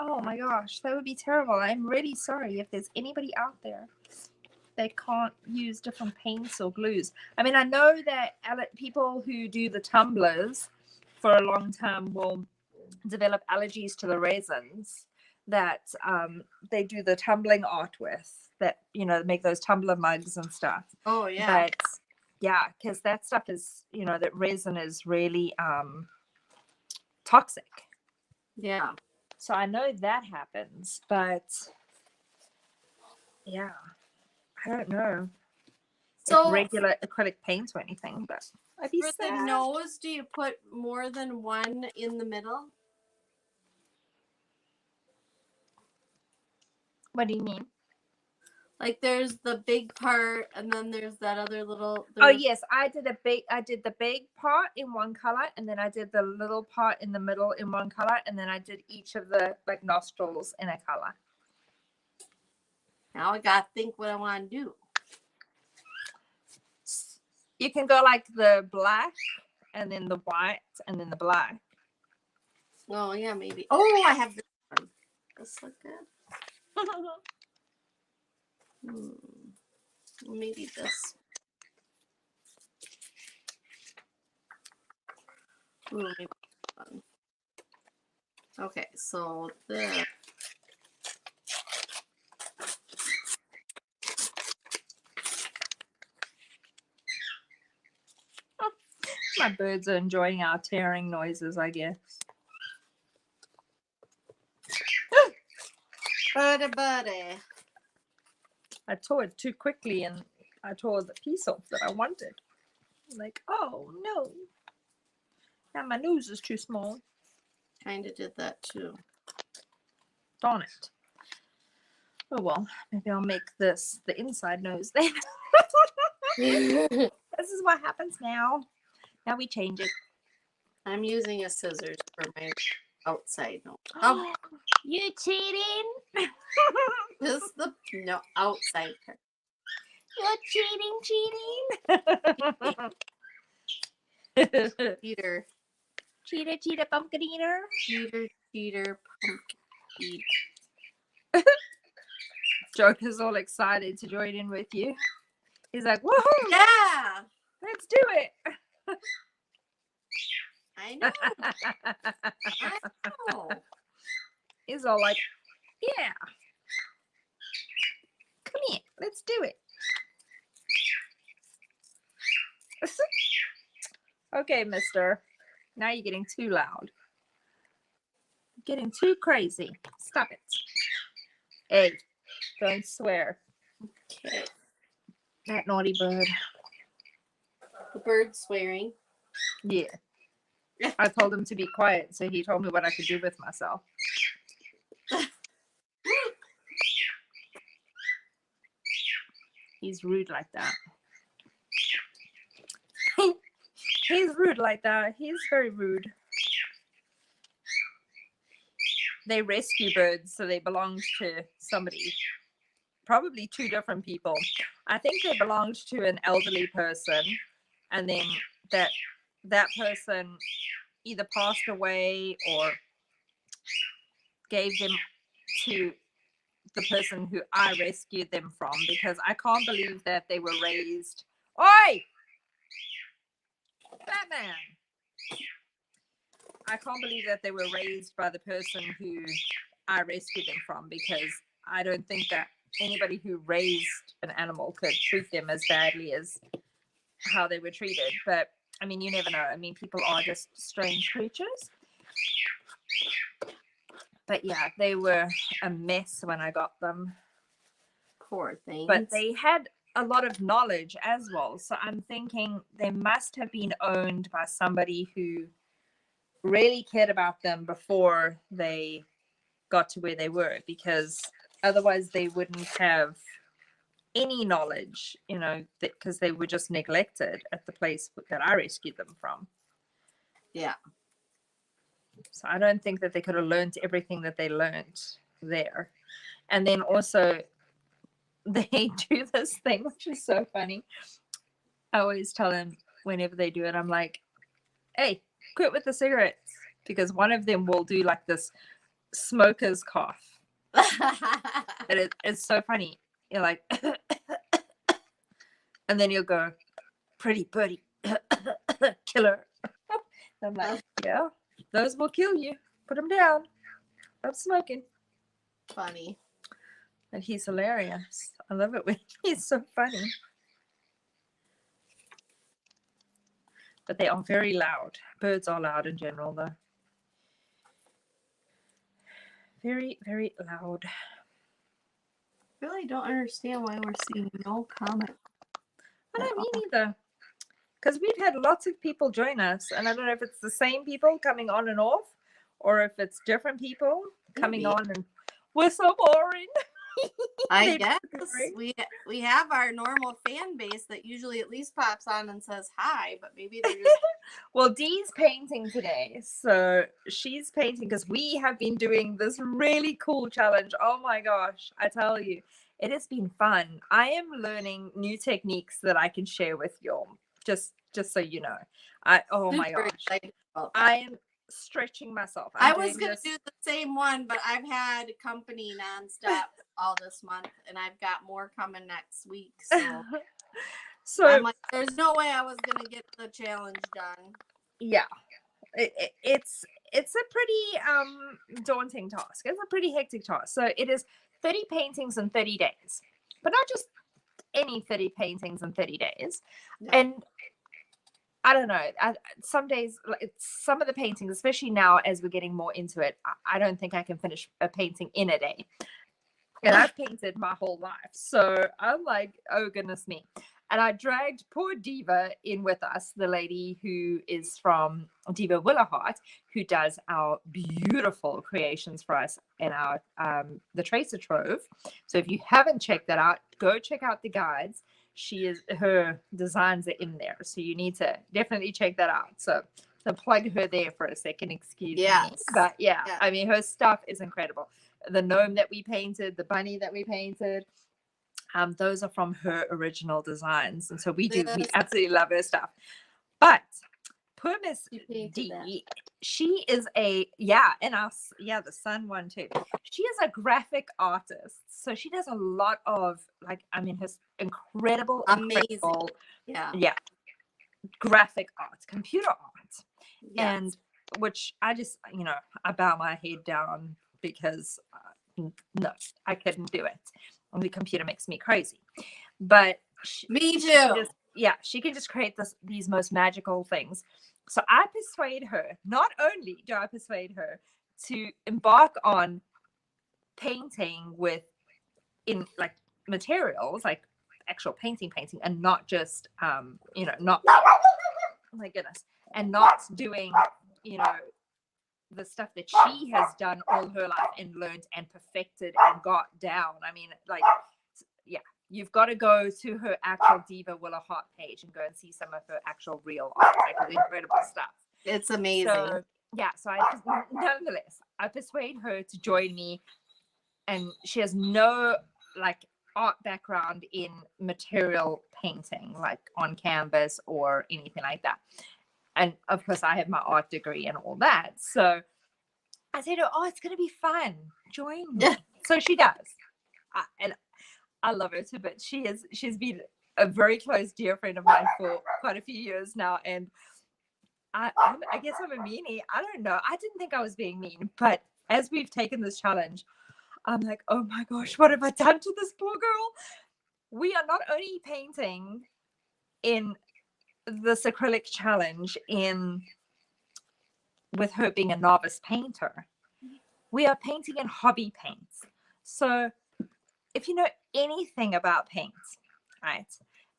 Oh my gosh, that would be terrible. I'm really sorry if there's anybody out there that can't use different paints or glues. I mean, I know that people who do the tumblers for a long time will develop allergies to the resins that they do the tumbling art with, that, you know, make those tumbler mugs and stuff. Oh, yeah. But yeah, because that stuff is, you know, that resin is really toxic. Yeah. So I know that happens, but yeah, I don't know. So regular acrylic paint or anything, but I'd be for sad. The nose, do you put more than one in the middle? What do you mean? Like there's the big part, and then there's that other little. Oh yes, I did the big part in one color, and then I did the little part in the middle in one color, and then I did each of the like nostrils in a color. Now I gotta think what I want to do. You can go like the black, and then the white, and then the black. Oh yeah, maybe. Oh, I have this one. This look good. Maybe this. Ooh, maybe this one. Okay, so this. My birds are enjoying our tearing noises, I guess. Buddy. I tore it too quickly and I tore the piece off that I wanted. I'm like, oh no. Now my nose is too small. Kind of did that too. Darn it. Oh well, maybe I'll make this the inside nose then. This is what happens now. Now we change it. I'm using a scissors for my outside nose. Oh, you cheating? Just the outside part. You're cheating. Cheater. Cheater, pumpkin eater. Cheater, pumpkin eater. Joker's all excited to join in with you. He's like, woohoo! Yeah! Let's do it! I know. I know. He's all like, yeah. Come here, let's do it. Okay, mister. Now you're getting too loud. Getting too crazy. Stop it. Hey, don't swear. Okay. That naughty bird. The bird swearing. Yeah. I told him to be quiet, so he told me what I could do with myself. He's rude like that. He's rude like that. He's very rude. They rescue birds, so they belonged to somebody. Probably two different people. I think they belonged to an elderly person, and then that person either passed away or gave them to the person who I rescued them from, because I can't believe that they were raised. Oi! Batman! I can't believe that they were raised by the person who I rescued them from, because I don't think that anybody who raised an animal could treat them as badly as how they were treated. But I mean, you never know. I mean, people are just strange creatures. But yeah, they were a mess when I got them. Poor things. But they had a lot of knowledge as well. So I'm thinking they must have been owned by somebody who really cared about them before they got to where they were, because otherwise they wouldn't have any knowledge, because they were just neglected at the place that I rescued them from. Yeah. So I don't think that they could have learned everything that they learned there. And then also they do this thing, which is so funny. I always tell them whenever they do it, I'm like, hey, quit with the cigarettes, because one of them will do like this smoker's cough. It's so funny. You're like, and then you'll go, pretty birdie, killer. I'm like, yeah, those will kill you. Put them down. Stop smoking. Funny. And he's hilarious. I love it when he's so funny. But they are very loud. Birds are loud in general, though. Very, very loud. I really don't understand why we're seeing no comment. I don't mean either. Because we've had lots of people join us, and I don't know if it's the same people coming on and off, or if it's different people coming on, and we're so boring. I guess we have our normal fan base that usually at least pops on and says hi, but maybe they're just... Well, Dee's painting today, so she's painting because we have been doing this really cool challenge. Oh my gosh, I tell you, it has been fun. I am learning new techniques that I can share with you. Just so you know, oh my gosh, I am stretching myself. I was gonna do the same one, but I've had company nonstop all this month, and I've got more coming next week. So I'm like, there's no way I was gonna get the challenge done. Yeah, it's a pretty daunting task. It's a pretty hectic task. So it is 30 paintings in 30 days, but not just any 30 paintings in 30 days. No. And I don't know. Some days, some of the paintings, especially now as we're getting more into it, I don't think I can finish a painting in a day. And I've painted my whole life. So I'm like, oh, goodness me. And I dragged poor Diva in with us, the lady who is from Diva Willowheart, who does our beautiful creations for us in our the Tracer Trove. So if you haven't checked that out, go check out the guides. Her designs are in there. So you need to definitely check that out. So plug her there for a second, excuse me. But yeah, I mean, her stuff is incredible. The gnome that we painted, the bunny that we painted, those are from her original designs. And so we absolutely love her stuff. But poor Miss D, she is the sun one too. She is a graphic artist. So she does a lot of her incredible graphic art, computer art. And which I just, I bow my head down because no, I couldn't do it. The computer makes me crazy. But me too. She can just create these most magical things. So I persuade her, not only do I persuade her to embark on painting in materials, like actual painting, and not just, not, oh my goodness, and not doing, the stuff that she has done all her life and learned and perfected and got down. I mean, you've got to go to her actual Diva Willowheart page and go and see some of her actual real art, incredible stuff. It's amazing. So nonetheless, I persuade her to join me, and she has no art background in material painting, like on canvas or anything like that. And of course, I have my art degree and all that. So I said, oh, it's going to be fun. Join me. So she does. And I love her too, but she's been a very close dear friend of mine for quite a few years now. And I guess I'm a meanie. I don't know. I didn't think I was being mean. But as we've taken this challenge, I'm like, oh my gosh, what have I done to this poor girl? We are not only painting in this acrylic challenge with her being a novice painter, we are painting in hobby paints. So if you know anything about paints, right,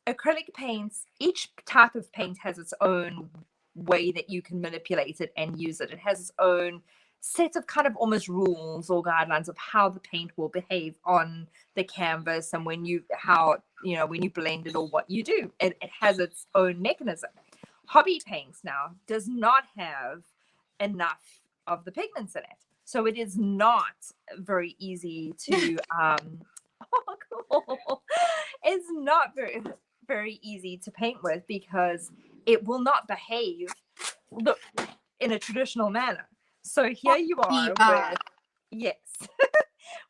acrylic paints, each type of paint has its own way that you can manipulate it and use it. It has its own set of kind of almost rules or guidelines of how the paint will behave on the canvas, and when you blend it or what you do. It has its own mechanism. Hobby paints now does not have enough of the pigments in it, so it is not very easy to it's not very easy to paint with, because it will not behave in a traditional manner. So here you are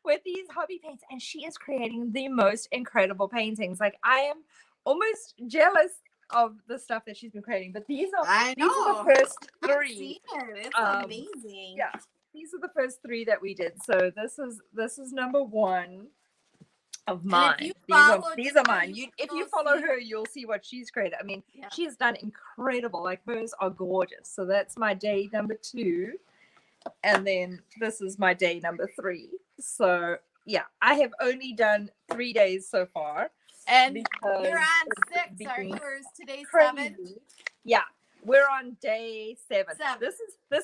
with these hobby paints, and she is creating the most incredible paintings. Like, I am almost jealous of the stuff that she's been creating, but these are the first three. It's amazing. Yeah, these are the first three that we did. So this is number one of mine. These are mine. If you follow her, you'll see what she's created. I mean, she has done incredible. Like, hers are gorgeous. So that's my day number 2. And then this is my day number 3. So yeah, I have only done 3 days so far. And you're on 6, are yours? Today's 7? Yeah, we're on day 7. This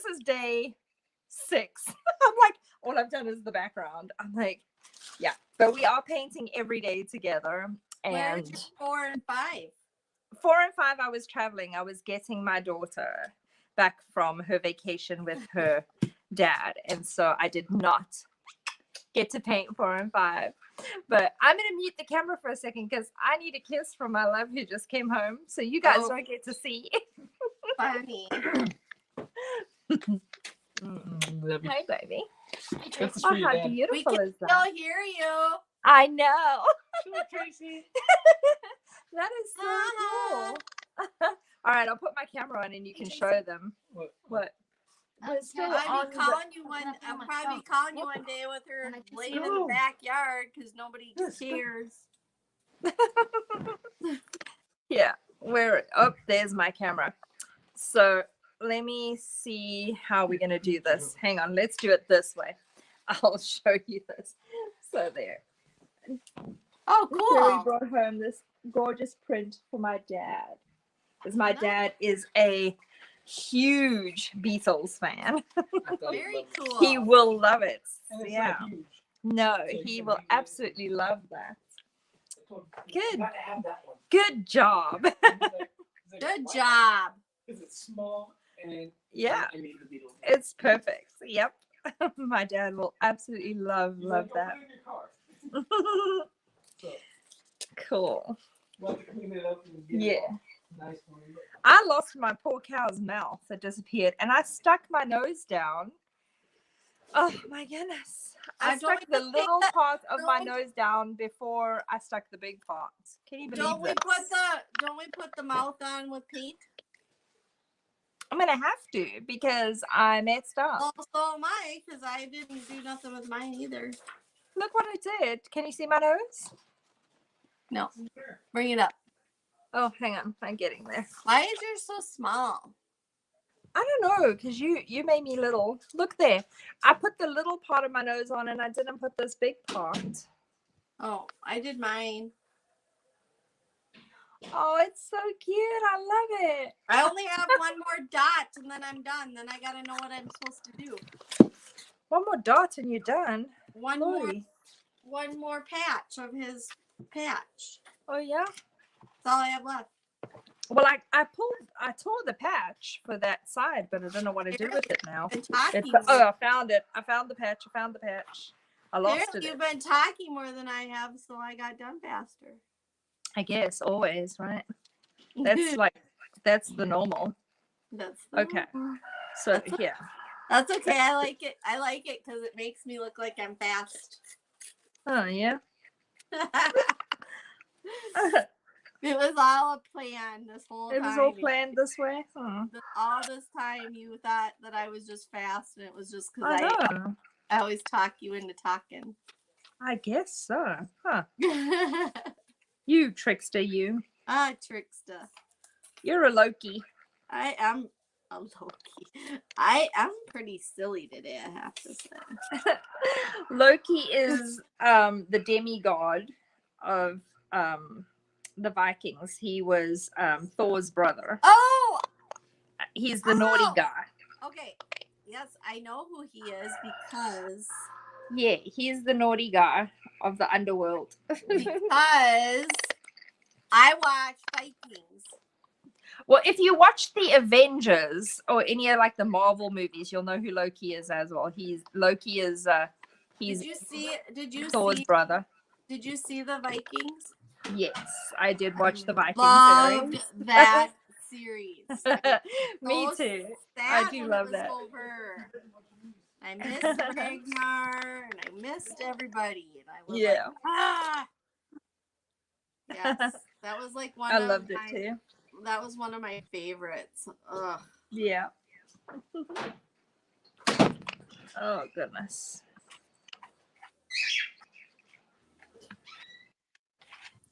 is day 6. I'm like, all I've done is the background. I'm like, yeah. But we are painting every day together. And where's your 4 and 5? 4 and 5, I was traveling. I was getting my daughter back from her vacation with her dad, and so I did not get to paint 4 and 5. But I'm gonna mute the camera for a second because I need a kiss from my love who just came home, so you guys don't get to see. Funny. Hi, baby. How beautiful we can is that? still hear you. I know. Tracy. That is so cool. All right, I'll put my camera on and you can show them. What? I'll probably be calling you one day with her laying in the backyard because nobody cares. Yeah, there's my camera. So let me see how we're gonna do this. Hang on, let's do it this way. I'll show you this. So there. Oh, Terry cool. brought home this gorgeous print for my dad. Because my Nice. dad is a huge Beatles fan. Very cool. He will love it. And it's Yeah. not huge. No, So you he can will read it. absolutely love that. You Good. gotta have that one. Good job. He's like, Good "What?" job. Because it's small and Yeah. I made the Beatles. It's perfect. Yep. My dad will absolutely love He's like, that. "Go put it in your car." So Cool. we'll have to clean it up and get Yeah. it all nice for you. I lost my poor cow's mouth. It disappeared. And I stuck my nose down. Oh my goodness. I stuck don't the we just little take part of my don't- nose down before I stuck the big part. Can you believe Don't we this? put the mouth on with paint? I'm gonna have to because I messed up. Oh, so am I, because I didn't do nothing with mine either. Look what I did. Can you see my nose? No. Bring it up. Oh, hang on. I'm getting there. Why is yours so small? I don't know, because you made me little. Look there. I put the little part of my nose on and I didn't put this big part. Oh, I did mine. Oh, it's so cute. I love it. I only have one more dot and then I'm done. Then I gotta know what I'm supposed to do. One more dot and you're done. One Lordy. more patch of his patch. Oh, yeah? That's all I have left. Well, I tore the patch for that side, but I don't know what to do with it now. Been talking. I found it. I found the patch. I lost Apparently it. you've been talking more than I have, so I got done faster. I guess always, right? That's the normal. That's Okay. So yeah. That's okay. I like it. I like it because it makes me look like I'm fast. Oh yeah. It was all a plan this whole time. It was all planned this way. All this time you thought that I was just fast, and it was just I because know. I always talk you into talking. I guess so. Huh. You trickster, you. Ah, trickster. You're a Loki. I am a Loki. I am pretty silly today, I have to say. Loki is the demigod of the Vikings. He was Thor's brother. Oh! He's the naughty guy. Okay. Yes, I know who he is because Yeah, he's the naughty guy of the underworld. I watch Vikings. Well, if you watch the Avengers or any of like the Marvel movies, you'll know who Loki is as well. Loki is he's Did you Thor's see brother. Did you see the Vikings? Yes, I did watch the Vikings Loved series. that series. Me So too. sad I do when love it was that. over. I missed Ragnar and I missed everybody. And I was Yeah. like, ah. Yes, that was like one I of loved it my, too. That was one of my favorites. Ugh. Yeah. Oh goodness.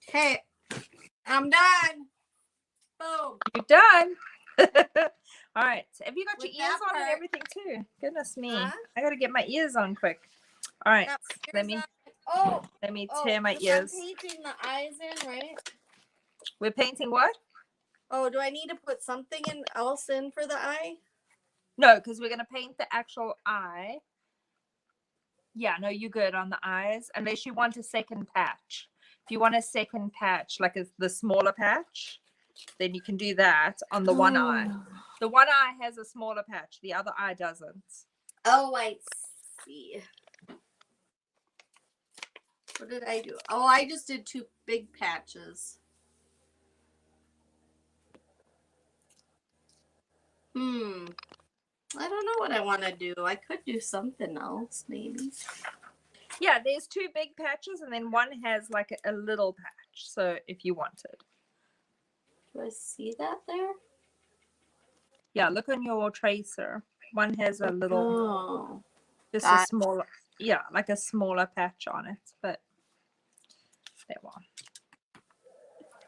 Okay, I'm done. Boom. You're done. All right. Have you got With your ears that on and part- everything too? Goodness me. Huh? I gotta get my ears on quick. All right. Got my Let ears me on. let me tear my I'm ears. painting the eyes in, right? We're painting what? Oh, do I need to put something else in for the eye? No, because we're gonna paint the actual eye. Yeah, no, you're good on the eyes, unless you want a second patch. If you want a second patch, like the smaller patch, then you can do that on the one eye. The one eye has a smaller patch, the other eye doesn't. Oh, I see. What did I do? Oh, I just did 2 big patches. I don't know what I want to do. I could do something else, maybe. Yeah, there's 2 big patches, and then one has like a little patch. So if you wanted. Do I see that there? Yeah, look on your tracer. One has a little, Oh. just Got a smaller, yeah, like a smaller patch on it. But that one.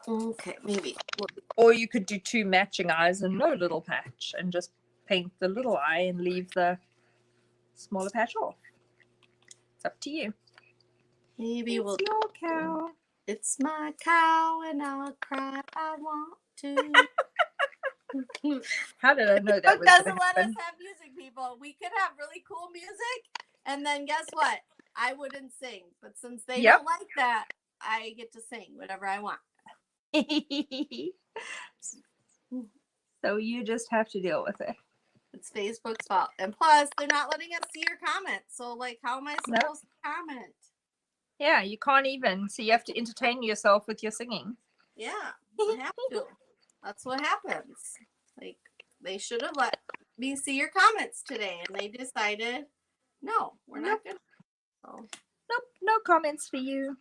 Okay, maybe. Or you could do 2 matching eyes and no little patch, and just paint the little eye and leave the smaller patch off. It's up to you. Maybe we'll. It's your cow. It's my cow, and I'll cry. I want to. How did I know that Facebook was doesn't going to let us happen? have music, people. We could have really cool music, and then guess what? I wouldn't sing. But since they Yep. don't like that, I get to sing whatever I want. So you just have to deal with it. It's Facebook's fault. And plus, they're not letting us see your comments. So, like, how am I Nope. supposed to comment? Yeah, you can't even. So you have to entertain yourself with your singing. Yeah, I have to. That's what happens. Like, they should have let me see your comments today, and they decided, no, we're not going to. So, Nope, no comments for you.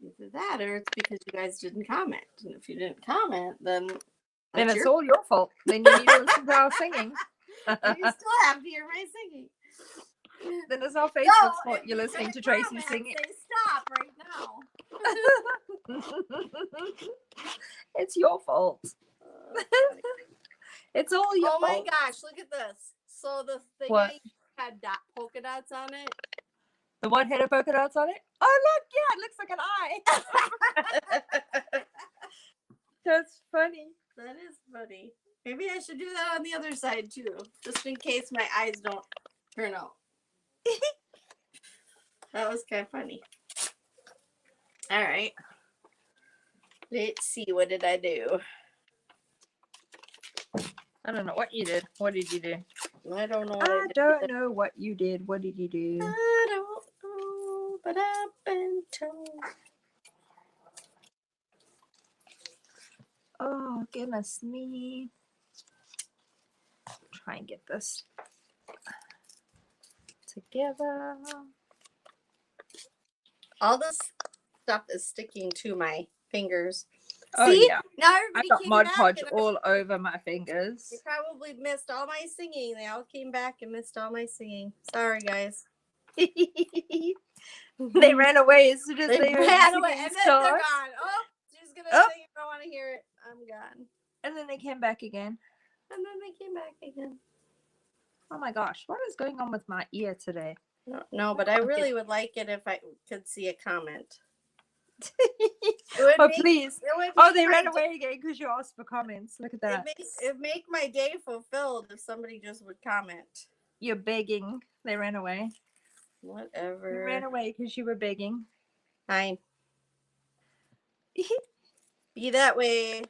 either that or it's because you guys didn't comment. And if you didn't comment, then Then that's it's all your fault. Then you need to listen to our singing. you still have to hear my singing. Then it's our Facebook's So, fault if you're you're listening gonna to Tracy comment, singing. say stop right now. It's your fault. It's all your Oh my fault. gosh, look at this. So the thing What? had polka dots on it. The one had polka dots on it? Oh, look, yeah, it looks like an eye. That's funny. That is funny. Maybe I should do that on the other side too, just in case my eyes don't turn out. That was kind of funny. All right. Let's see. What did I do? I don't know what you did. What did you do? I don't know what I I did. don't know what you did. What did you do? I don't know, but I've been told. Oh, goodness me. Try and get this together. All this stuff is sticking to my fingers. Oh, See? yeah. Now I everybody got came Mod back Podge and all over my fingers. they probably missed all my singing. They all came back and missed all my singing. Sorry, guys. They ran away as soon as They they heard ran the away singing and then they're start. gone. Oh, she's gonna Oh. sing. If I want to hear it, I'm gone. And then they came back again. And then they came back again. Oh my gosh, what is going on with my ear today? No, but I really would like it if I could see a comment. Oh, please. Oh, they ran my away again because you asked for comments. Look at that. It'd make my day fulfilled if somebody just would comment. You're begging. They ran away. Whatever. You ran away because you were begging. Fine. Be that way.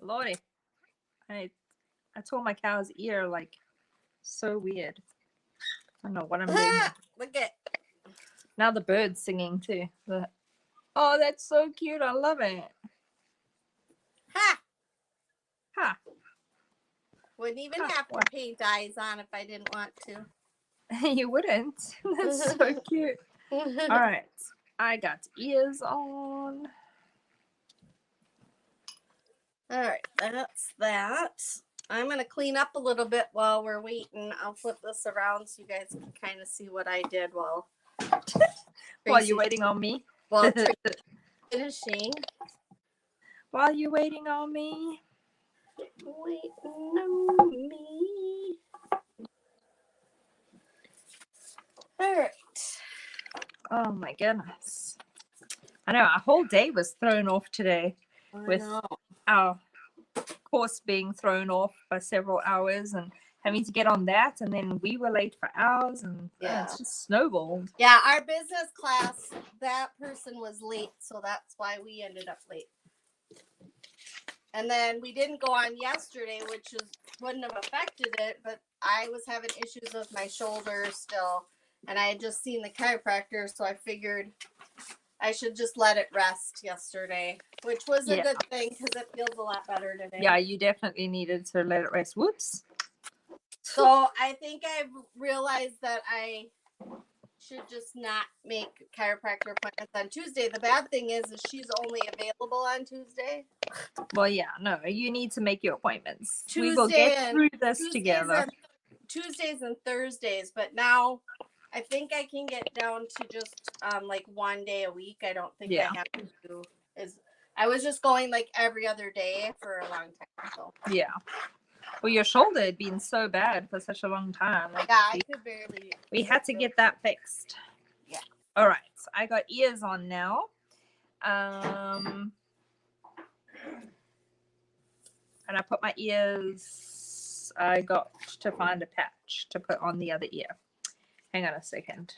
Lordy. I tore my cow's ear like so weird. I don't know what I'm doing. Look at. Now the bird's singing too. Oh, that's so cute. I love it. Ha! Ha. Wouldn't even Ha. have to paint eyes on if I didn't want to. You wouldn't. That's so cute. All right. I got ears on. All right, that's that. I'm going to clean up a little bit while we're waiting. I'll flip this around so you guys can kind of see what I did while You're waiting on me. While finishing. While you're waiting on me. Waiting on me. All right. Oh my goodness. I know our whole day was thrown off today with our course being thrown off by several hours and having to get on that, and then we were late for ours, and it's just snowballed. Yeah, our business class, that person was late, so that's why we ended up late. And then we didn't go on yesterday, which wouldn't have affected it, but I was having issues with my shoulder still, and I had just seen the chiropractor, so I figured I should just let it rest yesterday, which was a good thing because it feels a lot better today. Yeah, you definitely needed to let it rest. Whoops. So I think I've realized that I should just not make chiropractor appointments on Tuesday. The bad thing is she's only available on Tuesday. Well, yeah, no, you need to make your appointments. Tuesday we will get through this together. Tuesdays and Thursdays, but now I think I can get down to just like 1 day a week. I don't think I have to do I was just going like every other day for a long time. So yeah. Well, your shoulder had been so bad for such a long time. Like, Yeah, I could barely. we had to get that fixed. Yeah. All right. So I got ears on now. And I put my ears. I got to find a patch to put on the other ear. Hang on a second.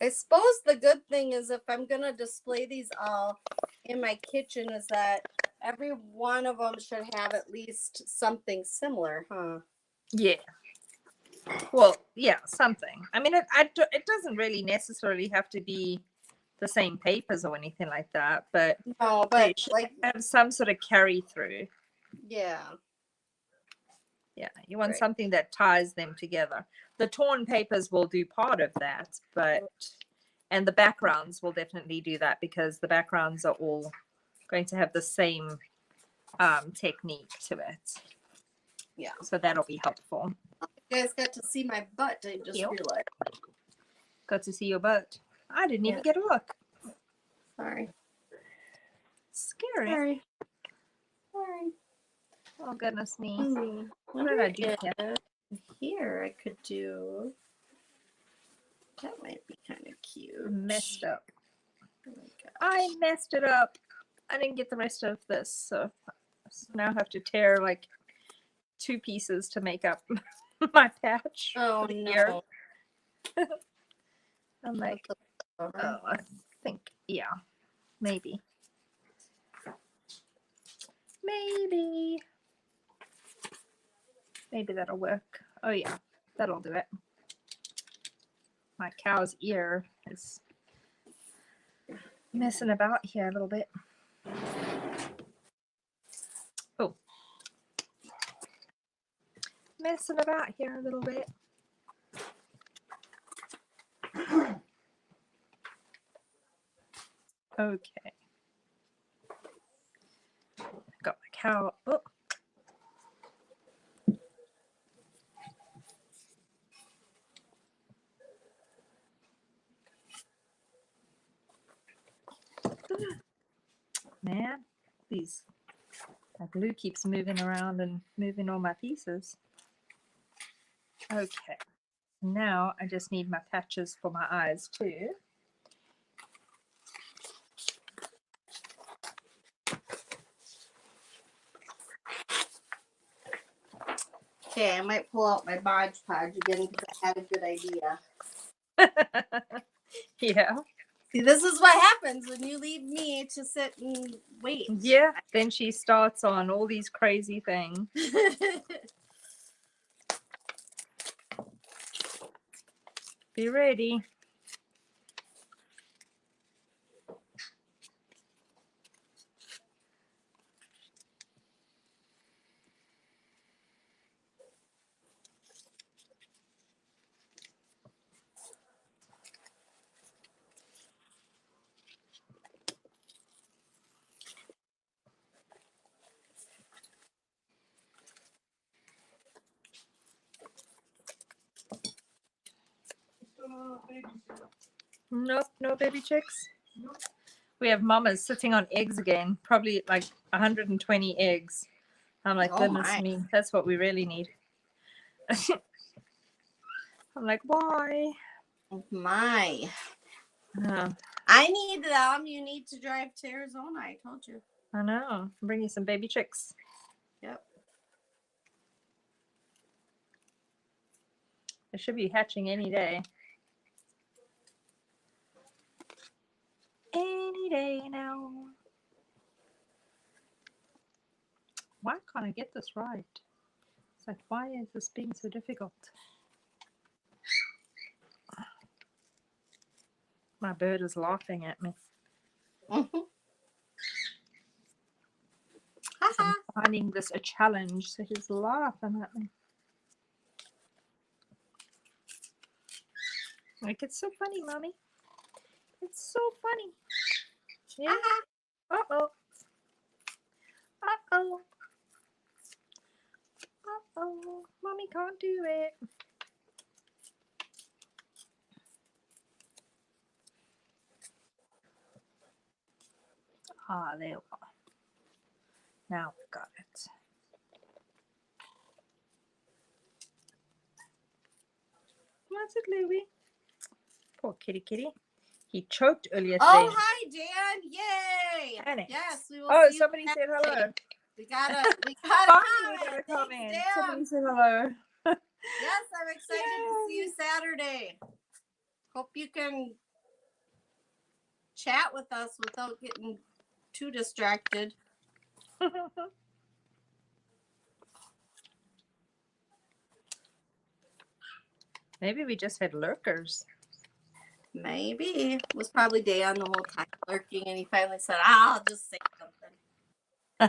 I suppose the good thing is if I'm gonna display these all in my kitchen is that every one of them should have at least something similar, huh? Yeah. Well, yeah, something. I mean, it doesn't really necessarily have to be the same papers or anything like that, but No, they but should like, have some sort of carry through. yeah, Yeah, you want Right. something that ties them together. The torn papers will do part of that, and the backgrounds will definitely do that because the backgrounds are all going to have the same technique to it. Yeah. So that'll be helpful. you guys got to see my butt. I just Yep. realized. Got to see your butt. I didn't even get a look. Sorry. Scary. Sorry. Oh, goodness me. What did I do here? Here I could do. That might be kind of cute. Messed up. Oh my gosh. I messed it up. I didn't get the rest of this, so now I have to tear like 2 pieces to make up my patch. Oh for the no. ear. I'm like, Oh, I think, yeah, maybe. Maybe that'll work. Oh yeah, that'll do it. My cow's ear is messing about here a little bit. Oh. Messing about here a little bit. Okay. Got my cow. Oh. Man, my glue keeps moving around and moving all my pieces. Okay. Now I just need my patches for my eyes too. Okay, I might pull out my Podge again because I had a good idea. Yeah. See, this is what happens when you leave me to sit and wait. Yeah. Then she starts on all these crazy things. Be ready. Nope, no baby chicks. Nope. We have mamas sitting on eggs again, probably like 120 eggs. I'm like, Oh goodness my. me, that's what we really need. I'm like, why? My. Oh, I need them. You need to drive to Arizona. I told you. I know. Bring you some baby chicks. Yep. They should be hatching any day. Any day now. Why can't I get this right? It's like, why is this being so difficult? My bird is laughing at me. I'm finding this a challenge, so he's laughing at me. Like, it's so funny, Mommy. It's so funny. Yeah. Uh-oh. Uh-oh. Uh-oh. Mommy can't do it. Ah, there we go. Now we've got it. That's it, Louie. Poor kitty. He choked earlier today. Oh, hi, Dan. Yay. Annie. Yes, we will Oh, see you somebody said Saturday. hello. We got a Finally, comment. got a Thanks, comment. Dan. Somebody said hello. Yes, I'm excited to see you Saturday. Hope you can chat with us without getting too distracted. Maybe we just had lurkers. Maybe. It was probably Dan the whole time lurking, and he finally said, I'll just say something.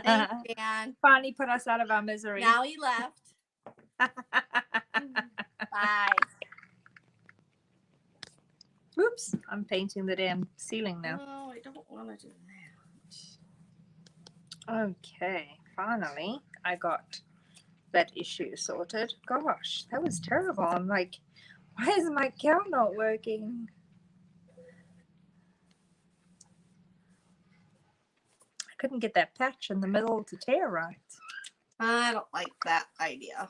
Thanks, Dan. Finally put us out of our misery. Now he left. Bye. Oops, I'm painting the damn ceiling now. No, I don't want to do that. Okay, finally, I got that issue sorted. Gosh, that was terrible. I'm like, why is my count not working? I couldn't get that patch in the middle to tear right. I don't like that idea.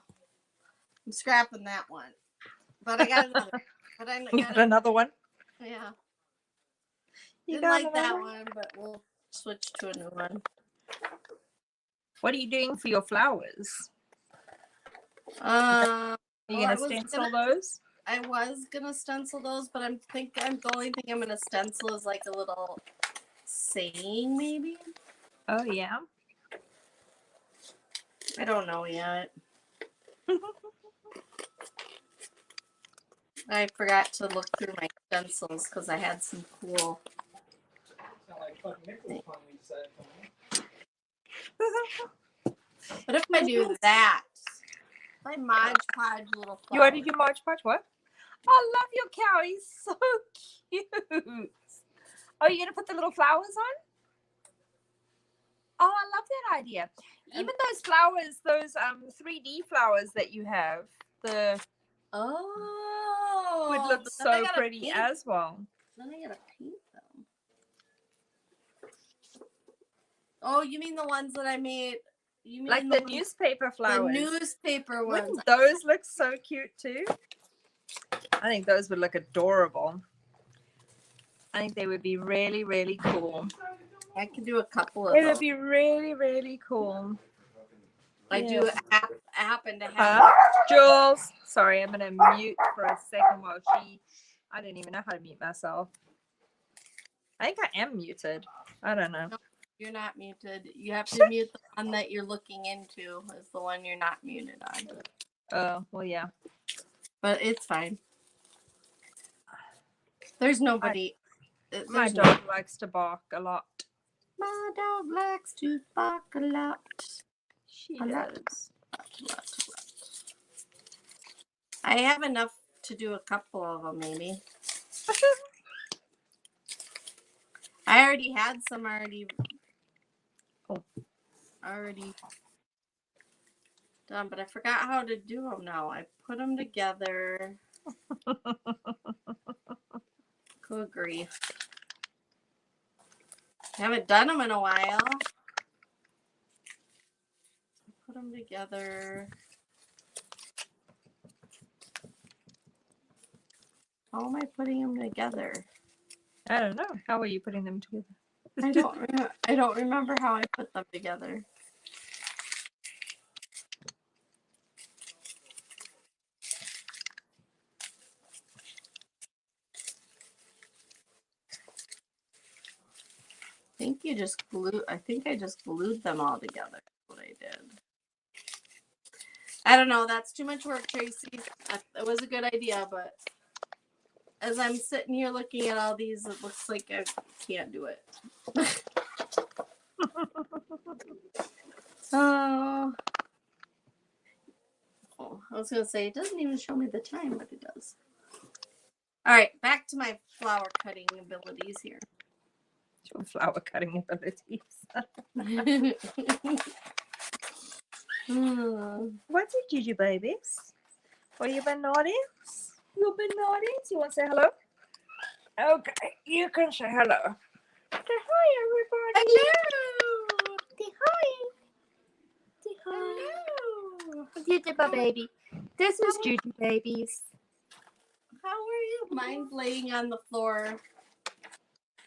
I'm scrapping that one. But I got another. But I You got another one? Yeah. You Didn't got like that another one, but we'll switch to a new one. What are you doing for your flowers? Are Are you gonna stencil those? I was gonna stencil those, but the only thing I'm gonna stencil is like a little saying, maybe. Oh yeah. I don't know yet. I forgot to look through my stencils because I had some cool. Sound like fucking Nicholas finally decided to What if I do that? If I Mod Podge little flowers. You already do March Podge? What? I love your cow. He's so cute. Oh, you're gonna put the little flowers on? Oh, I love that idea. Even those flowers, those 3D flowers that you have, the Oh, would look but then I so gotta pretty paint- as well. Then I gotta paint them. Oh, you mean the ones that I made? You mean Like the newspaper flowers. The newspaper ones. Wouldn't those look so cute too? I think those would look adorable. I think they would be really, really cool. I can do a couple of It those. would be really, really cool. I do happen to have. Huh? Jules, sorry, I'm gonna mute for a second while I don't even know how to mute myself. I think I am muted. I don't know. No, you're not muted. You have to mute the one that you're looking into. Is the one you're not muted on. Oh, well, yeah. But it's fine. There's nobody. My dog likes to bark a lot. My dog likes to bark a lot. She A lot. does. I have enough to do a couple of them, maybe. I already had some already done, but I forgot how to do them now. I put them together. Good grief. I haven't done them in a while. Put them together. How am I putting them together? I don't know. How are you putting them together? I don't remember how I put them together. I think I just glued them all together. That's what I did. I don't know. That's too much work, Tracy. It was a good idea, but as I'm sitting here looking at all these, it looks like I can't do it. Oh, I was going to say, it doesn't even show me the time, but it does. All right, back to my flower cutting abilities here. Your flower cutting abilities. What did you do, babies? Were you bananas? You bananas? You want to say hello? Okay, you can say hello. Say hi, everybody. Hello. Say hi. Say hi. Hello. Judy, baby. This is Judy, babies. Mine's laying on the floor,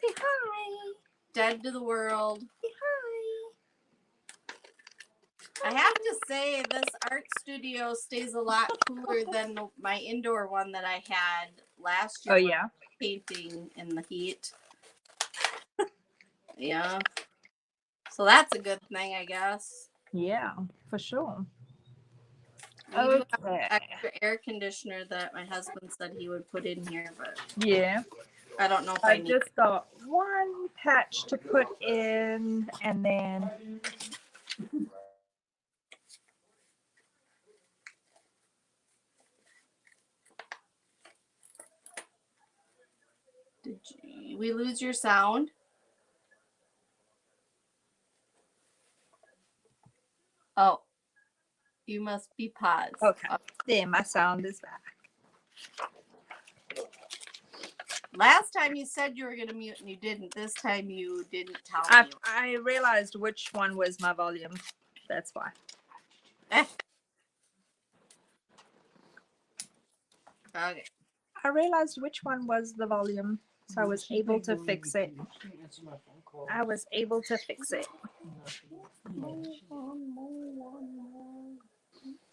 Say hi. dead to the world. Say hi. I have to say, this art studio stays a lot cooler than my indoor one that I had last year. Oh, when yeah? I was painting in the heat. Yeah. So that's a good thing, I guess. Yeah, for sure. We do have Okay. extra air conditioner that my husband said he would put in here, but Yeah. I don't know if I I've need. just got one patch to put in, and then Did we lose your sound? Oh, you must be paused. okay, there, my sound is back. Last time you said you were going to mute and you didn't. This time you didn't tell me. I realized which one was my volume. That's why. Okay. I realized which one was the volume, so I was able to fix it. I was able to fix it.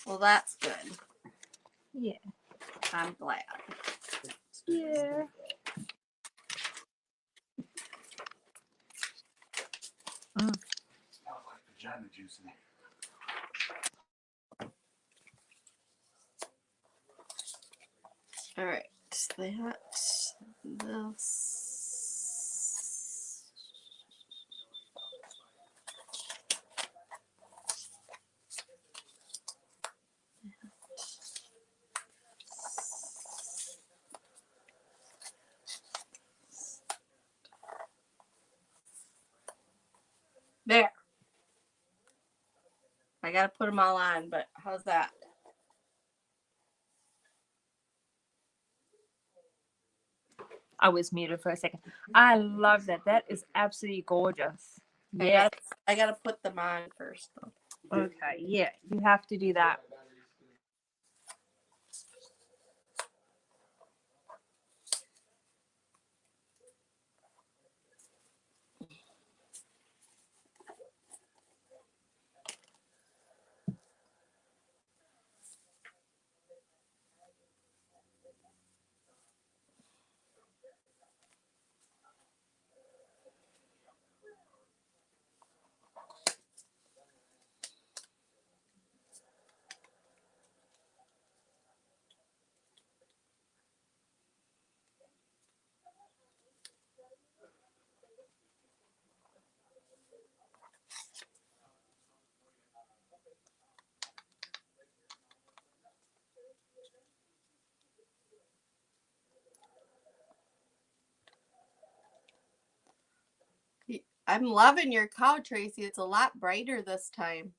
Well, that's good. Yeah. I'm glad. Yeah. All right. That's this. There. I got to put them all on, but how's that? I was muted for a second. I love that. That is absolutely gorgeous. Yeah. I got to put them on first, though. Okay. Yeah. You have to do that. I'm loving your cow, Tracy. It's a lot brighter this time.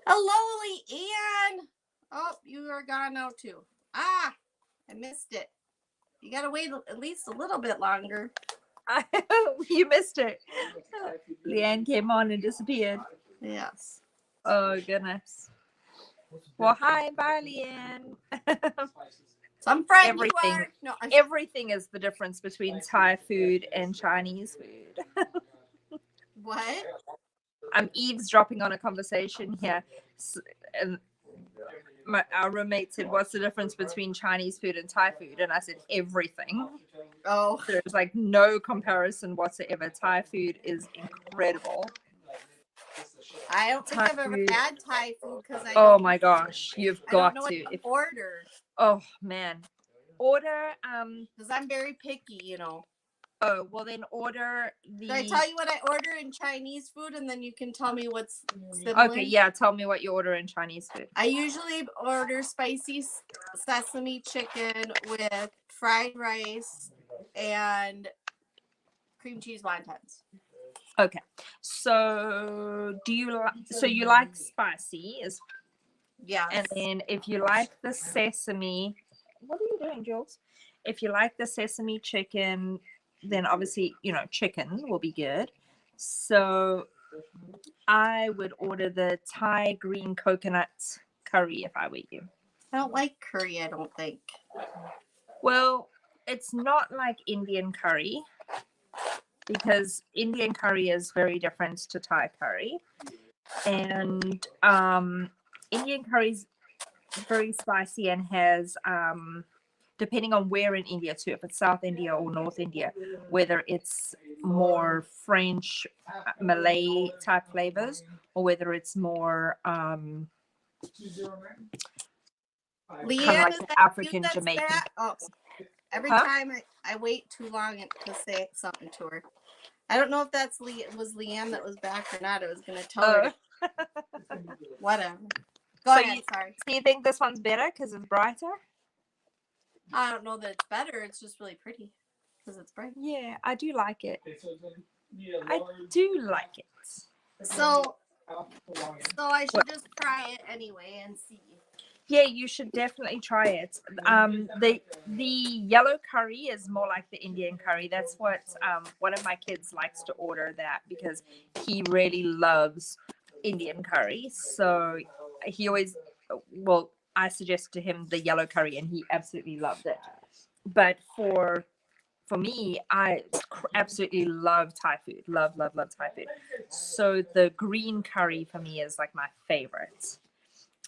Hello, Leanne. Oh, you are gone now too. Ah, I missed it. You gotta wait at least a little bit longer. You missed it. Leanne came on and disappeared. Yes. Oh, goodness. Well, hi. Bye, Leanne. Some friend Everything. you are. No, Everything is the difference between Thai food and Chinese food. what? I'm eavesdropping on a conversation here. And our roommate said, "What's the difference between Chinese food and Thai food?" And I said, "Everything." Oh, There's like no comparison whatsoever. Thai food is incredible. I don't think Thai I've ever food. had Thai food because I. Oh my gosh, you've I don't got know what to. to order Oh man, order. because I'm very picky, you know. Oh well, then order the. Should I tell you what I order in Chinese food, and then you can tell me what's similar? Okay, yeah. Tell me what you order in Chinese food. I usually order spicy sesame chicken with fried rice and cream cheese wontons. Okay, so do you like? So you like spicy? Yes. And then if you like the sesame, what are you Hello, angels. If you like the sesame chicken, then obviously, chicken will be good. So I would order the Thai green coconut curry if I were you. I don't like curry, I don't think. Well, it's not like Indian curry because Indian curry is very different to Thai curry. And Indian curry is very spicy and has, depending on where in India too, if it's South India or North India, whether it's more French, Malay type flavors, or whether it's more kind of Leanne, like is the that African you that's Jamaican. back? Oh, every Huh? time I wait too long to say something to her. I don't know if that's was Leanne that was back or not. I was going to tell her. Whatever. Go ahead, sorry. So you think this one's better because it's brighter? I don't know that it's better. It's just really pretty because it's bright. Yeah, I do like it. I do like it. So I should just try it anyway and see. Yeah, you should definitely try it. The yellow curry is more like the Indian curry. That's what one of my kids likes to order that because he really loves Indian curry. So he always, well, I suggested to him the yellow curry and he absolutely loved it. But for me, I absolutely love Thai food. Love Thai food. So the green curry for me is like my favorite.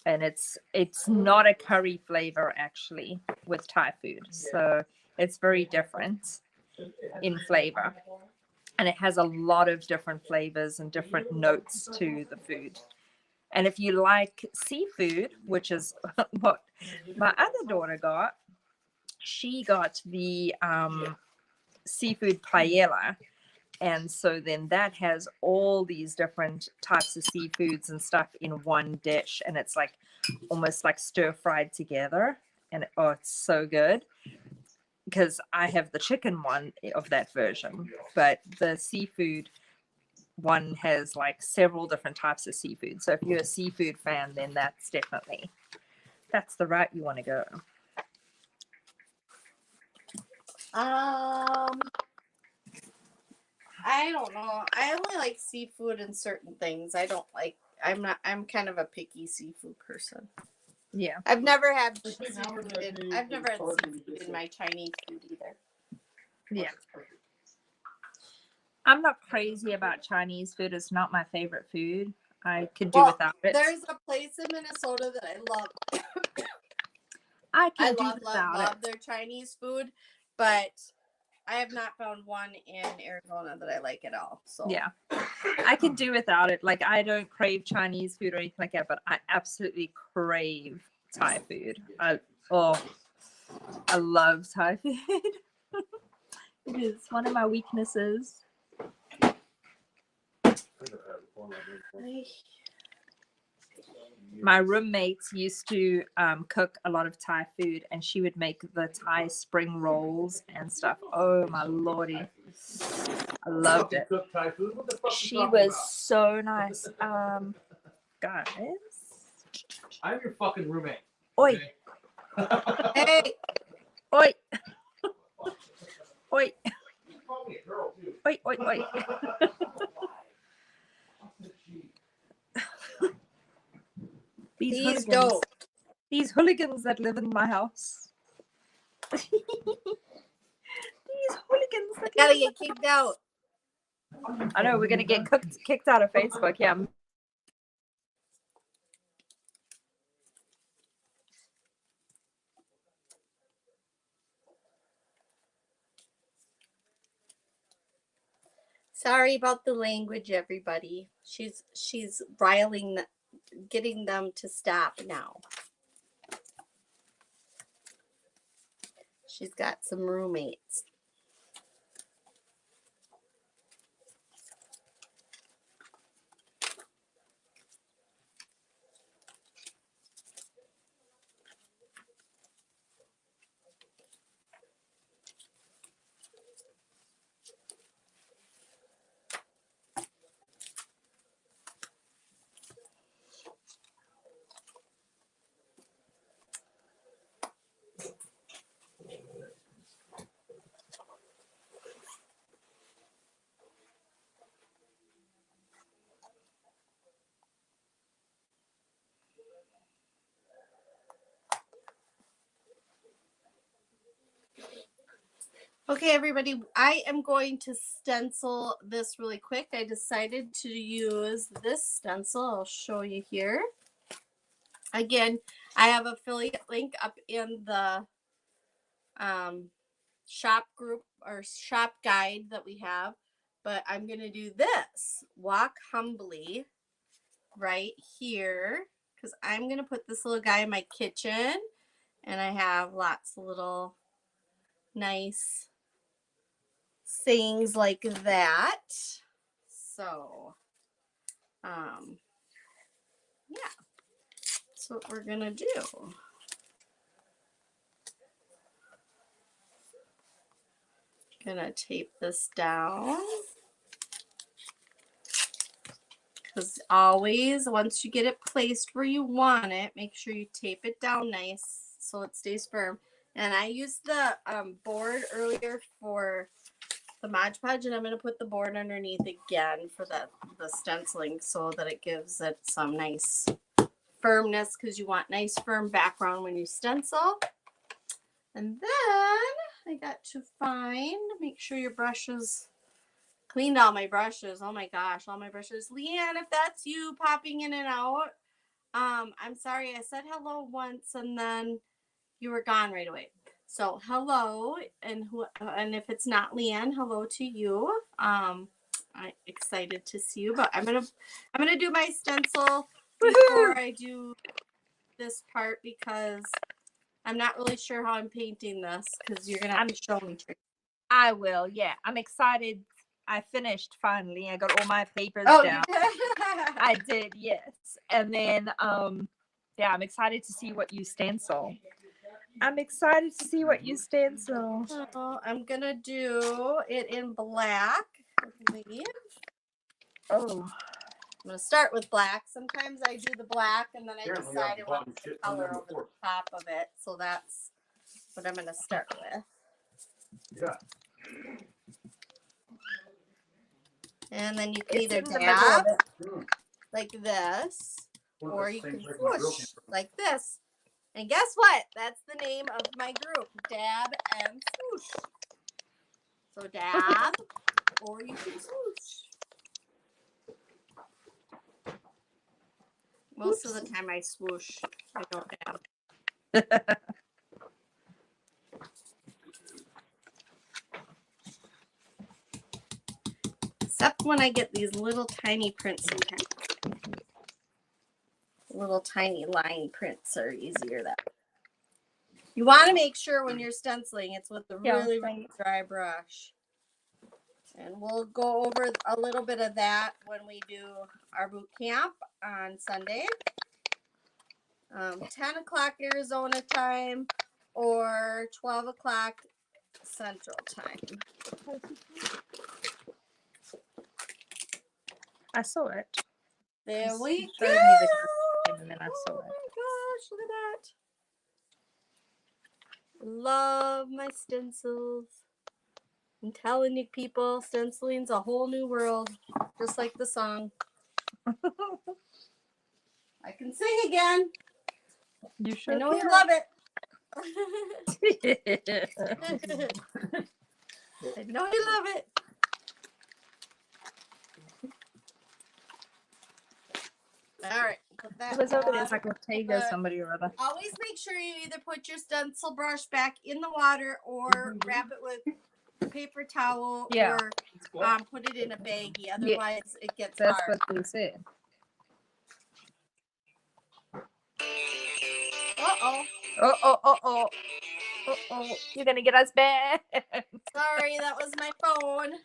And it's not a curry flavor actually with Thai food. So it's very different in flavor. And it has a lot of different flavors and different notes to the food. And if you like seafood, which is what my other daughter got, she got the seafood paella. And so then that has all these different types of seafoods and stuff in one dish. And it's like almost like stir fried together. And it's so good. Because I have the chicken one of that version. But the seafood one has like several different types of seafood. So if you're a seafood fan, then that's the route you want to go. I don't know. I only like seafood and certain things. I'm kind of a picky seafood person. Yeah. I've never had seafood in my Chinese food either. Yeah. I'm not crazy about Chinese food. It's not my favorite food. I could do without it. There's a place in Minnesota that I love. I love their Chinese food, but I have not found one in Arizona that I like at all. So yeah, I can do without it. Like I don't crave Chinese food or anything like that, but I absolutely crave Thai food. I love Thai food. It is one of my weaknesses. My roommates used to cook a lot of Thai food, and she would make the Thai spring rolls and stuff. Oh my lordy, I loved it. She was so nice. Guys, I'm your fucking roommate. Oi, hey, oi, oi, oi, oi, oi. he's dope. These hooligans that live in my house. These hooligans that Gotta get kicked out. I know we're gonna get kicked out of Facebook. Yeah. Sorry about the language, everybody. She's getting them to stop now. She's got some roommates. Okay, everybody, I am going to stencil this really quick. I decided to use this stencil. I'll show you here. Again, I have affiliate link up in the shop group or shop guide that we have, but I'm going to do this. Walk humbly right here because I'm going to put this little guy in my kitchen, and I have lots of little nice things like that. So, yeah, that's what we're gonna do. Gonna tape this down because always once you get it placed where you want it, make sure you tape it down nice so it stays firm. And I used the board earlier for the Mod Podge, and I'm going to put the board underneath again for the stenciling so that it gives it some nice firmness, because you want nice firm background when you stencil. And then I got to make sure your brushes, cleaned all my brushes. Oh my gosh, all my brushes. Leanne, if that's you popping in and out, I'm sorry. I said hello once and then you were gone right away. So hello, and if it's not Leanne, hello to you. I'm excited to see you, but I'm gonna do my stencil before I do this part because I'm not really sure how I'm painting this because you're gonna have to show me. I will. Yeah, I'm excited. I finished finally. I got all my papers down. I did, yes. And then, yeah, I'm excited to see what you stencil. I'm excited to see what you stencil. So I'm gonna do it in black, I believe. Oh, I'm gonna start with black. Sometimes I do the black and then I decide I want the color over the top of it. So that's what I'm gonna start with. Yeah. And then you can it's either in the middle of dab it. like this, or you can swoosh like this. And guess what? That's the name of my group, Dab and Swoosh. So dab, or you can swoosh. Most of the time I swoosh. I don't dab. Except when I get these little tiny prints sometimes. Little tiny line prints are easier that way. You want to make sure when you're stenciling it's with a really, really dry brush. And we'll go over a little bit of that when we do our boot camp on Sunday. 10 o'clock Arizona time or 12 o'clock Central time. I saw it. There we You go. showed me the green and then I saw Oh it. my gosh, look at that. Love my stencils. I'm telling you, people, stenciling's a whole new world, just like the song. I can sing again. You sure I know can. you love it. I know you love it. All right. Put that It was over there. It's on. like Ortega somebody or other. Always make sure you either put your stencil brush back in the water or wrap it with paper towel or put it in a baggie. Otherwise, it gets That's hard. what they said. Uh-oh. Oh. You're going to get us banned. Sorry, that was my phone.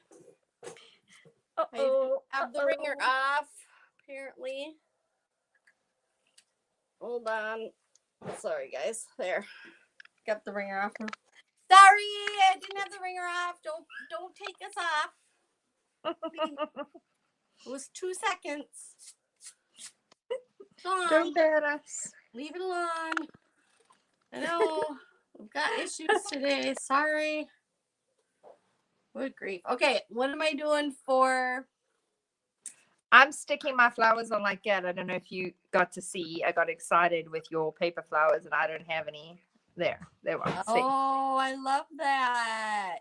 Uh-oh. I have the ringer off, apparently. Hold on. Sorry, guys. There. Got the ringer off now. Sorry, I didn't have the ringer off. Don't take us off. It was 2 seconds. Don't ban us. Leave it alone. I know. We've got issues today. Sorry. Good grief. Okay, what am I doing for? I'm sticking my flowers on like that. I don't know if you got to see. I got excited with your paper flowers and I don't have any. There. There we are. Oh, I love that.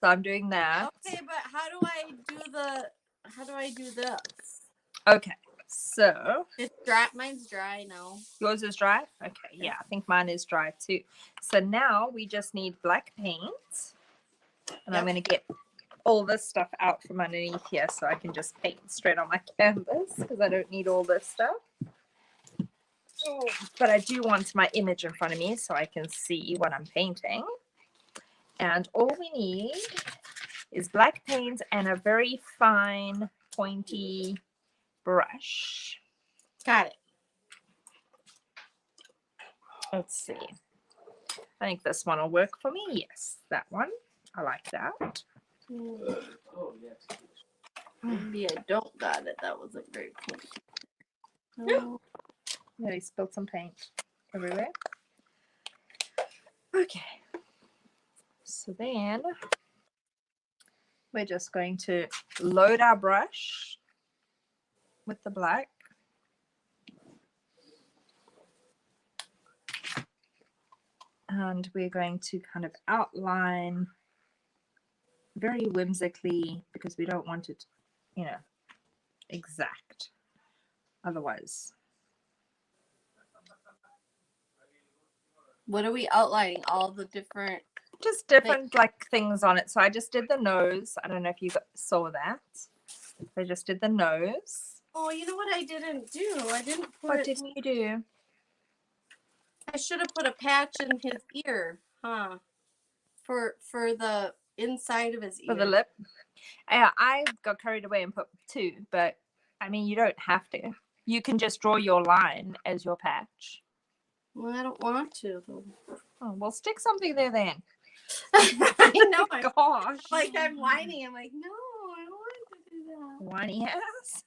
So I'm doing that. Okay, but how do I do this? Okay, so It's dry. Mine's dry now. yours is dry? Okay, yeah, I think mine is dry too. So now we just need black paint. And I'm Yep. going to get all this stuff out from underneath here so I can just paint straight on my canvas because I don't need all this stuff. But I do want my image in front of me so I can see what I'm painting. And all we need is black paint and a very fine, pointy brush. Got it. Let's see. I think this one will work for me. Yes, that one. I like that. Oh, yes. Maybe I don't got it. That wasn't very pointy. No. Yeah, he spilled some paint everywhere. Okay. So then we're just going to load our brush with the black. And we're going to kind of outline very whimsically because we don't want it, you know, exact. Otherwise. What are we outlining? All the different. Just different like things on it. So I just did the nose. I don't know if you saw that. I just did the nose. Oh, you know what I didn't do? I didn't put. What didn't you do? I should have put a patch in his ear, huh? For the inside of his ear. For the lip. Yeah, I got carried away and put 2, but I mean you don't have to. You can just draw your line as your patch. Well, I don't want to though. Oh, well, stick something there then. I know. Gosh. I'm whining. I'm like, no, I don't want to do that. Whiny ass.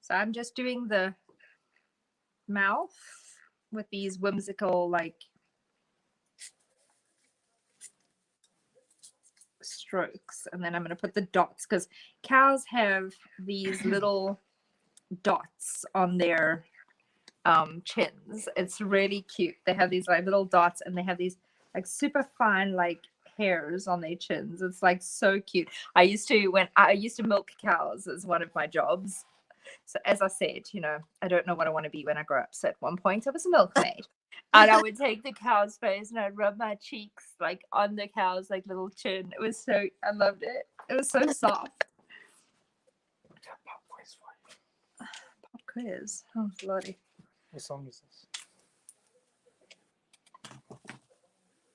So I'm just doing the mouth with these whimsical like strokes, and then I'm going to put the dots because cows have these little dots on their chins. It's really cute. They have these like little dots and they have these like super fine like hairs on their chins. It's like so cute. I used to milk cows as one of my jobs. So as I said, you know, I don't know what I want to be when I grow up. So at one point I was a milkmaid. And I would take the cow's face and I'd rub my cheeks like on the cow's like little chin. It was so, I loved it. It was so soft. Pop quiz for you. Pop quiz. Oh, bloody. What song is this?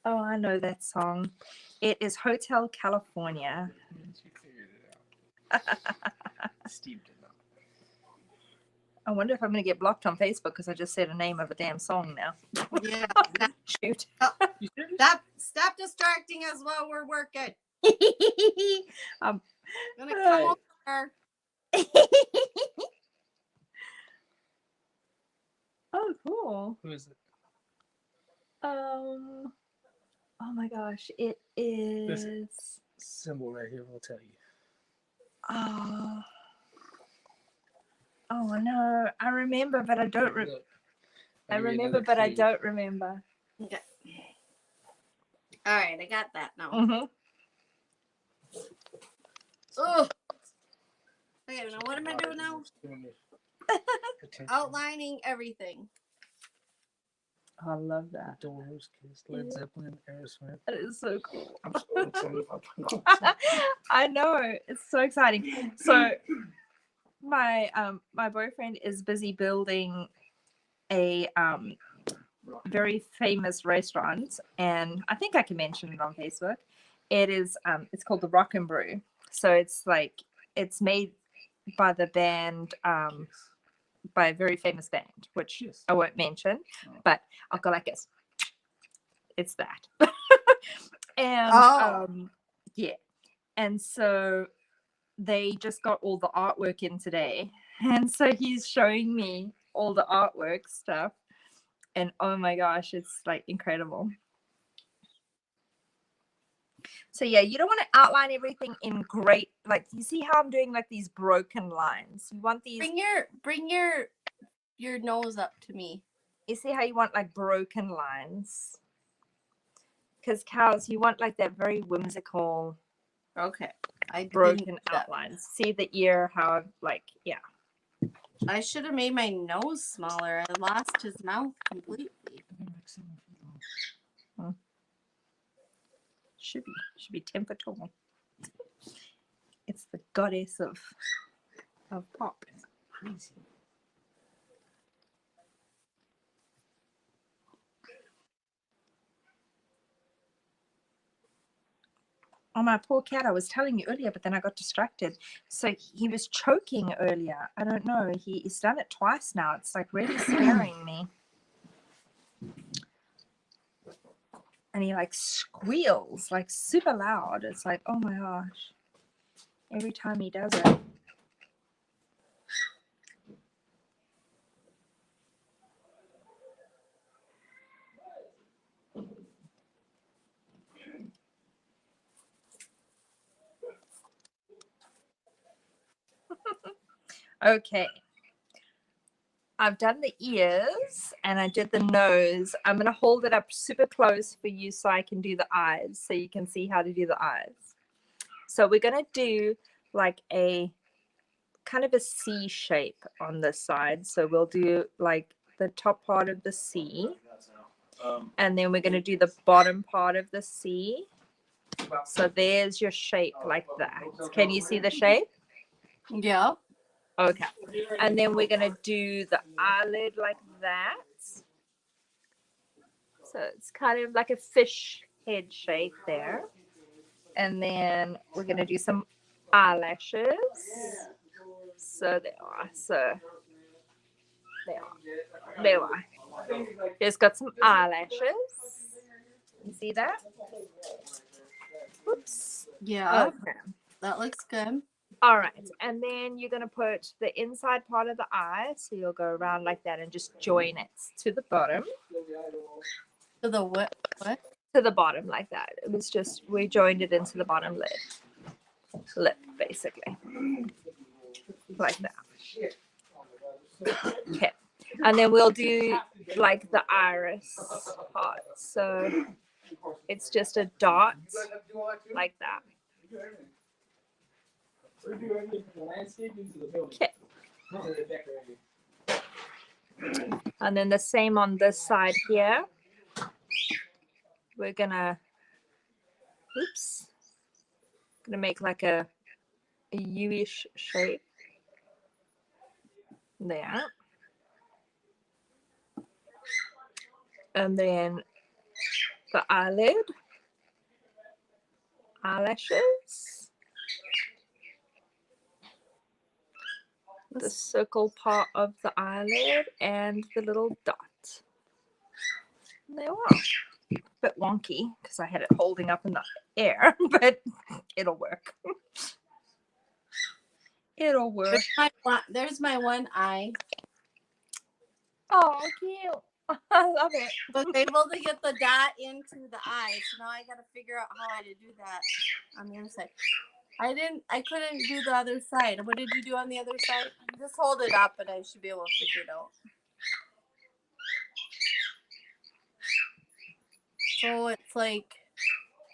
Oh, I know that song. It is Hotel California. You figured it out. Steve did not. I wonder if I'm going to get blocked on Facebook because I just said a name of a damn song now. Yeah. Shoot. You serious? Stop distracting us while we're working. Um, I'm gonna come over. Oh, cool. Who is it? Oh my gosh, it is. This symbol right here will tell you. Oh no, I remember, but I don't. Look, I I'll give you remember, another but I clue. don't remember. Okay. All right, I got that now. Mm-hmm. Ugh. Okay, now what am I doing now? Attention. Outlining everything. I love that. Doors, Kiss, Led Zeppelin, Aerosmith. That is so cool. I'm so excited about I know, it's so exciting. So my my boyfriend is busy building a very famous restaurant, and I think I can mention it on Facebook. It is it's called the Rock and Brew. So it's like it's made by the band by a very famous band, which Yes. I won't mention, but I'll go like this. It's that. And yeah. And so they just got all the artwork in today. And so he's showing me all the artwork stuff. And oh my gosh, it's like incredible. So yeah, you don't want to outline everything in great, like you see how I'm doing like these broken lines. You want these. Bring your nose up to me. You see how you want like broken lines? Because cows, you want like that very whimsical Okay. I didn't broken do that. outlines. See the ear, how like, yeah. I should have made my nose smaller. I lost his mouth completely. Should be 10 foot tall. It's the goddess of pop. Oh, my poor cat. I was telling you earlier, but then I got distracted. So he was choking earlier. I don't know. He's done it twice now. It's like really scaring me. And he like squeals like super loud. It's like, oh my gosh. Every time he does it. Okay. I've done the ears and I did the nose. I'm going to hold it up super close for you so I can do the eyes, so you can see how to do the eyes. So we're going to do like a kind of a C shape on this side. So we'll do like the top part of the C, and then we're going to do the bottom part of the C. So there's your shape like that. Can you see the shape? Yeah. Okay. And then we're going to do the eyelid like that. So it's kind of like a fish head shape there. And then we're going to do some eyelashes. So they are. So they are. There are. Just got some eyelashes. You see that? Oops. Yeah. Okay. That looks good. All right. And then you're going to put the inside part of the eye. So you'll go around like that and just join it to the bottom. To the what? What? To the bottom like that. It was just, we joined it into the bottom lip, basically. Like that. Okay. And then we'll do like the iris part. So it's just a dot like that. Okay. And then the same on this side here. We're gonna, gonna make like a U-ish shape there. And then the eyelid, eyelashes, the circle part of the eyelid, and the little dot. There we are. Bit wonky because I had it holding up in the air, but it'll work. It'll work. There's my one eye. Oh, cute. I love it. I was able to get the dot into the eye, so now I gotta figure out how to do that on the other side. I couldn't do the other side. What did you do on the other side? Just hold it up and I should be able to figure it out. So it's like,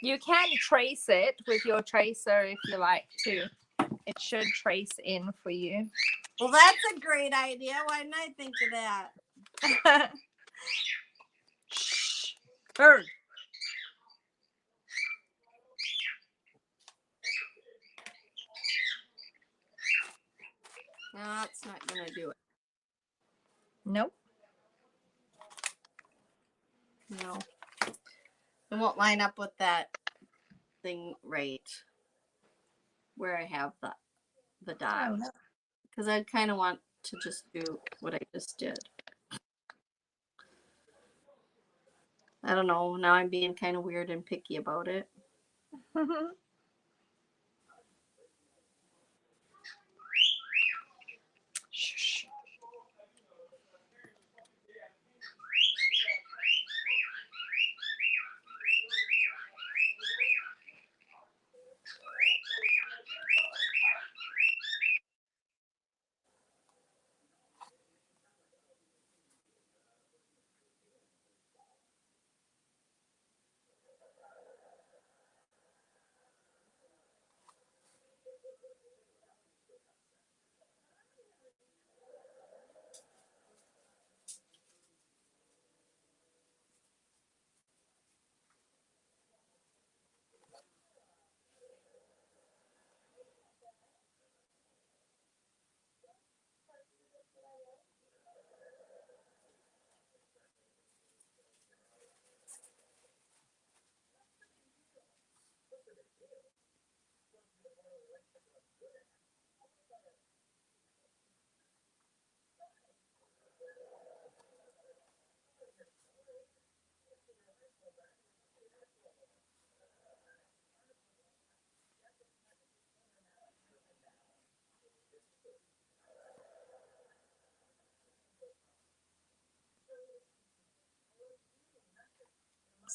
You can trace it with your tracer if you like to. It should trace in for you. well, that's a great idea. Why didn't I think of that? Shh. Bird. No, that's not gonna do it. Nope. No. It won't line up with that thing right where I have the dot. Oh, no. Because I kind of want to just do what I just did. I don't know. Now I'm being kind of weird and picky about it. Shh.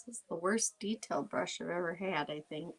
This is the worst detail brush I've ever had, I think.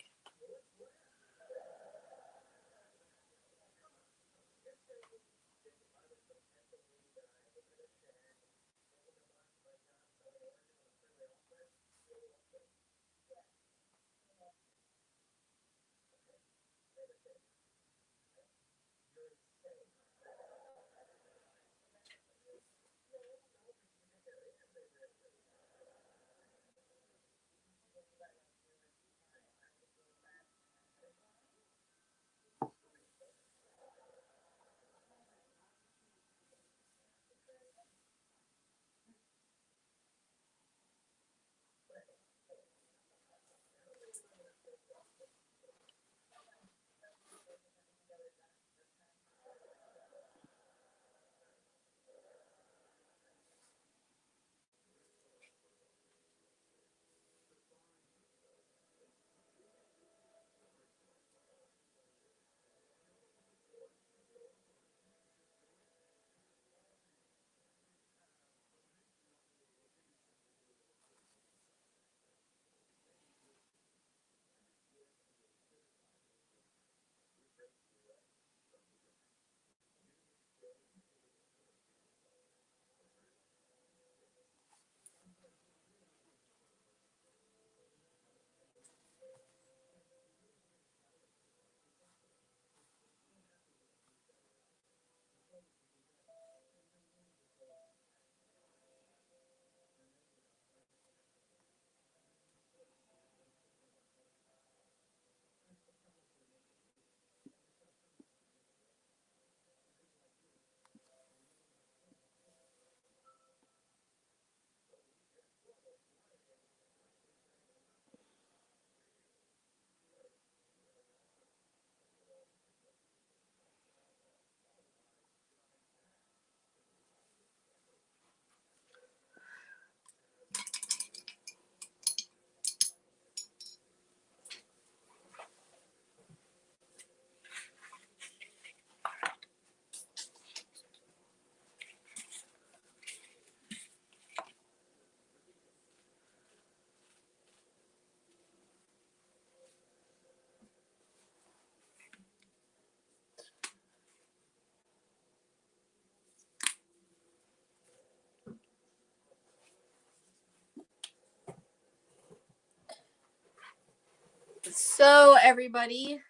So everybody,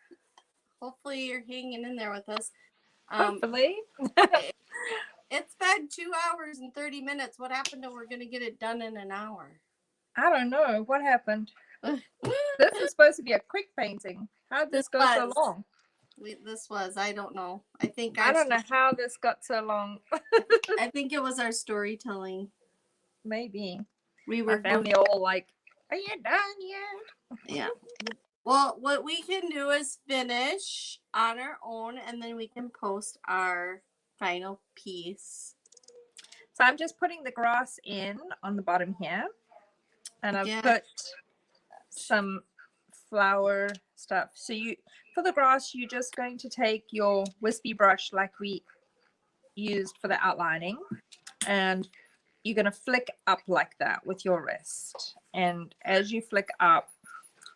hopefully you're hanging in there with us. Hopefully. It's been 2 hours and 30 minutes. What happened to we're going to get it done in an hour? I don't know what happened. This is supposed to be a quick painting. How did this go so long? I don't know. I don't know how this got so long. I think it was our storytelling. Maybe. My family all like, are you done yet? Yeah. Well, what we can do is finish on our own, and then we can post our final piece. So I'm just putting the grass in on the bottom here, and I've put some flower stuff. So for the grass, you're just going to take your wispy brush like we used for the outlining, and you're going to flick up like that with your wrist. And as you flick up,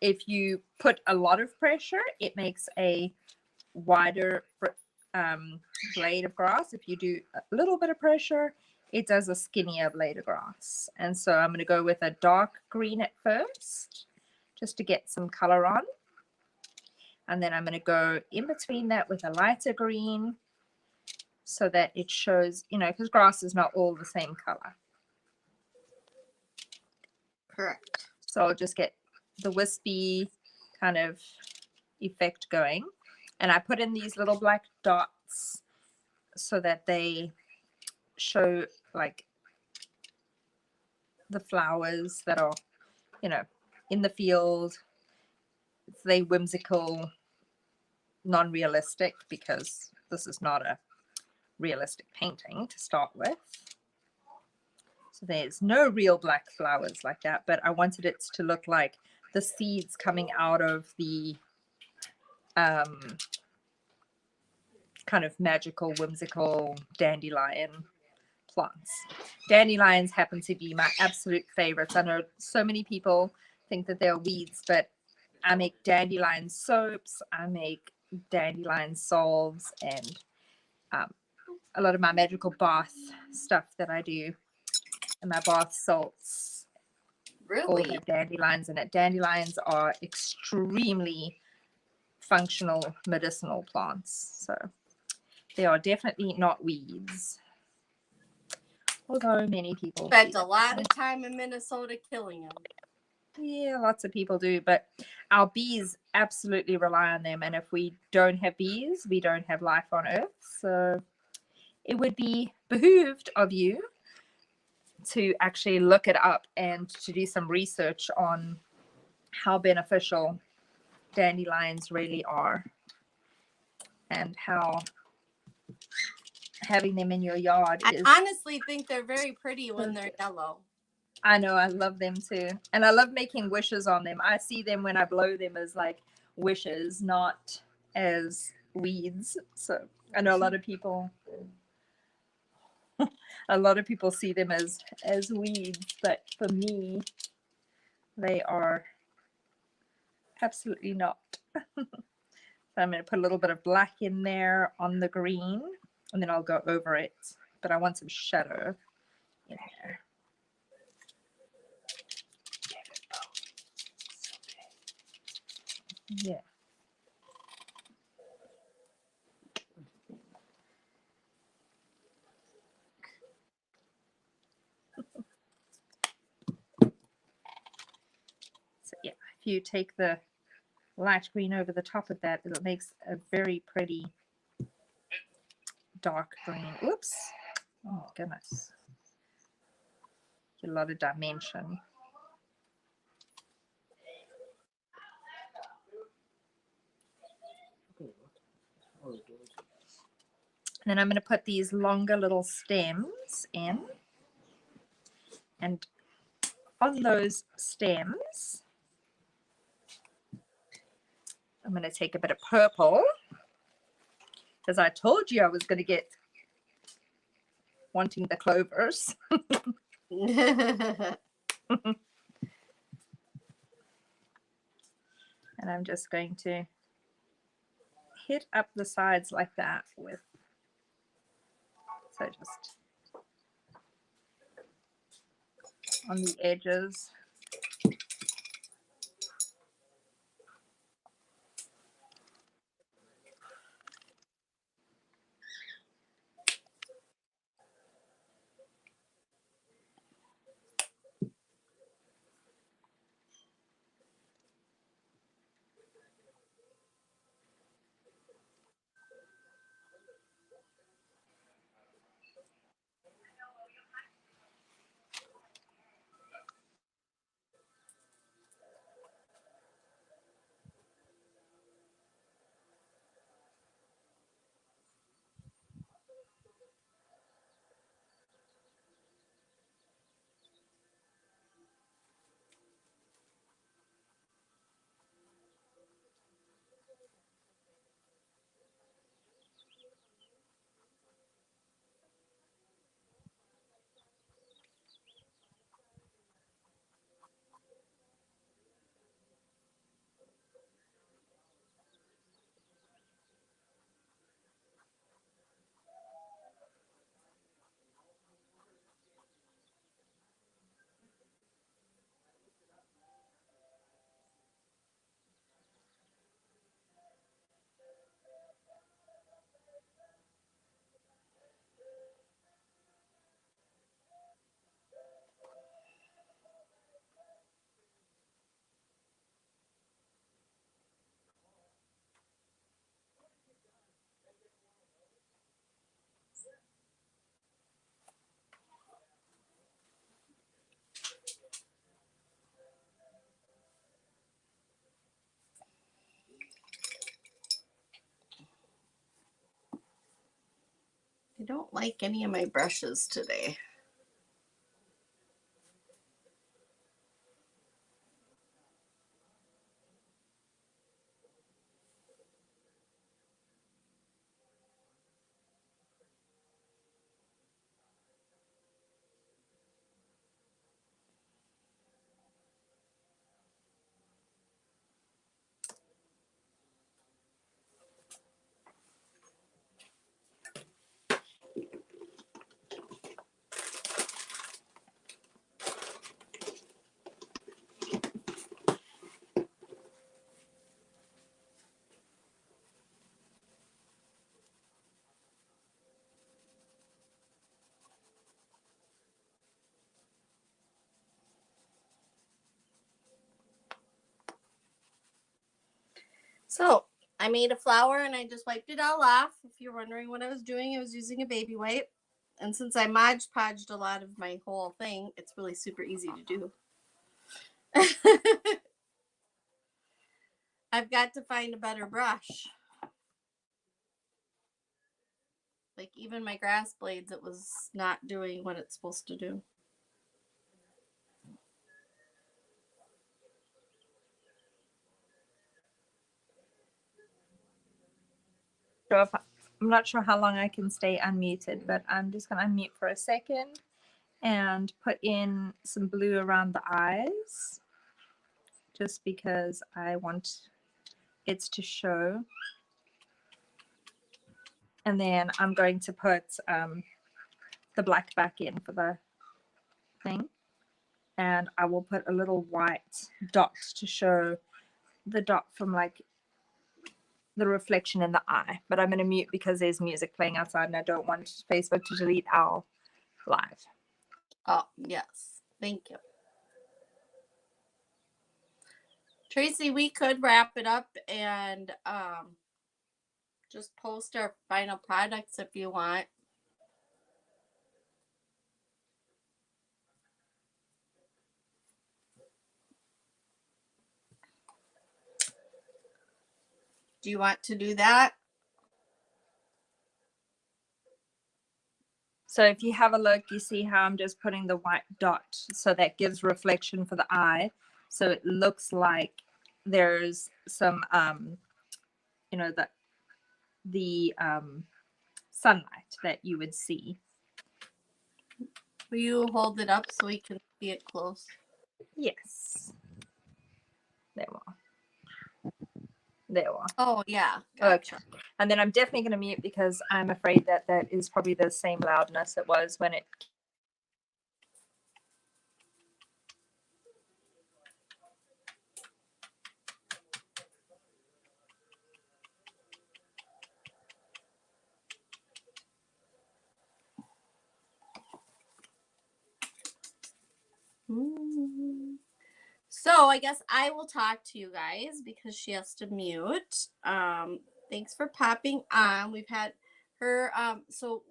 if you put a lot of pressure, it makes a wider blade of grass. If you do a little bit of pressure, it does a skinnier blade of grass. And so I'm going to go with a dark green at first, just to get some color on. And then I'm going to go in between that with a lighter green so that it shows, because grass is not all the same color. Correct. So I'll just get the wispy kind of effect going. And I put in these little black dots so that they show like the flowers that are, in the field. They whimsical, non-realistic, because this is not a realistic painting to start with. So there's no real black flowers like that, but I wanted it to look like the seeds coming out of the kind of magical, whimsical dandelion plants. Dandelions happen to be my absolute favorites. I know so many people think that they're weeds, but I make dandelion soaps, I make dandelion salves, and a lot of my magical bath stuff that I do, and my bath salts all Really? have dandelions in it. Dandelions are extremely functional medicinal plants, so they are definitely not weeds. Although many people Spent a lot of time in Minnesota killing them. Yeah, lots of people do, but our bees absolutely rely on them. And if we don't have bees, we don't have life on Earth. So it would be behooved of you to actually look it up and to do some research on how beneficial dandelions really are and how having them in your yard I is. honestly think they're very pretty when they're yellow. I know, I love them too. And I love making wishes on them. I see them when I blow them as like wishes, not as weeds. So I know a lot of people see them as weeds, but for me they are absolutely not. So I'm going to put a little bit of black in there on the green, and then I'll go over it, but I want some shadow in there. Yeah. So yeah, if you take the light green over the top of that, it makes a very pretty dark green. Oops. Oh my goodness. Get a lot of dimension. And then I'm going to put these longer little stems in. And on those stems, I'm going to take a bit of purple, because I told you I was going to get wanting the clovers. And I'm just going to hit up the sides like that with, so just on the edges. I don't like any of my brushes today. So I made a flower and I just wiped it all off. If you're wondering what I was doing, I was using a baby wipe. And since I Mod Podged a lot of my whole thing, it's really super easy to do. I've got to find a better brush. Like even my grass blades, it was not doing what it's supposed to do. So if I'm not sure how long I can stay unmuted, but I'm just going to unmute for a second and put in some blue around the eyes, just because I want it to show. And then I'm going to put the black back in for the thing. And I will put a little white dot to show the dot from like the reflection in the eye. But I'm going to mute because there's music playing outside and I don't want Facebook to delete our live. Oh, yes. Thank you. Tracy, we could wrap it up and just post our final products if you want. Do you want to do that? So if you have a look, you see how I'm just putting the white dot, so that gives reflection for the eye. So it looks like there's some, you know, the sunlight that you would see. Will you hold it up so we can see it close? Yes. There we are. There we are. Oh, yeah. Gotcha. Okay. And then I'm definitely going to mute because I'm afraid that that is probably the same loudness it was when it. So I guess I will talk to you guys because she has to mute. Thanks for popping on. We've had her. So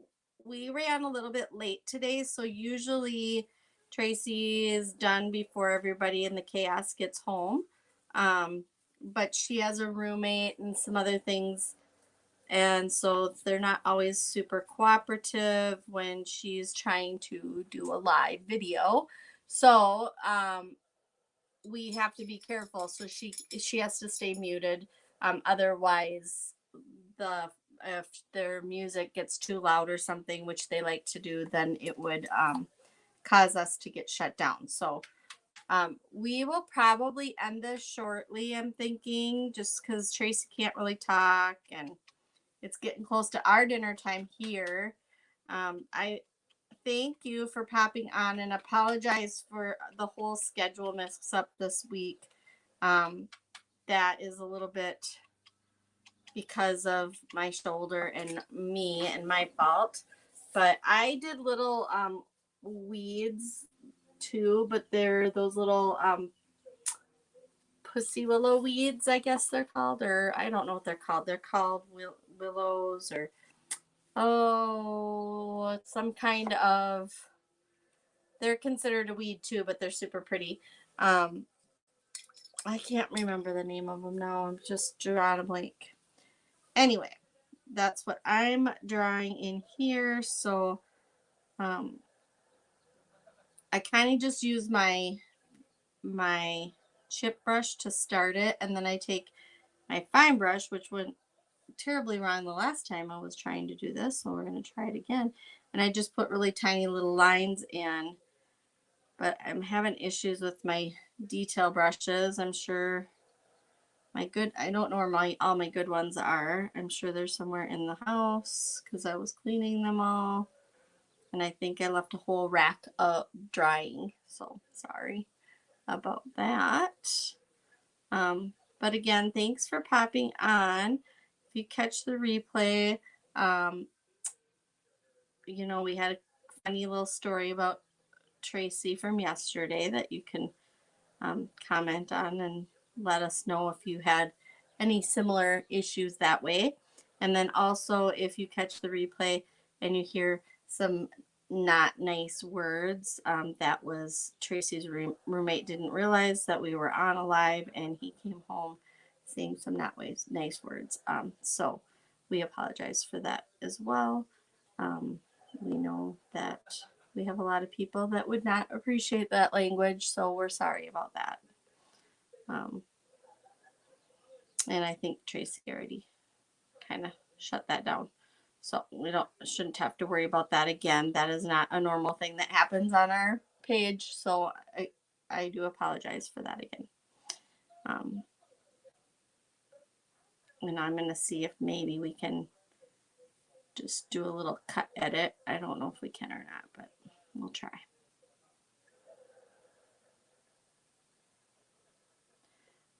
we ran a little bit late today. So usually Tracy is done before everybody in the chaos gets home. But she has a roommate and some other things. And so they're not always super cooperative when she's trying to do a live video. So, we have to be careful. So she has to stay muted. Otherwise, if their music gets too loud or something, which they like to do, then it would cause us to get shut down. So we will probably end this shortly, I'm thinking, just because Tracy can't really talk and it's getting close to our dinner time here. I thank you for popping on and apologize for the whole schedule mix up this week. That is a little bit because of my shoulder and me and my fault. But I did little weeds too, but they're those little pussy willow weeds, I guess they're called, or I don't know what they're called. They're called willows or some kind of, they're considered a weed too, but they're super pretty. I can't remember the name of them now. I'm just drawing a blank. Anyway, that's what I'm drawing in here. So I kind of just use my chip brush to start it, and then I take my fine brush, which went terribly wrong the last time I was trying to do this, so we're going to try it again, and I just put really tiny little lines in. But I'm having issues with my detail brushes. I'm sure I don't know where all my good ones are. I'm sure they're somewhere in the house because I was cleaning them all. And I think I left a whole rack of drying. So sorry about that. But again, thanks for popping on. If you catch the replay, we had a funny little story about Tracy from yesterday that you can comment on and let us know if you had any similar issues that way. And then also, if you catch the replay and you hear some not nice words, that was Tracy's roommate didn't realize that we were on a live, and he came home saying some not nice words. So we apologize for that as well. We know that we have a lot of people that would not appreciate that language, so we're sorry about that. And I think Tracy already kind of shut that down. So we shouldn't have to worry about that again. That is not a normal thing that happens on our page. So I do apologize for that again. And I'm going to see if maybe we can just do a little cut edit. I don't know if we can or not, but we'll try.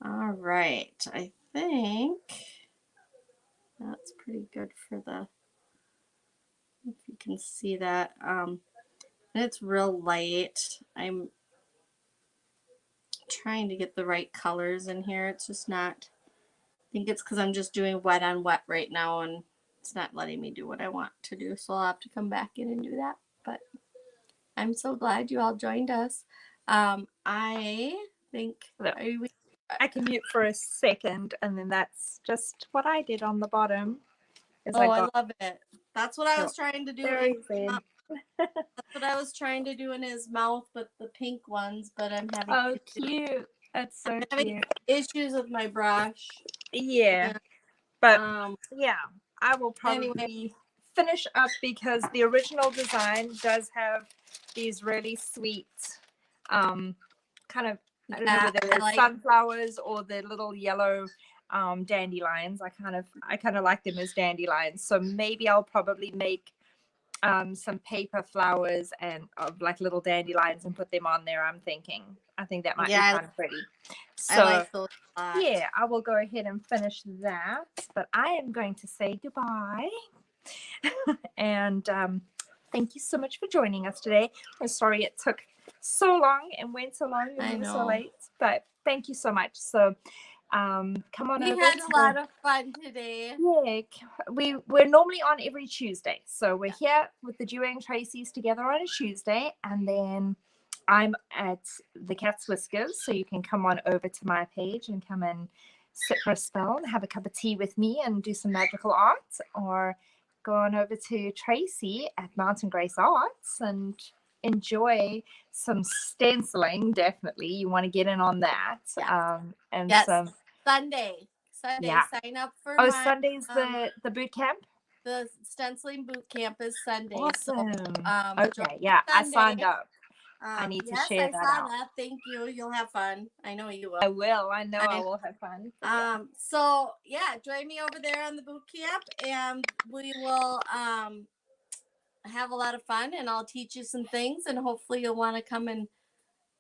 All right. I think that's pretty good for the, if you can see that. And it's real light. I'm trying to get the right colors in here. It's just not, I think it's because I'm just doing wet on wet right now, and it's not letting me do what I want to do. So I'll have to come back in and do that. But I'm so glad you all joined us. I think I can mute for a second, and then that's just what I did on the bottom. I love it. That's what I was trying to do. That's what I was trying to do in his mouth, but the pink ones. But I'm having cute. That's so cute. Issues with my brush. Yeah, but yeah, I will probably finish up because the original design does have these really sweet, kind of, I don't know whether they're sunflowers or the little yellow dandelions. I kind of like them as dandelions. So maybe I'll probably make some paper flowers and of like little dandelions and put them on there. I think that might be kind of pretty. So I like those a lot. yeah, I will go ahead and finish that. But I am going to say goodbye. And thank you so much for joining us today. I'm sorry it took so long and went so long and we were so late, but thank you so much. So come on over. We had a lot of fun today. Yeah, we're normally on every Tuesday. So we're here with the Duo and Tracy's together on a Tuesday, and then I'm at the Cat's Whiskers, so you can come on over to my page and come and sit for a spell and have a cup of tea with me and do some magical art, or go on over to Tracy at Mountain Grace Arts and enjoy some stenciling. Definitely, you want to get in on that. Some Sunday. Yeah. Sign up for Sunday's the boot camp? The stenciling boot camp is Sunday. Awesome. So, okay, yeah, Sunday. I signed up. I need to share that out. Thank you. You'll have fun. I know you will. I will. I know I will have fun. So yeah, join me over there on the boot camp, and we will have a lot of fun, and I'll teach you some things, and hopefully you'll want to come and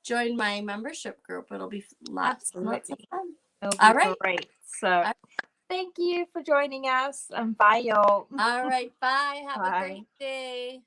join my membership group. It'll be lots of fun. All right. Great. So thank you for joining us, and bye, y'all. All right. Bye. Have a great day.